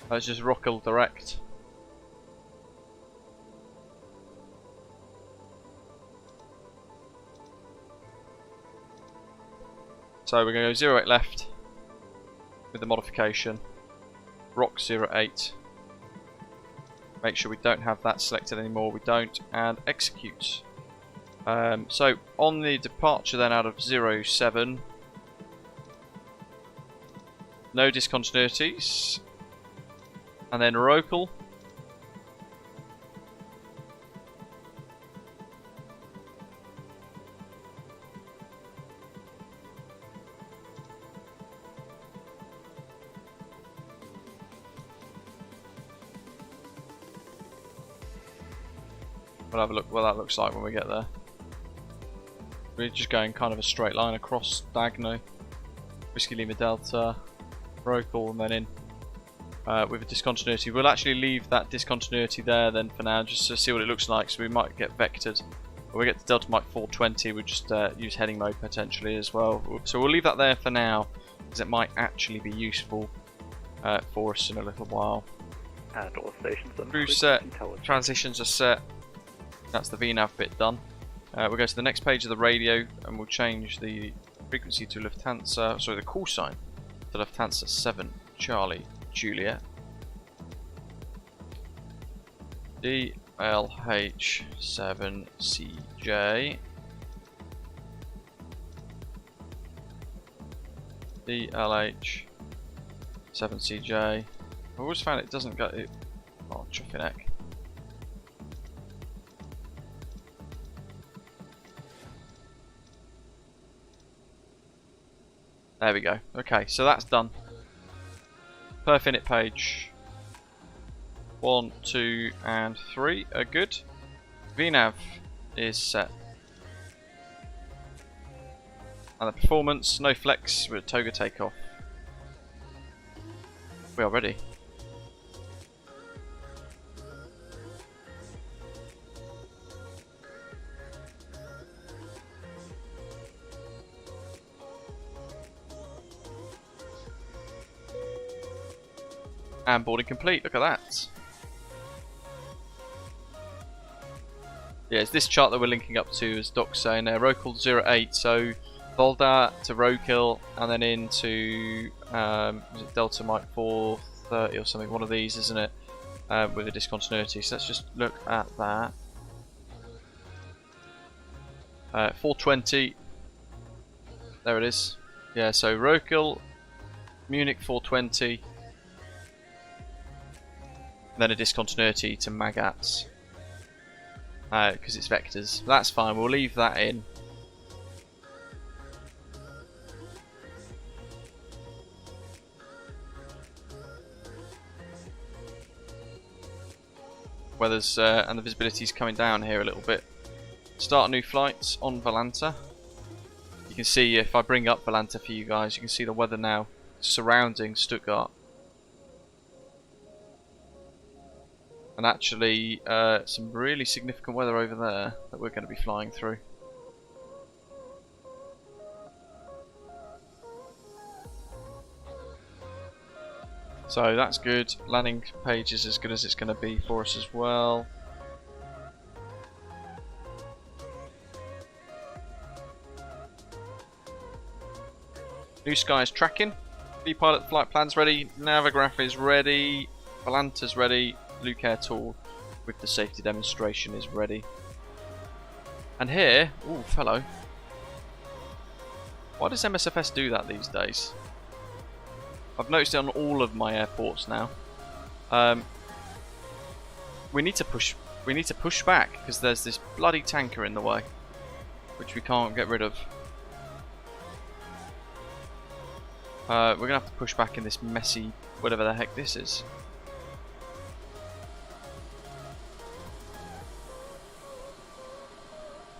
Let's just Rockall direct. So we're going to go 08 left with the modification. Rock 08. Make sure we don't have that selected anymore. We don't. And execute. So on the departure then out of 07. No discontinuities. And then Rockall. We'll have a look what that looks like when we get there. We're just going kind of a straight line across diagonally. Whiskey Lima Delta, Rockall, and then in. with a discontinuity. We'll actually leave that discontinuity there then for now, just to see what it looks like. So we might get vectored. When we get to Delta Mike 420, we'll just use heading mode potentially as well. So we'll leave that there for now, because it might actually be useful for us in a little while. And all stations on Cruise set, transitions are set. That's the VNAV bit done. We'll go to the next page of the radio, and we'll change the frequency to Lufthansa, sorry, the call sign to Lufthansa 7 Charlie Juliet. DLH7CJ. DLH7CJ. I always found it doesn't go. Oh, chuffing heck. There we go. Okay, so that's done. Perf init page 1, 2, and 3 are good. VNAV is set. And the performance, no flex with Toga takeoff. We are ready. And boarding complete, look at that. Yeah, it's this chart that we're linking up to, as Doc's saying there. Rokel 08, so Volda to Rokel, and then into was it Delta Mike 430 or something, one of these, isn't it? With a discontinuity. So let's just look at that. 420, there it is. Yeah, so Rokel, Munich 420. Then a discontinuity to Magats because it's vectors. That's fine, we'll leave that in. Weather's and the visibility's coming down here a little bit. Start new flights on Volanta. You can see, if I bring up Volanta for you guys, you can see the weather now surrounding Stuttgart. And actually, some really significant weather over there that we're going to be flying through. So that's good. Landing page is as good as it's going to be for us as well. New Skies tracking. V-pilot flight plans ready. Navigraph is ready. Volanta's ready. Luke Air Tool with the safety demonstration is ready. And here, ooh, fellow. Why does MSFS do that these days? I've noticed it on all of my airports now. We need to push back because there's this bloody tanker in the way, which we can't get rid of. We're gonna have to push back in this messy, whatever the heck this is.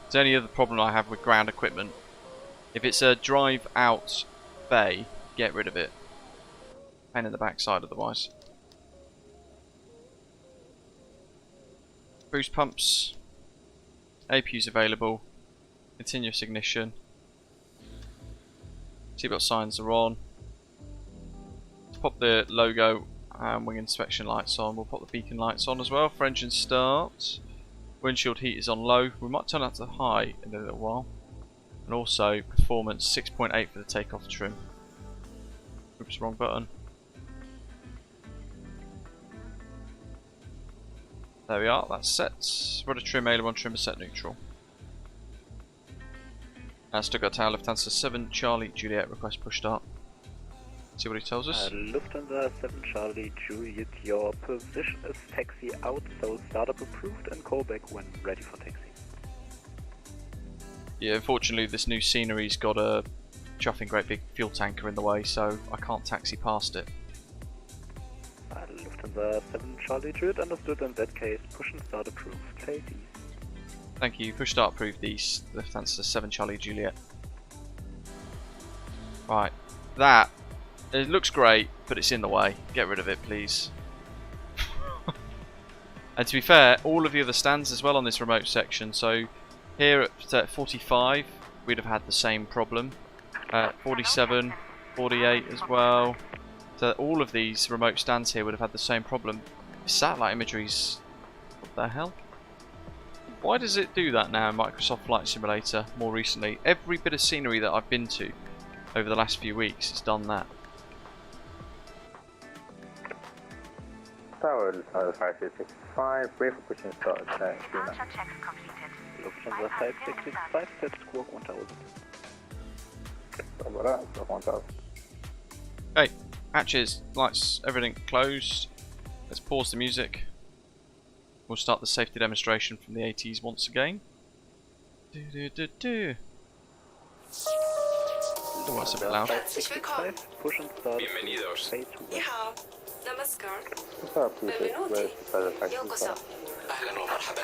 It's the only other problem I have with ground equipment. If it's a drive out bay, get rid of it. Pain in the backside otherwise. Boost pumps. APU's available. Continuous ignition. Seatbelt signs are on. Let's pop the logo and wing inspection lights on. We'll pop the beacon lights on as well for engine start. Windshield heat is on low. We might turn that to high in a little while. And also performance 6.8 for the takeoff trim. Oops, wrong button. There we are, that's set. Rudder trim, aileron trim is set neutral. Stuttgart Tower, Lufthansa 7 Charlie Juliet, request push start. See what he tells us. Lufthansa 7 Charlie Juliet, your position is taxi out, so startup approved and call back when ready for taxi. Yeah, unfortunately this new scenery's got a chuffing great big fuel tanker in the way, so I can't taxi past it. Lufthansa 7 Charlie Juliet, understood. In that case, push and start approved. Take these. Thank you, push start approved these, Lufthansa 7 Charlie Juliet. Right, that It looks great, but it's in the way. Get rid of it, please. And to be fair, all of the other stands as well on this remote section. So here at 45, we'd have had the same problem. 47, 48 as well. So all of these remote stands here would have had the same problem. Satellite imagery's... what the hell? Why does it do that now in Microsoft Flight Simulator more recently? Every bit of scenery that I've been to over the last few weeks, it's done that. Tower 5665, brave for pushing start. Lufthansa 5665, set squawk 1000. Okay, hatches, lights, everything closed. Let's pause the music. We'll start the safety demonstration from the ATs once again. Oh, that's a bit loud. Herzlich willkommen. Bienvenidos. Ja, namaskar. Benvenuti. Yokoso.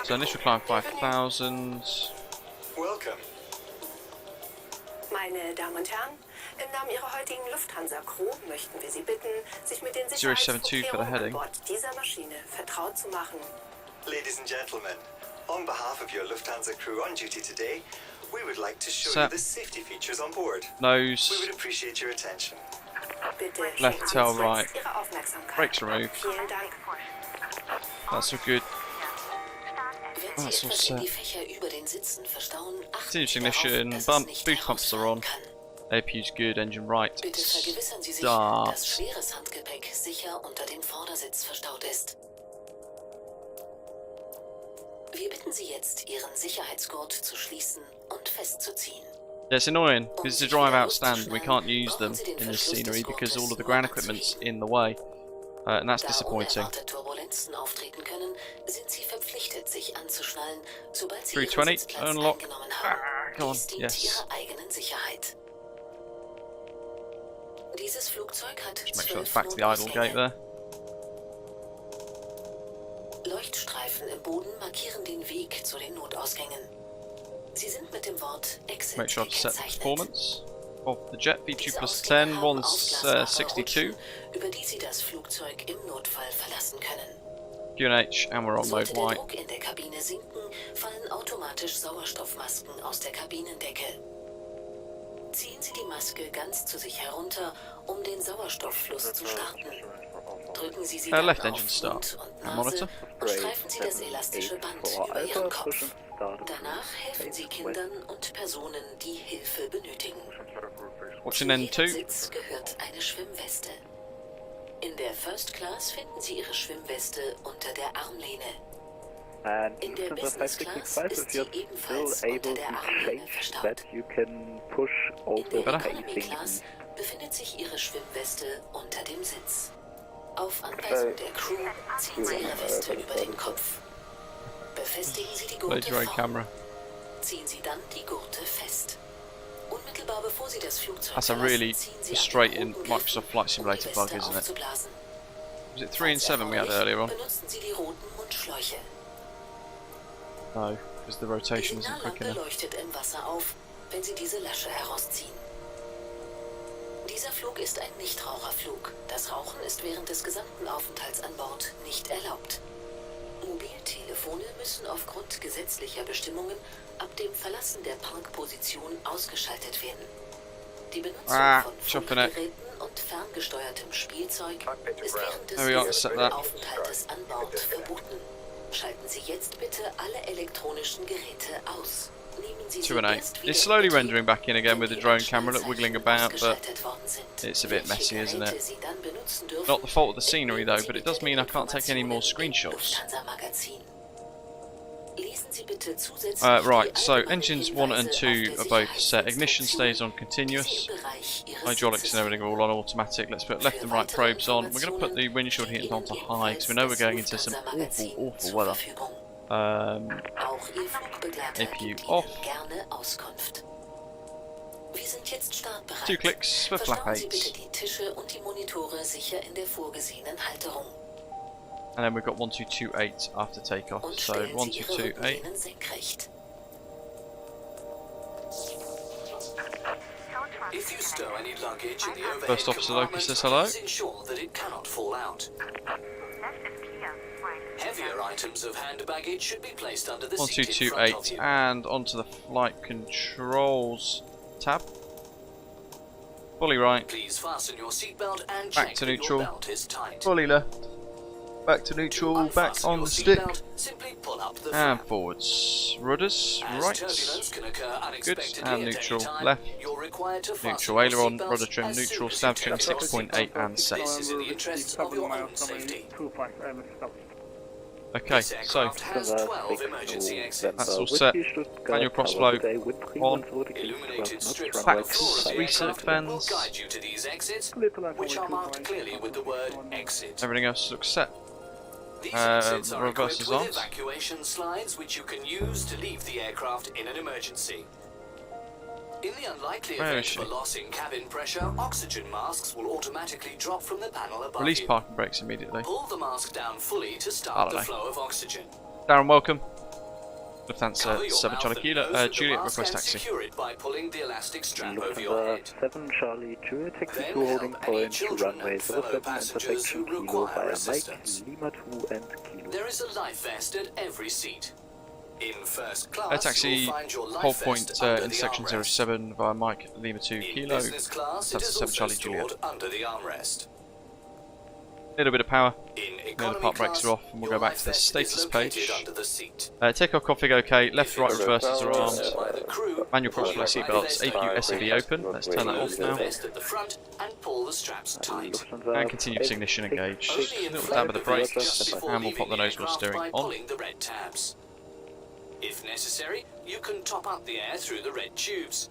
So initial climb 5000. Welcome. Meine Damen und Herren, im Namen Ihrer heutigen Lufthansa-Crew möchten wir Sie bitten, sich mit den 072 for the Sicherheitsvorkehrungen an heading. Bord dieser Maschine vertraut zu machen. Ladies and gentlemen, on behalf of your Lufthansa crew on duty today, we would like to show you Set. the safety features on board. Nose. We would appreciate your attention. Bitte Left schenken tail Sie right. jetzt Ihre Aufmerksamkeit. Brakes removed. Vielen Dank. That's all good. Wenn That's Sie all etwas in die set. Fächer über den Sitzen verstauen, achten Continuous Sie darauf, ignition, dass es bump, nicht boost pumps are on. APU's good, engine right. Bitte vergewissern Sie sich, Start. dass schweres Handgepäck sicher unter dem Vordersitz verstaut ist. Wir bitten Sie jetzt, Ihren Sicherheitsgurt zu schließen und festzuziehen. Yeah, it's annoying because it's a drive out stand. We can't use them in this scenery because all of the ground equipment's in the way, and that's disappointing. Da unerwartet Turbulenzen auftreten können, sind Sie verpflichtet, sich anzuschnallen, sobald Sie 320, Ihren Sitzplatz unlock. eingenommen haben. Go on, Dies dient yes. Ihrer eigenen Sicherheit. Dieses Flugzeug hat Just make sure it's 12 back to the idle gate Notausgänge. there. Leuchtstreifen im Boden markieren den Weg zu den Notausgängen. Sie sind mit dem Wort Exit Make sure to set the gekennzeichnet. performance of the jet. V2 Diese plus Ausgänge 10, haben one's ausglasbare 62. Rutschen, über die Sie das Flugzeug im Notfall verlassen können. QNH, and we're on mode Sollte der white. Druck in der Kabine sinken, fallen automatisch Sauerstoffmasken aus der Kabinendecke. Ziehen Sie die Maske ganz zu sich herunter, um den Sauerstofffluss zu starten. Drücken Sie sie dann Left auf engine start. Mund und Nase Monitor. und streifen Sie das elastische Band über Ihren Kopf. Danach helfen Sie Kindern und Personen, die Hilfe benötigen. Watching Zu jedem N2. Sitz gehört eine Schwimmweste. In der First Class finden Sie Ihre Schwimmweste unter der Armlehne. And In der Lufthansa Business Class 5665, ist if sie you're ebenfalls still unter able der to Armlehne change verstaut. that, you can push In also der Better. Economy facing Class befindet sich Ihre Schwimmweste unter dem Sitz. Auf Anweisung der Crew ziehen Sie Ihre Weste über den Kopf. Befestigen Sie die Load Gurte your own vorn. camera. Ziehen Sie dann die Gurte fest. Unmittelbar bevor Sie das Flugzeug That's a verlassen, really ziehen Sie frustrating an den roten Microsoft Flight Griffen, Simulator die bug, Weste isn't it? aufzublasen. Was it 3 and 7 we had earlier on? Benutzen Sie die roten Mundschläuche. No, because the rotation Die isn't quick Signallampe enough. leuchtet im Wasser auf, wenn Sie diese Lasche herausziehen. Dieser Flug ist ein Nichtraucherflug. Das Rauchen ist während des gesamten Aufenthalts an Bord nicht erlaubt. Mobiltelefone müssen aufgrund gesetzlicher Bestimmungen ab dem Verlassen der Parkposition ausgeschaltet werden. Die Benutzung von chopping it. Funkgeräten und ferngesteuertem Spielzeug ist während des There we are, set gesamten that. Aufenthaltes an Bord verboten. Schalten Sie jetzt bitte alle elektronischen Geräte aus. Nehmen Sie 2 and 8. It's slowly rendering back in again with the drone camera, look wiggling about, but it's a bit messy, isn't it? Not the fault of the scenery though, but it does mean I can't take any more screenshots. Right, so engines 1 and 2 are both set. Ignition stays on continuous. Hydraulics and everything are all on automatic. Let's put left and right probes on. We're going to put the windshield heaters onto high because we know we're going into some awful weather. APU off. 2 clicks for flap Verstauen Sie 8s. bitte die Tische und die Monitore sicher in der vorgesehenen Halterung. And then we've got 1228 after takeoff. Und So stellen Sie Ihre 1228. Rückenlehnen senkrecht. If If you stow any luggage in the overhead First Officer compartment, Locus says hello. please ensure that it cannot fall out. Heavier items of hand baggage should be placed under the seat in front of 1228 you. and onto the flight controls tab. Fully right. Please fasten your seatbelt and Back check to that neutral. your belt is tight. Fully left. Back to neutral. Back on the stick. Simply pull up the And flap. forwards. Rudders. As right. turbulence can occur Good. unexpectedly And at neutral. any time, Left. you're required to fasten Neutral. your Aileron. seatbelts Rudder trim. as Neutral. soon Stab as you trim take your 6.8 and set. This is in the interests of your own safety. Okay, This so aircraft has 12 emergency exits. that's all set. Manual crossflow on. Illuminated strips on the Backs, floor of the reset aircraft will fans. guide you to these exits, which are marked clearly with the word exit. Everything else looks set. These exits are Reverses equipped on. with evacuation slides which you can use to leave the aircraft in an emergency. In the unlikely Where event is of a she? loss in cabin pressure, oxygen masks will automatically drop from the panel above Release you. parking brakes immediately. Pull the mask down fully to I start don't the know. flow of oxygen. Darren, welcome. Cover Lufthansa your 7 mouth Charlie and Kilo, nose with the Juliet, mask request and taxi. secure it by pulling the elastic strap over your Lufthansa head. 7 Charlie Juliet, taxi Then to holding help any point to children runway and fellow 07 passengers intersection who Kilo require via assistance. Mike, Lima 2 and Kilo. There is a life vest at every seat. In first Air class, taxi, you'll find your life hold vest point under the intersection armrest. 07 via Mike Lima 2 In Kilo. business class, it That's is 7 also Charlie stored Juliet. under the armrest. Little bit of power. In The economy park brakes class, are off, and we'll your go back life to the vest is status located page. under the seat. Takeoff config OK. Left, right, If it's reverses are armed. used by the crew, Manual pull crossflow your seatbelts. life vest APU under the SCV vest. open. Let's turn that Remove off the now. vest at the front and pull the straps tight. And continuous ignition engaged. Only Little inflate dab of the vest brakes, just before and we'll leaving pop the the nose wheel aircraft steering by on. pulling the red tabs. If necessary, you can top up the air through the red tubes.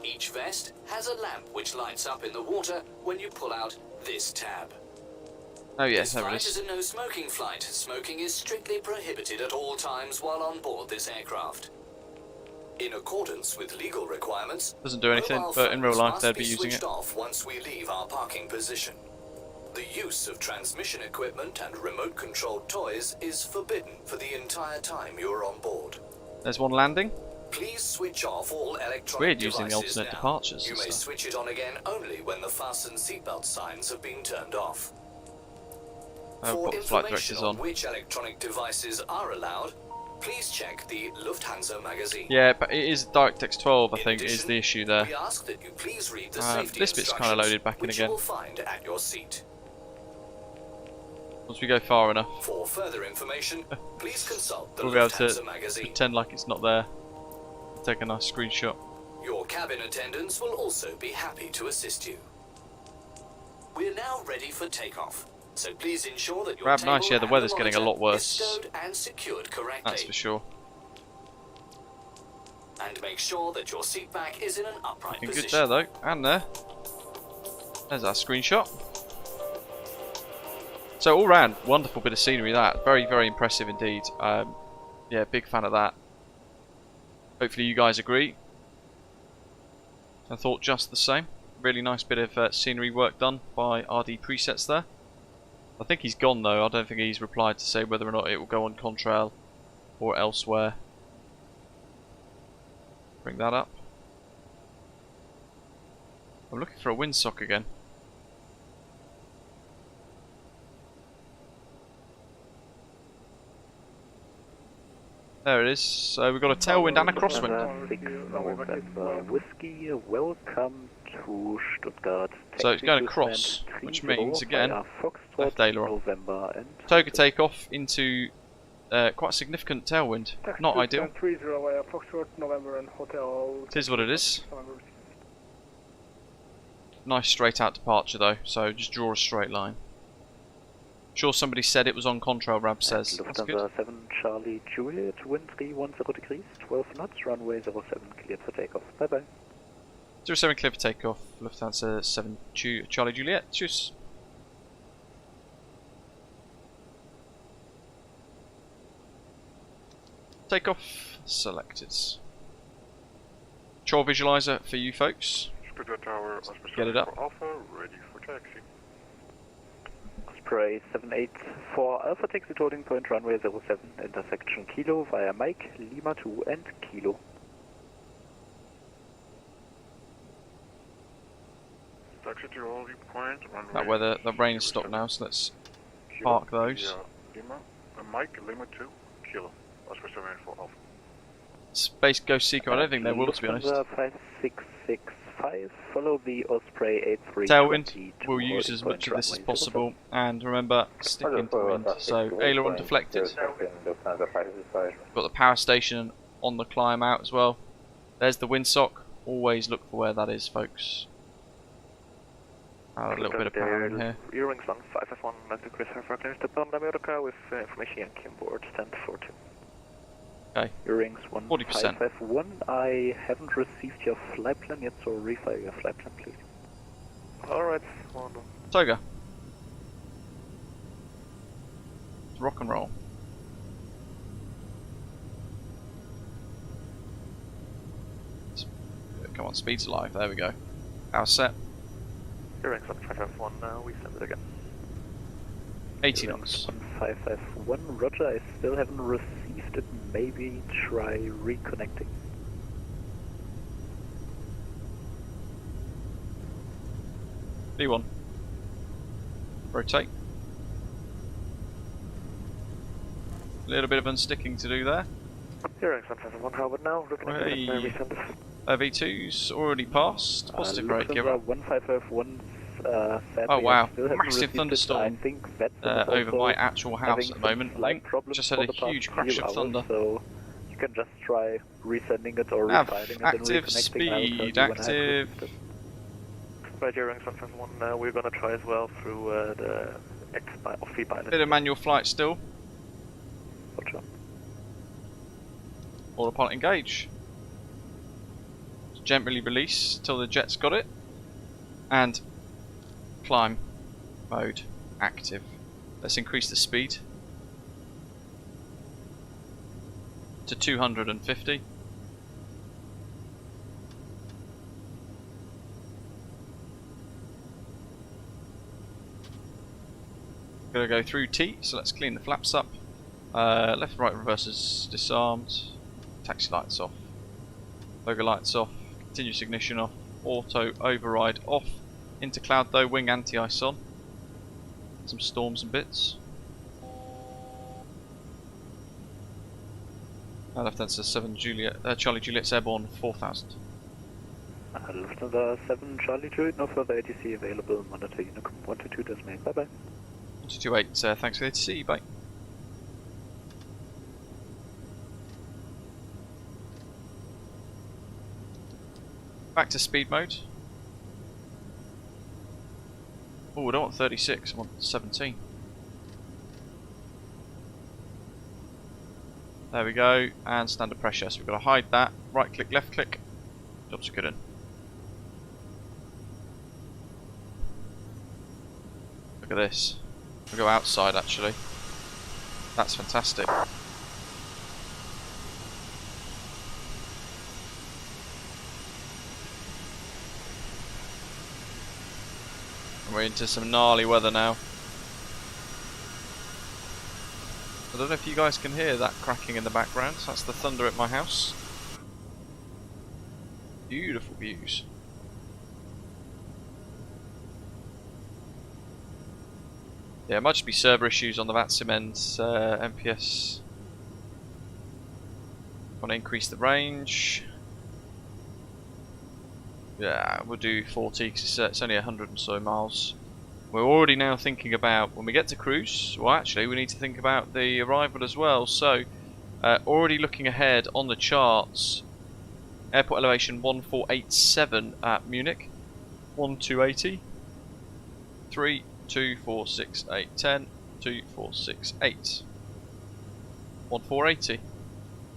Each vest has a lamp which lights up in the water when you pull out this tab. Oh yes, This there it flight is. is a no smoking flight. Smoking is strictly prohibited at all times while on board this aircraft. In accordance with legal requirements, Doesn't do anything, mobile but in real phones life must they'd be using switched it. off once we leave our parking position. The use of transmission equipment and remote controlled toys is forbidden for the entire time you're on board. There's one landing. Please switch off all electronic Weird using the devices alternate now. departures You and may stuff. switch it on again only when the fasten seatbelt signs have been turned off. I'll For put the flight information directors on on. which electronic devices are allowed, please check the Lufthansa magazine. Yeah, but it is DirectX 12, I In think, is addition, the issue there. We ask that you please read the safety This bit's kind of instructions, loaded back in which again. you will find at your seat. Once we go far enough, For further information, please consult the we'll be able Lufthansa to magazine. pretend like it's not there. Take a nice screenshot. Your cabin attendants will also be happy to assist you. We're now ready for takeoff, so please ensure that your Grab table nice, yeah, the and weather's getting a monitor lot worse. is stowed and secured correctly. That's for sure. And make sure that your seat back is in an upright Looking position. good there though, and there. There's our screenshot. So all round, wonderful bit of scenery that. Very, very impressive indeed. Yeah, big fan of that. Hopefully you guys agree. I thought just the same. Really nice bit of scenery work done by RDPresets there. I think he's gone though. I don't think he's replied to say whether or not it will go on Contrail or elsewhere. Bring that up. I'm looking for a windsock again. There it is. So we've got a tailwind and a crosswind. 6 November Whiskey, welcome to Stuttgart. So it's going Taxi to across, Command which 30 means again, via Foxtrot, left aileron. November and Toga takeoff into quite a significant tailwind. Not ideal. 30 via Foxtrot, November and Hotel. It is what it is. Nice straight out departure though, so just draw a straight line. Sure somebody said it was on Contrail, Rab says. That's good. Lufthansa 7 Charlie Juliet, wind 310 degrees, 12 knots, runway 07 cleared for takeoff. Bye bye. 07 clear for takeoff, Lufthansa 7 Charlie Juliet. Tschüss. Takeoff selected. Control visualizer for you folks. Stuttgart Tower, Get it up. Alpha, ready for taxi. Osprey 784 Alpha taxi to holding point runway 07 intersection Kilo via Mike, Lima 2 and Kilo. exit your all point. That way the rain is stopped now, so let's park those. Lima, Mike, Lima 2, Kilo. Oscar 784 Alpha. Space Ghost Seeker, I don't think they will, to be honest. 5665, follow the Osprey 83. Tailwind, we'll use as much of this as possible, and remember, stick into wind. So, aileron deflected. Got the power station on the climb out as well. There's the windsock. Always look for where that is, folks. A little bit of power in here. Eurowings 1551, like to Chris Harper, clearance to Palm America with information Yankee on board, stand 42. Okay. Eurowings 1551, I haven't received your flight plan yet, so refire your flight plan, please. Alright, Toga. Rock and roll. Come on, speed's alive, there we go. Power set. Eurowings 1551, we send it again. 80 knots. 1551, roger, I still haven't received it, maybe try reconnecting. B1. Rotate. A little bit of unsticking to do there. Eurowings 1551, how about now? Reconnecting, V2's already passed. Positive rate, give up. 1551. Oh wow, massive thunderstorm over my actual house at the moment. Just had a huge crash of thunder. So you can just try resending it or refiling it active and reconnecting. speed, active. Right, Eurowings 151, we're gonna try as well through the off-feed pilot. Bit of manual flight still. Roger. Autopilot engage. Gently release till the jet's got it. And climb mode active. Let's increase the speed to 250. Gonna go through T, so let's clean the flaps up. Left and right reverses disarmed. Taxi lights off. Logo lights off. Continuous ignition off. Auto override off. Into cloud though, wing anti-ice on. Some storms and bits. Lufthansa 7 Juliet, Charlie Juliet's airborne 4000. Lufthansa 7 Charlie Juliet, no further ATC available, monitor Unicom 122 Desmate, bye bye. 128, thanks for the ATC, bye. Back to speed mode. Oh, I don't want 36, I want 17. There we go, and standard pressure, so we've got to hide that. Right click, left click. Jobs are good in. Look at this. We'll go outside actually. That's fantastic. We're into some gnarly weather now. I don't know if you guys can hear that cracking in the background. That's the thunder at my house. Beautiful views. Yeah, it might just be server issues on the VATSIM end. MPS. Want to increase the range. Yeah, we'll do 40 because it's only 100 and so miles. We're already now thinking about, when we get to cruise, well actually we need to think about the arrival as well. So, already looking ahead on the charts, airport elevation 1487 at Munich, 1280, 3, 2, 4, 6, 8, 10, 2, 4, 6, 8, 1480.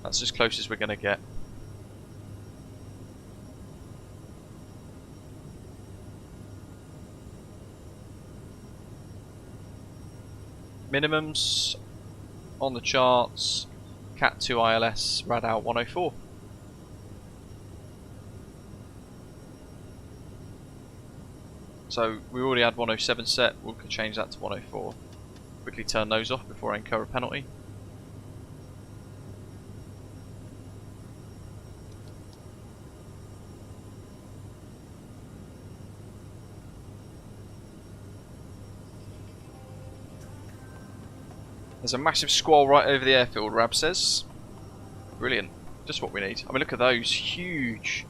That's as close as we're going to get. Minimums on the charts, Cat 2 ILS, Radar 104. So we already had 107 set, we can change that to 104. Quickly turn those off before I incur a penalty. There's a massive squall right over the airfield, Rab says. Brilliant. Just what we need. I mean, look at those huge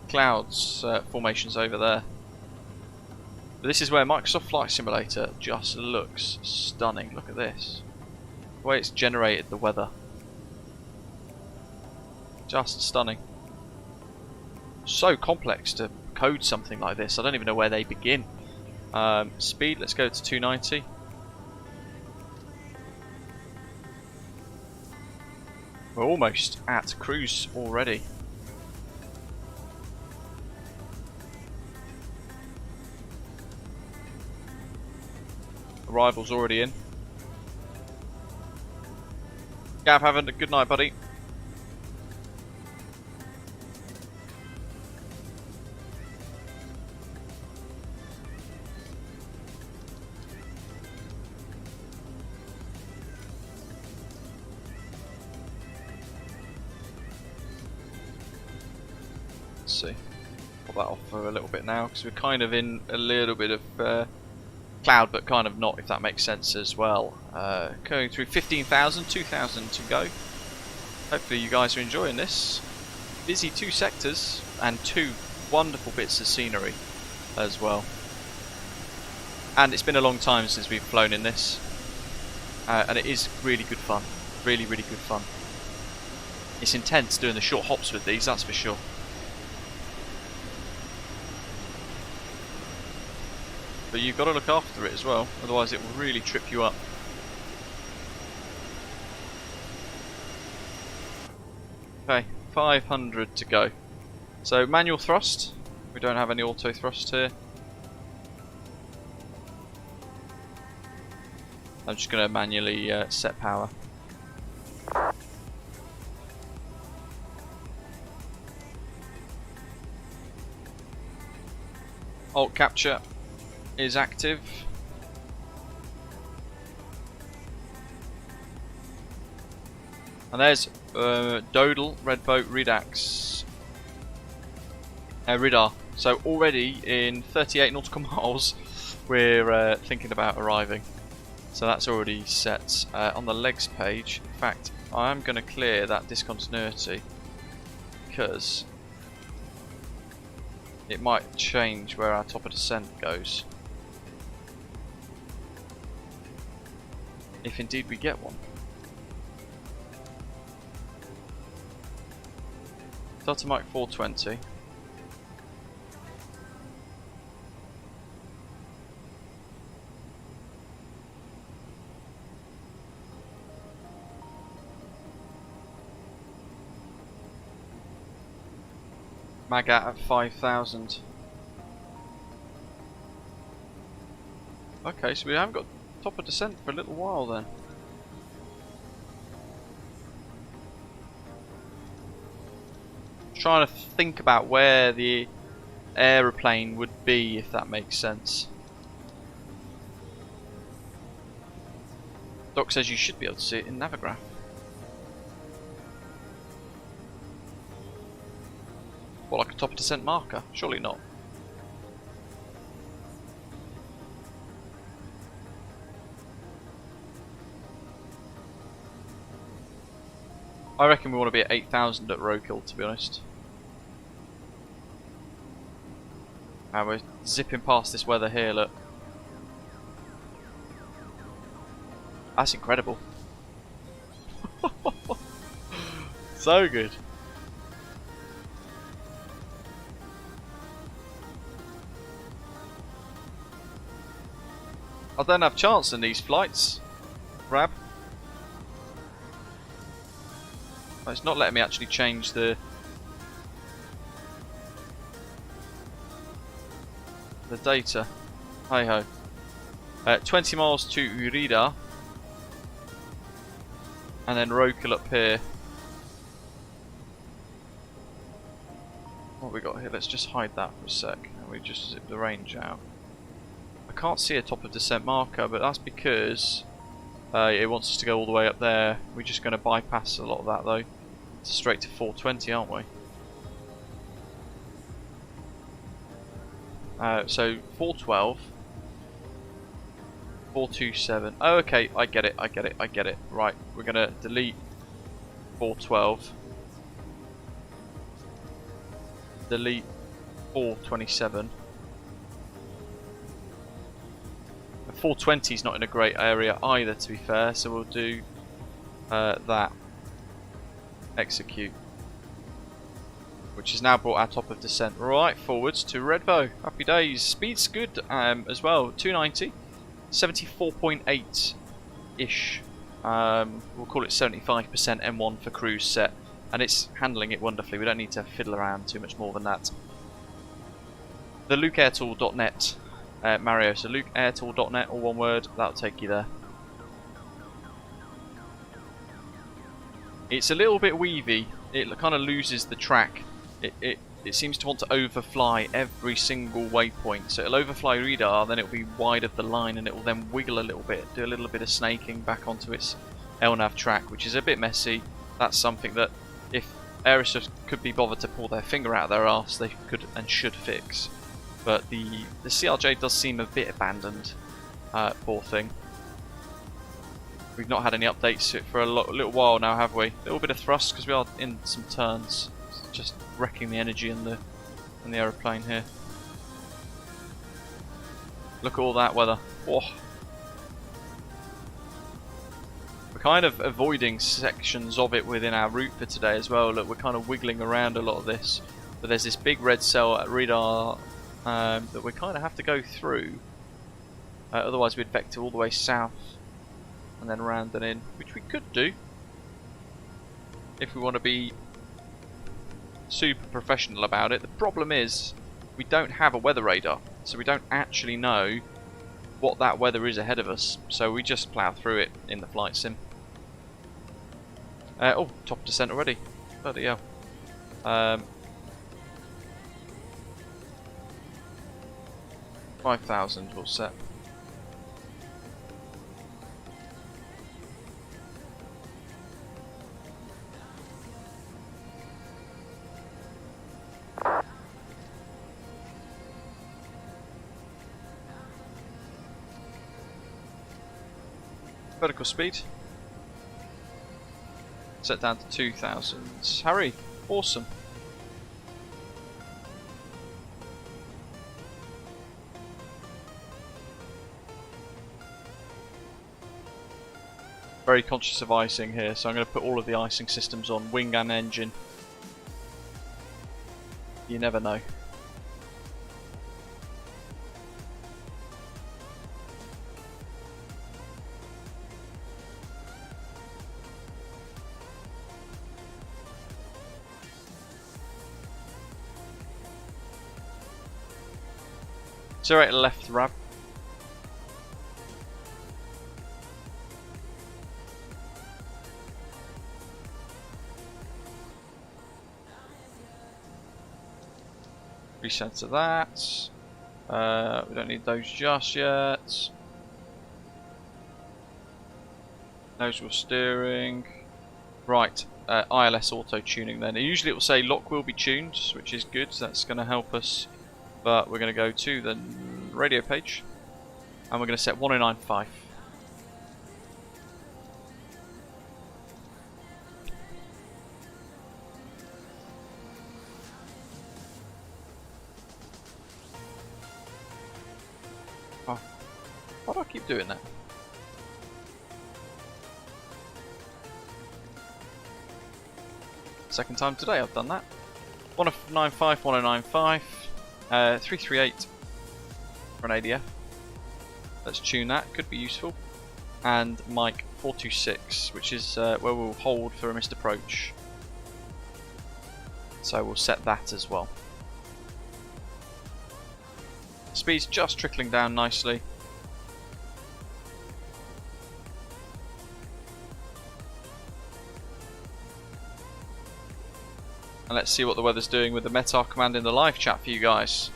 clouds formations over there. But this is where Microsoft Flight Simulator just looks stunning. Look at this. The way it's generated the weather. Just stunning. So complex to code something like this. I don't even know where they begin. Speed, let's go to 290. We're almost at cruise already. Arrival's already in. Gav, have a good night, buddy. See, put that off for a little bit now because we're kind of in a little bit of cloud, but kind of not, if that makes sense as well. Going through 15,000, 2,000 to go. Hopefully you guys are enjoying this. Busy 2 sectors and 2 wonderful bits of scenery as well. And it's been a long time since we've flown in this, and it is really good fun. Really, really good fun. It's intense doing the short hops with these, that's for sure. But you've got to look after it as well, otherwise it will really trip you up. Okay, 500 to go. So manual thrust, we don't have any auto thrust here. I'm just going to manually set power. Alt capture is active. And there's Dodal, Red Boat, Redax, Ridar. So already in 38 nautical miles we're thinking about arriving. So that's already set. On the legs page, in fact, I am going to clear that discontinuity because it might change where our top of descent goes. If indeed we get one. Delta Mike 420. Magat at 5,000. Okay, so we haven't got top of descent for a little while then. Trying to think about where the aeroplane would be, if that makes sense. Doc says you should be able to see it in Navigraph. What, like a top of descent marker? Surely not. I reckon we want to be at 8,000 at Rokill, to be honest. And we're zipping past this weather here, look. That's incredible. So good. I don't have chance in these flights, Rab. It's not letting me actually change the data. Hi ho. 20 miles to Urida, and then Rokill up here. What have we got here? Let's just hide that for a sec, and we just zip the range out. I can't see a top of descent marker, but that's because it wants us to go all the way up there. We're just going to bypass a lot of that though. It's straight to 420, aren't we? So 412, 427. Oh, okay, I get it. Right, we're going to delete 412. Delete 427. 420 is not in a great area either, to be fair, so we'll do that. Execute. Which is now brought our top of descent right forwards to Redbow. Happy days. Speed's good as well. 290. 74.8-ish. We'll call it 75% M1 for cruise set. And it's handling it wonderfully. We don't need to fiddle around too much more than that. The lukeairtool.net, Mario. So lukeairtool.net, all one word. That'll take you there. It's a little bit weavy. It kind of loses the track. It seems to want to overfly every single waypoint. So it'll overfly radar, then it'll be wide of the line, and it will then wiggle a little bit, do a little bit of snaking back onto its LNAV track, which is a bit messy. That's something that if Aerosoft could be bothered to pull their finger out of their arse, they could and should fix. But the CRJ does seem a bit abandoned. Poor thing. We've not had any updates to it for a little while now, have we? A little bit of thrust because we are in some turns. It's just wrecking the energy in the aeroplane here. Look at all that weather. Whoa. We're kind of avoiding sections of it within our route for today as well. Look, we're kind of wiggling around a lot of this. But there's this big red cell at radar that we kind of have to go through. Otherwise we'd vector all the way south and then round and in, which we could do if we want to be super professional about it. The problem is we don't have a weather radar, so we don't actually know what that weather is ahead of us, so we just plough through it in the flight sim. Oh, top descent already. Bloody hell. 5,000 we'll set. Vertical speed. Set down to 2,000. Harry, awesome. Very conscious of icing here, so I'm going to put all of the icing systems on, wing and engine. You never know. Zero left rab. Recenter that. We don't need those just yet. Nose wheel steering. Right, ILS auto tuning then. Usually it will say lock will be tuned, which is good, so that's going to help us. But we're going to go to the radio page and we're going to set 1095. Oh, why do I keep doing that? Second time today I've done that. 1095, 1095. 338 for an ADF. Let's tune that, could be useful. And Mike 426, which is where we'll hold for a missed approach. So we'll set that as well. Speed's just trickling down nicely. And let's see what the weather's doing with the METAR command in the live chat for you guys.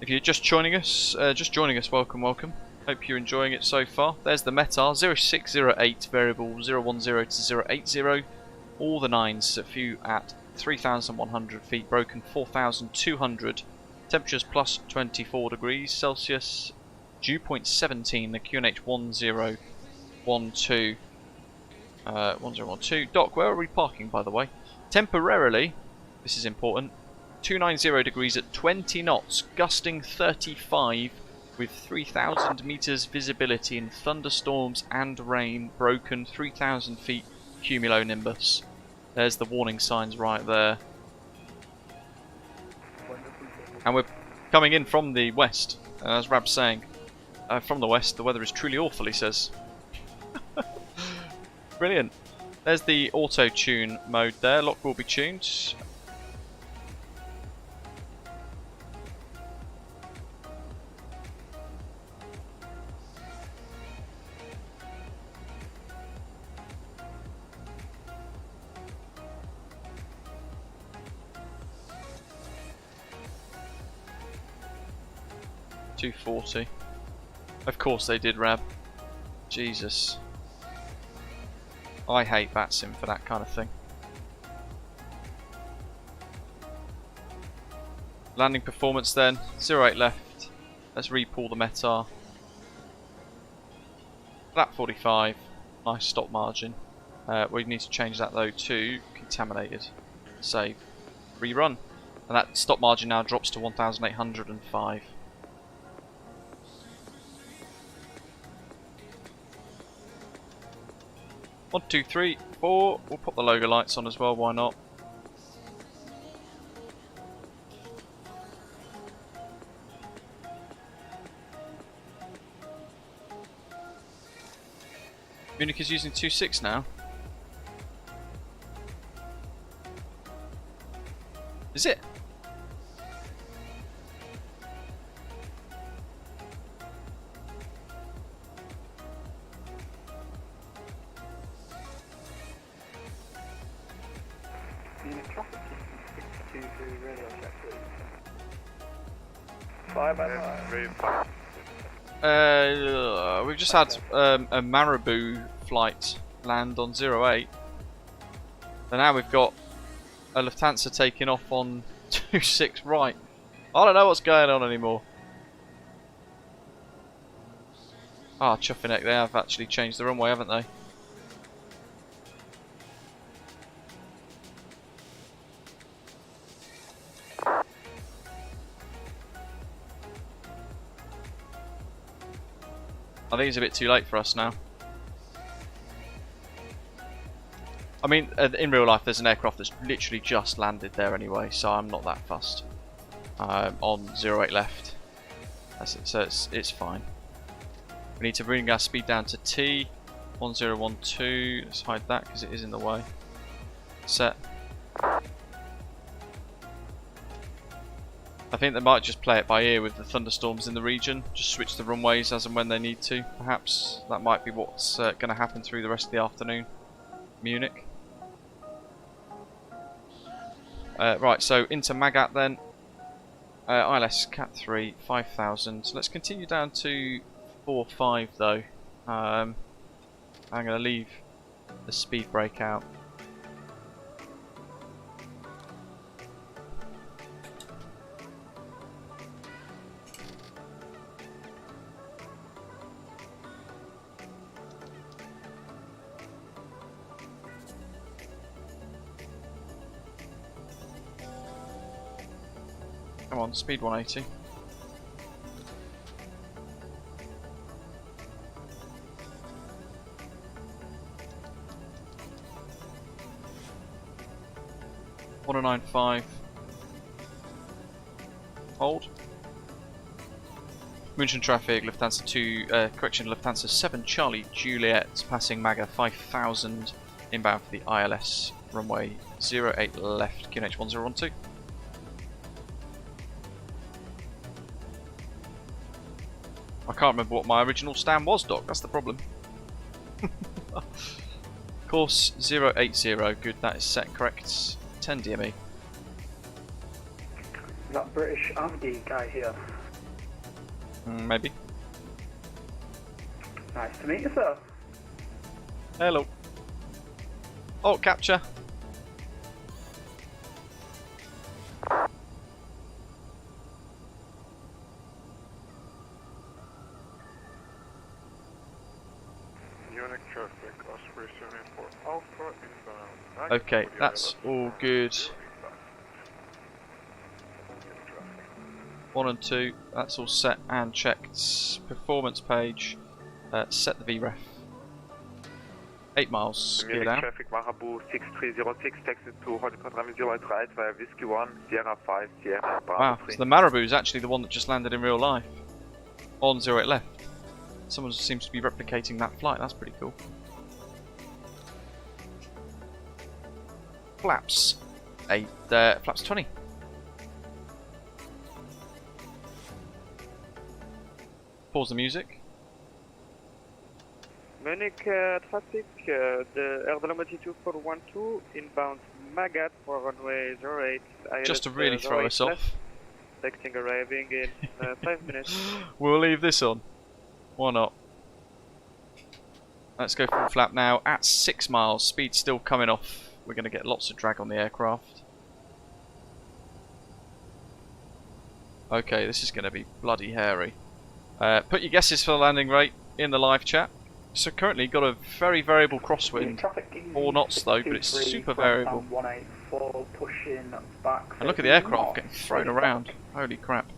If you're just joining us, welcome, welcome. Hope you're enjoying it so far. There's the METAR, 0608 variable 010 to 080. All the 9s, a few at 3,100 feet, broken 4,200. Temperatures plus 24 degrees Celsius. Dew point 17, the QNH 1012. 1012. Doc, where are we parking, by the way? Temporarily, this is important, 290 degrees at 20 knots, gusting 35 with 3,000 meters visibility in thunderstorms and rain, broken 3,000 feet cumulonimbus. There's the warning signs right there. And we're coming in from the west, as Rab's saying. From the west, the weather is truly awful, he says. Brilliant. There's the auto-tune mode there. Lock will be tuned. $240. Of course they did, Rab. Jesus. I hate VATSIM for that kind of thing. Landing performance then. 08 left. Let's re-pull the METAR. Flat 45. Nice stop margin. We need to change that though to contaminated. Save. Rerun. And that stop margin now drops to 1,805. 1, 2, 3, 4. We'll put the logo lights on as well, why not? Munich is using 2.6 now. Is it? We've just had a Marabou flight land on 08. And now we've got a Lufthansa taking off on 26 right. I don't know what's going on anymore. Ah, chuffing heck, they have actually changed the runway, haven't they? I think it's a bit too late for us now. I mean, in real life there's an aircraft that's literally just landed there anyway, so I'm not that fussed. On 08 left. That's it, so it's fine. We need to bring our speed down to T. 1012. Let's hide that because it is in the way. Set. I think they might just play it by ear with the thunderstorms in the region. Just switch the runways as and when they need to. Perhaps that might be what's going to happen through the rest of the afternoon. Munich. Right, so into Magat then. ILS Cat 3, 5,000. So let's continue down to 4.5 though. I'm going to leave the speed brake out. Come on, speed 180. $109.5. Hold. München traffic, Lufthansa 2, Lufthansa 7 Charlie Juliet, passing Maga 5000, inbound for the ILS, runway 08 left, QNH 1012. I can't remember what my original stand was, Doc, that's the problem. Course 080, good, that is set correct. 10 DME. That British Avdi guy here. Maybe. Nice to meet you, sir. Hello. Oh, capture. Okay, that's all good. 1 and 2, that's all set and checked. Performance page, set the VREF. 8 miles, gear down. Traffic Marabu 6306, taxi to Hotel Runway 083 via Whiskey 1, Sierra 5, Sierra Bravo. Wow, so the Marabu is actually the one that just landed in real life. On 08 left. Someone seems to be replicating that flight, that's pretty cool. Flaps. Flaps 20. Pause the music. Munich traffic, the air velocity 2412, inbound Magat for runway 08. Just to really throw us off. Expecting arriving in 5 minutes. We'll leave this on. Why not? Let's go full flap now at 6 miles. Speed still coming off. We're going to get lots of drag on the aircraft. Okay, this is going to be bloody hairy. Put your guesses for the landing rate in the live chat. So currently got a very variable crosswind, 4 knots though, but it's super variable. 184 pushing back. And look at the aircraft getting thrown around. Holy crap.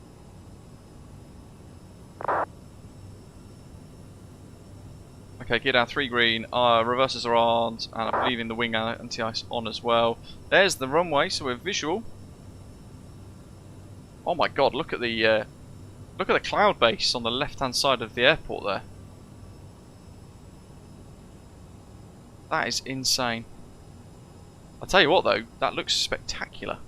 Okay, gear down 3 green, reversers are on, and I'm leaving the wing anti-ice on as well. There's the runway, so we're visual. Oh my god, look at the cloud base on the left-hand side of the airport there. That is insane. I'll tell you what though, that looks spectacular.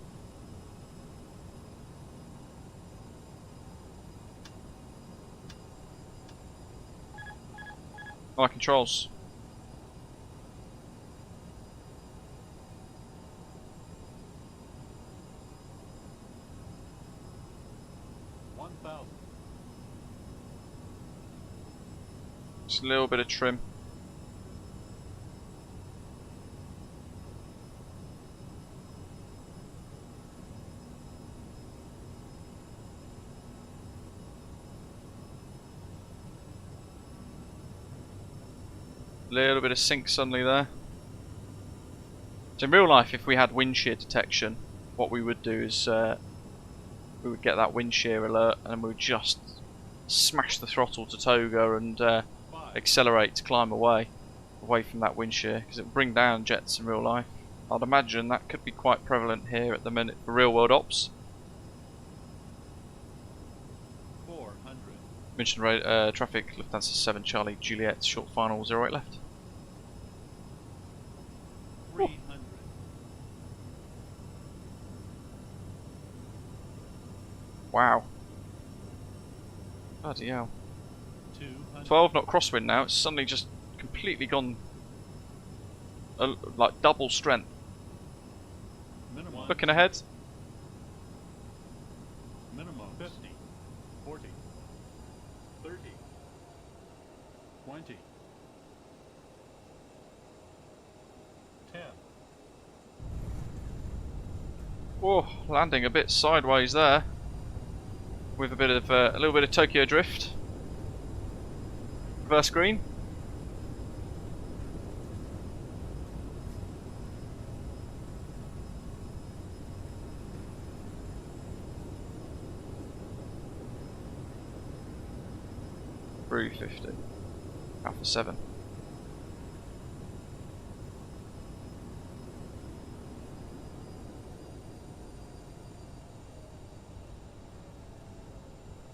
Oh, controls. Just a little bit of trim. Little bit of sync suddenly there. So in real life, if we had wind shear detection, what we would do is we would get that wind shear alert and we would just smash the throttle to toga and accelerate to climb away from that wind shear, because it would bring down jets in real life. I'd imagine that could be quite prevalent here at the minute for real world ops. 400. Mentioned traffic, Lufthansa 7 Charlie Juliet, short final 08 left. 300. Wow. Bloody hell. 200. 12 knot crosswind now, it's suddenly just completely gone like double strength. Minimum. Looking ahead. Minimum 50, 40, 30, 20, 10. Oh, landing a bit sideways there, with a bit of a little bit of Tokyo drift. Reverse green. Through 50. Alpha 7.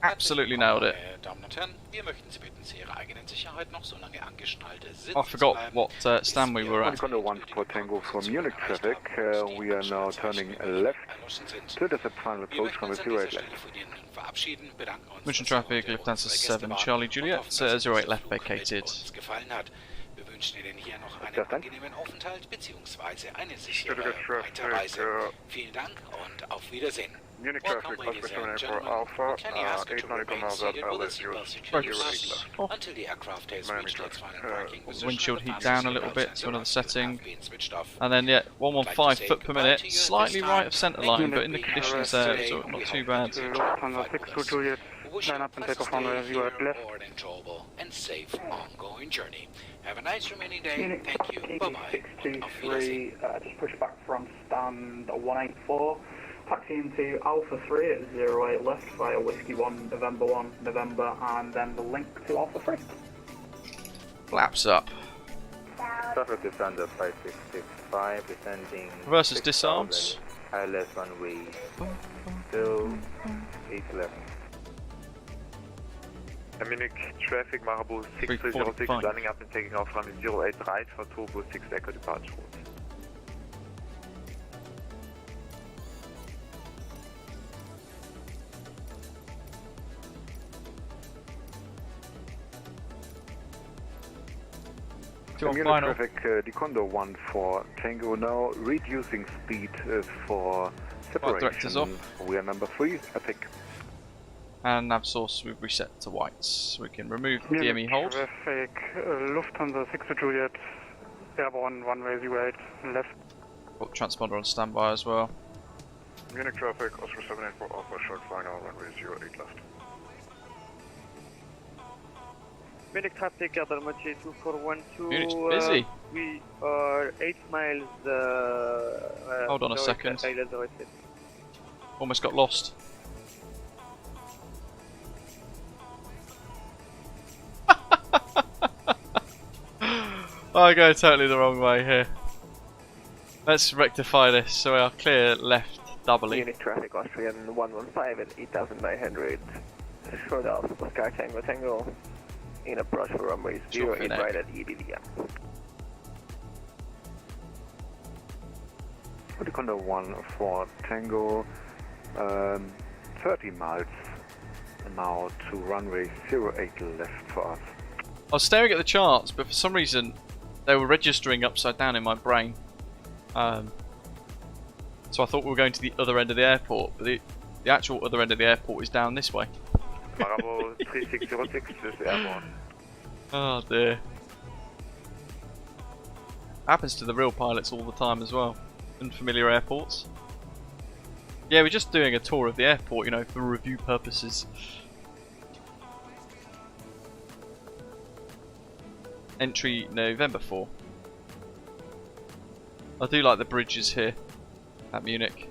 Absolutely nailed it. I forgot what stand we were at. Contact 1 for Tango for Munich traffic. We are now turning left to the final approach from 08 left. Mission traffic, Lufthansa 7 Charlie Juliet, 08 left vacated. Wir wünschen Ihnen hier noch einen angenehmen Aufenthalt bzw. eine sichere Weiterreise. Vielen Dank und auf Wiedersehen. Munich traffic, Hospital Airport Alpha, 8 nautical miles up, LS 068 until the aircraft has reached its final parking position. Windshield heat down a little bit to another setting. And then, yeah, 115 foot per minute, slightly right of centre line, but in the conditions there, so not too bad. Line up and take off runway 08 left. Enjoyable and safe ongoing journey. Have a nice remaining day. Munich, Thank you. Bye-bye. 623, just push back from stand 184. Taxi into Alpha 3 at 08 left via Whiskey 1, November 1, November, and then the link to Alpha 3. Flaps up. Traffic Lufthansa 5665, descending. Versus disarms. ILS runway still 811. Munich traffic Marabout 6306, landing up and taking off runway 08 right for Turbo 6 Echo departure route. Munich traffic, Decondo 1 for Tango now, reducing speed for separation. We are number 3, Epic. And nav source we've reset to whites, so we can remove the DME hold. Traffic, Lufthansa 6 Juliet, airborne runway 08 left. Got transponder on standby as well. Munich traffic, Oscar 784 Alpha, short final, runway 08 left. Munich traffic, Aerosoft 2412. Munich busy. We are 8 miles. Hold on a second. Almost got lost. I go totally the wrong way here. Let's rectify this so we are clear left doubly. Munich traffic, Austrian 115 at 8900. Short of Oscar Tango Tango. In approach for runway 08 right at EDDM. Decondo 1 for Tango, 30 miles now to runway 08 left for us. I was staring at the charts, but for some reason they were registering upside down in my brain. So I thought we were going to the other end of the airport, but the actual other end of the airport is down this way. Bravo 3606 is airborne. Oh dear. Happens to the real pilots all the time as well. Unfamiliar airports. Yeah, we're just doing a tour of the airport, you know, for review purposes. Entry November 4. I do like the bridges here at Munich.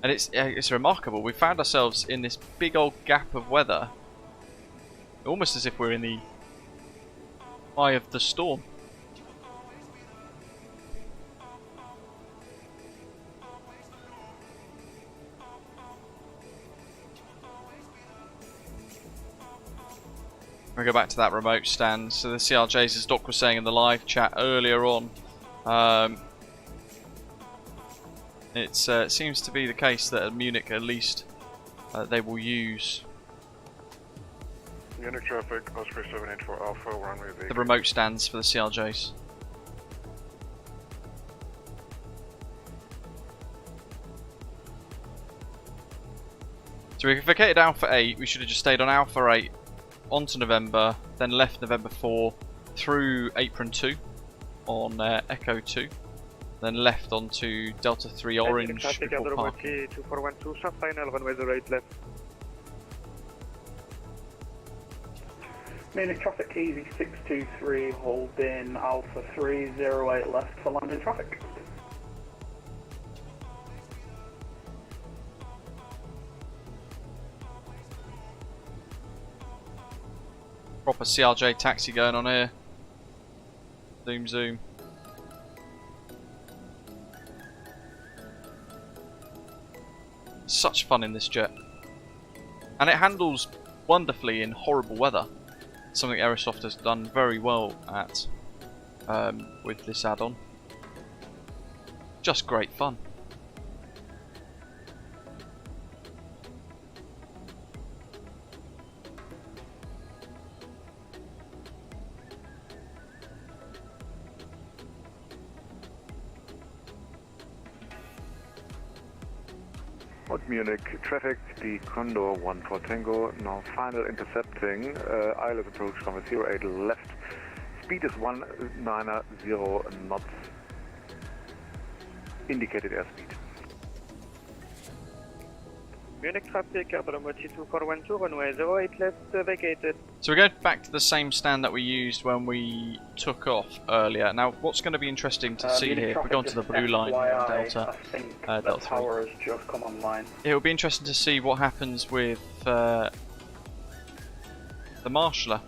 And it's remarkable. We found ourselves in this big old gap of weather, almost as if we're in the eye of the storm. We go back to that remote stand. So the CRJs, as Doc was saying in the live chat earlier on, it seems to be the case that at Munich, at least, they will use Munich traffic, Oscar 784 Alpha, runway vacant. The remote stands for the CRJs. So we vacated Alpha 8, we should have just stayed on Alpha 8 onto November, then left November 4 through Apron 2 on Echo 2. Then left onto Delta 3 Orange before parking. 2412, short final, runway 08 left. Munich traffic, Easy 623, hold in Alpha 3, 08 left for London traffic. Proper CRJ taxi going on here. Zoom zoom. Such fun in this jet, and it handles wonderfully in horrible weather, something Aerosoft has done very well at with this add-on. Just great fun. At Munich traffic, the Condor 1 for Tango, now final intercepting, ILS approach from 08 left, speed is 190 knots, indicated airspeed. Munich traffic, Airport number 2412, runway 08 left, vacated. So we're going back to the same stand that we used when we took off earlier. Now, what's going to be interesting to see here, if we go onto the blue line on Delta, Delta 3. Tower has just come online. It will be interesting to see what happens with the marshaller.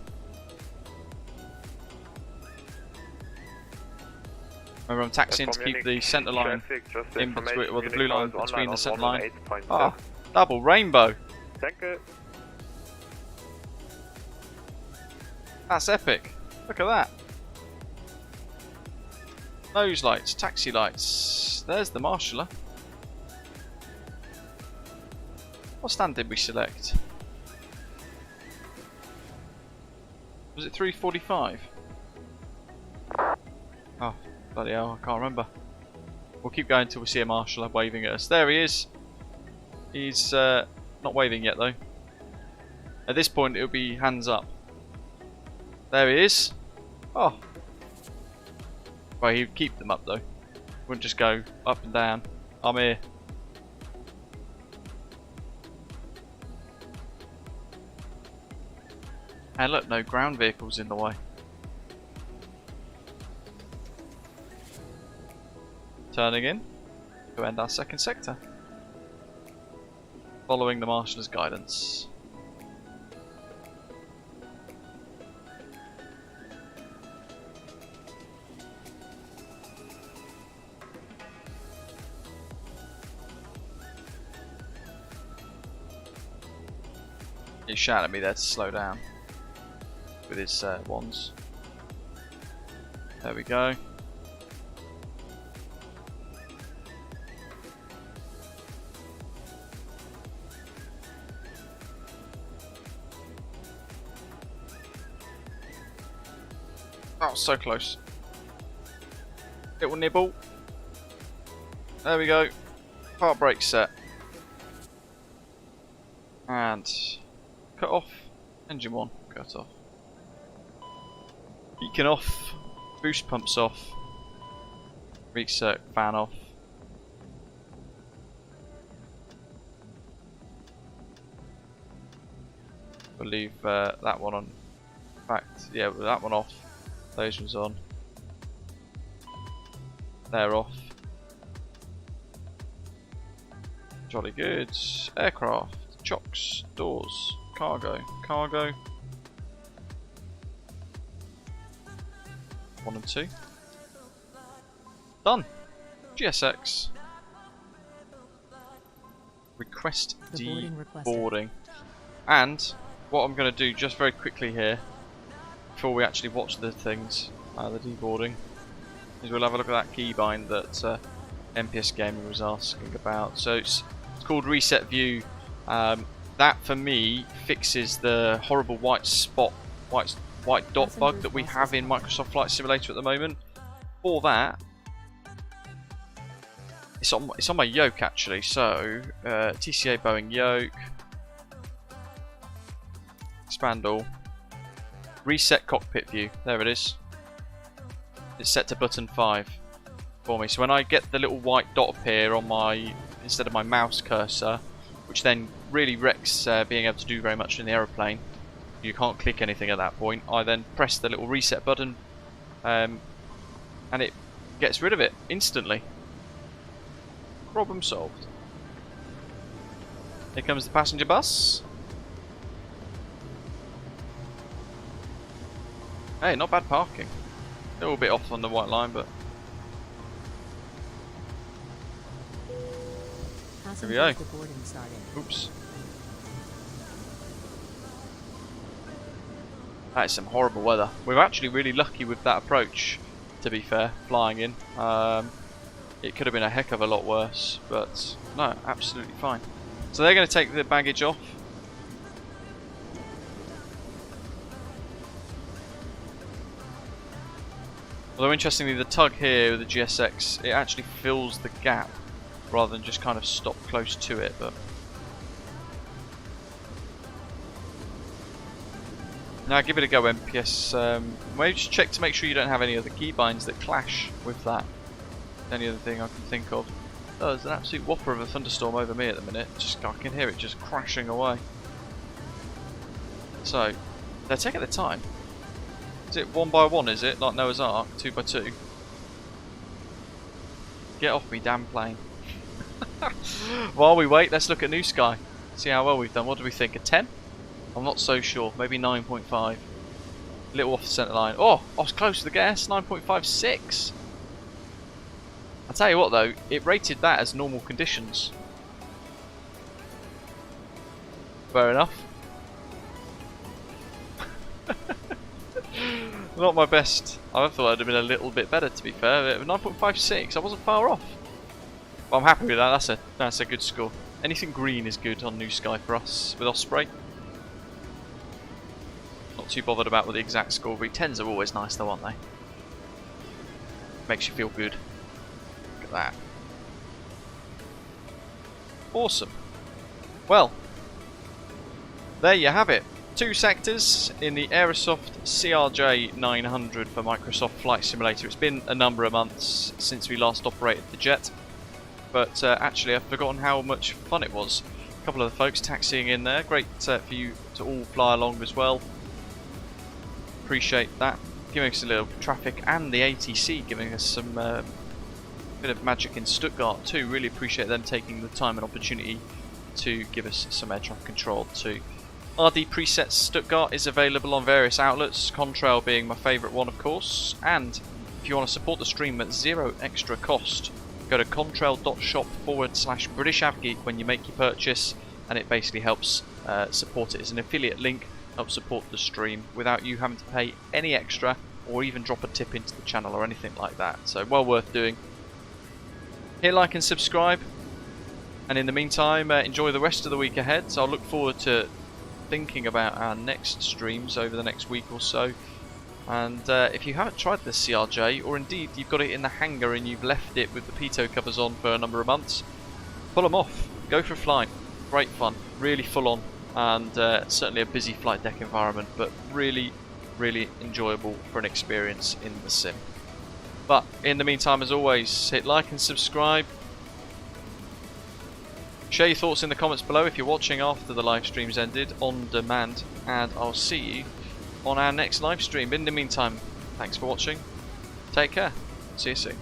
Remember, I'm taxiing to keep the centre line in between, well, the blue line between the centre line. Ah, double rainbow. Thank you. That's epic. Look at that. Nose lights, taxi lights. There's the marshaller. What stand did we select? Was it 345? Oh, bloody hell, I can't remember. We'll keep going until we see a marshaller waving at us. There he is. He's not waving yet though. At this point it'll be hands up. There he is. Oh. Well, he'd keep them up though. Wouldn't just go up and down. I'm here. And look, no ground vehicles in the way. Turning in to end our second sector. Following the marshaller's guidance. He shouted at me there to slow down with his wands. There we go. Oh, so close. Little nibble. There we go. Part brake set. And cut off. Engine 1 cut off. Beacon off. Boost pumps off. Reset fan off. We'll leave that one on. In fact, yeah, that one off. Those ones on. They're off. Jolly good. Aircraft. Chocks. Doors. Cargo. Cargo. 1 and 2. Done. GSX. Request deboarding. And what I'm going to do just very quickly here, before we actually watch the things, the deboarding, is we'll have a look at that keybind that MPS Gaming was asking about. So it's called Reset View. That for me fixes the horrible white spot, white dot bug that we have in Microsoft Flight Simulator at the moment. For that, it's on my yoke actually. So TCA Boeing yoke, expand all. Reset cockpit view, there it is. It's set to button 5 for me. So when I get the little white dot appear on my, instead of my mouse cursor, which then really wrecks being able to do very much in the aeroplane, you can't click anything at that point, I then press the little reset button and it gets rid of it instantly. Problem solved. Here comes the passenger bus. Hey, not bad parking. A little bit off on the white line, but here we go. Oops. That is some horrible weather. We're actually really lucky with that approach, to be fair, flying in. It could have been a heck of a lot worse, but no, absolutely fine. So they're going to take the baggage off. Although interestingly, the tug here with the GSX, it actually fills the gap rather than just kind of stop close to it. But now give it a go, MPS. Maybe just check to make sure you don't have any other keybinds that clash with that. Any other thing I can think of. Oh, there's an absolute whopper of a thunderstorm over me at the minute. I can hear it just crashing away. So, they're taking their time. Is it 1 by 1, is it? Like Noah's Ark, 2 by 2? Get off me, damn plane. While we wait, let's look at New Sky. See how well we've done. What do we think? A 10? I'm not so sure. Maybe 9.5. Little off the centre line. Oh, I was close to the gas. 9.56. I'll tell you what though, it rated that as normal conditions. Fair enough. Not my best. I thought I'd have been a little bit better, to be fair. 9.56, I wasn't far off. But I'm happy with that. That's a good score. Anything green is good on New Sky for us with Osprey. Not too bothered about what the exact score will be. 10s are always nice though, aren't they? Makes you feel good. Look at that. Awesome. Well, there you have it. 2 sectors in the Aerosoft CRJ900 for Microsoft Flight Simulator. It's been a number of months since we last operated the jet, but actually I've forgotten how much fun it was. A couple of the folks taxiing in there. Great for you to all fly along as well. Appreciate that. Giving us a little traffic, and the ATC giving us some bit of magic in Stuttgart too. Really appreciate them taking the time and opportunity to give us some air traffic control too. RDPresets Stuttgart is available on various outlets, Contrail being my favourite one of course, and if you want to support the stream at zero extra cost, go to contrail.shop/BritishAvGeek when you make your purchase, and it basically helps support it as an affiliate link, helps support the stream without you having to pay any extra or even drop a tip into the channel or anything like that, so well worth doing. Hit like and subscribe, and in the meantime enjoy the rest of the week ahead. So I'll look forward to thinking about our next streams over the next week or so, and if you haven't tried the CRJ, or indeed you've got it in the hangar and you've left it with the pitot covers on for a number of months, pull them off, go for a flight. Great fun, really full on, and certainly a busy flight deck environment, but really enjoyable for an experience in the sim. But in the meantime, as always, hit like and subscribe. Share your thoughts in the comments below if you're watching after the live stream's ended on demand, and I'll see you on our next live stream. In the meantime, thanks for watching, take care, see you soon.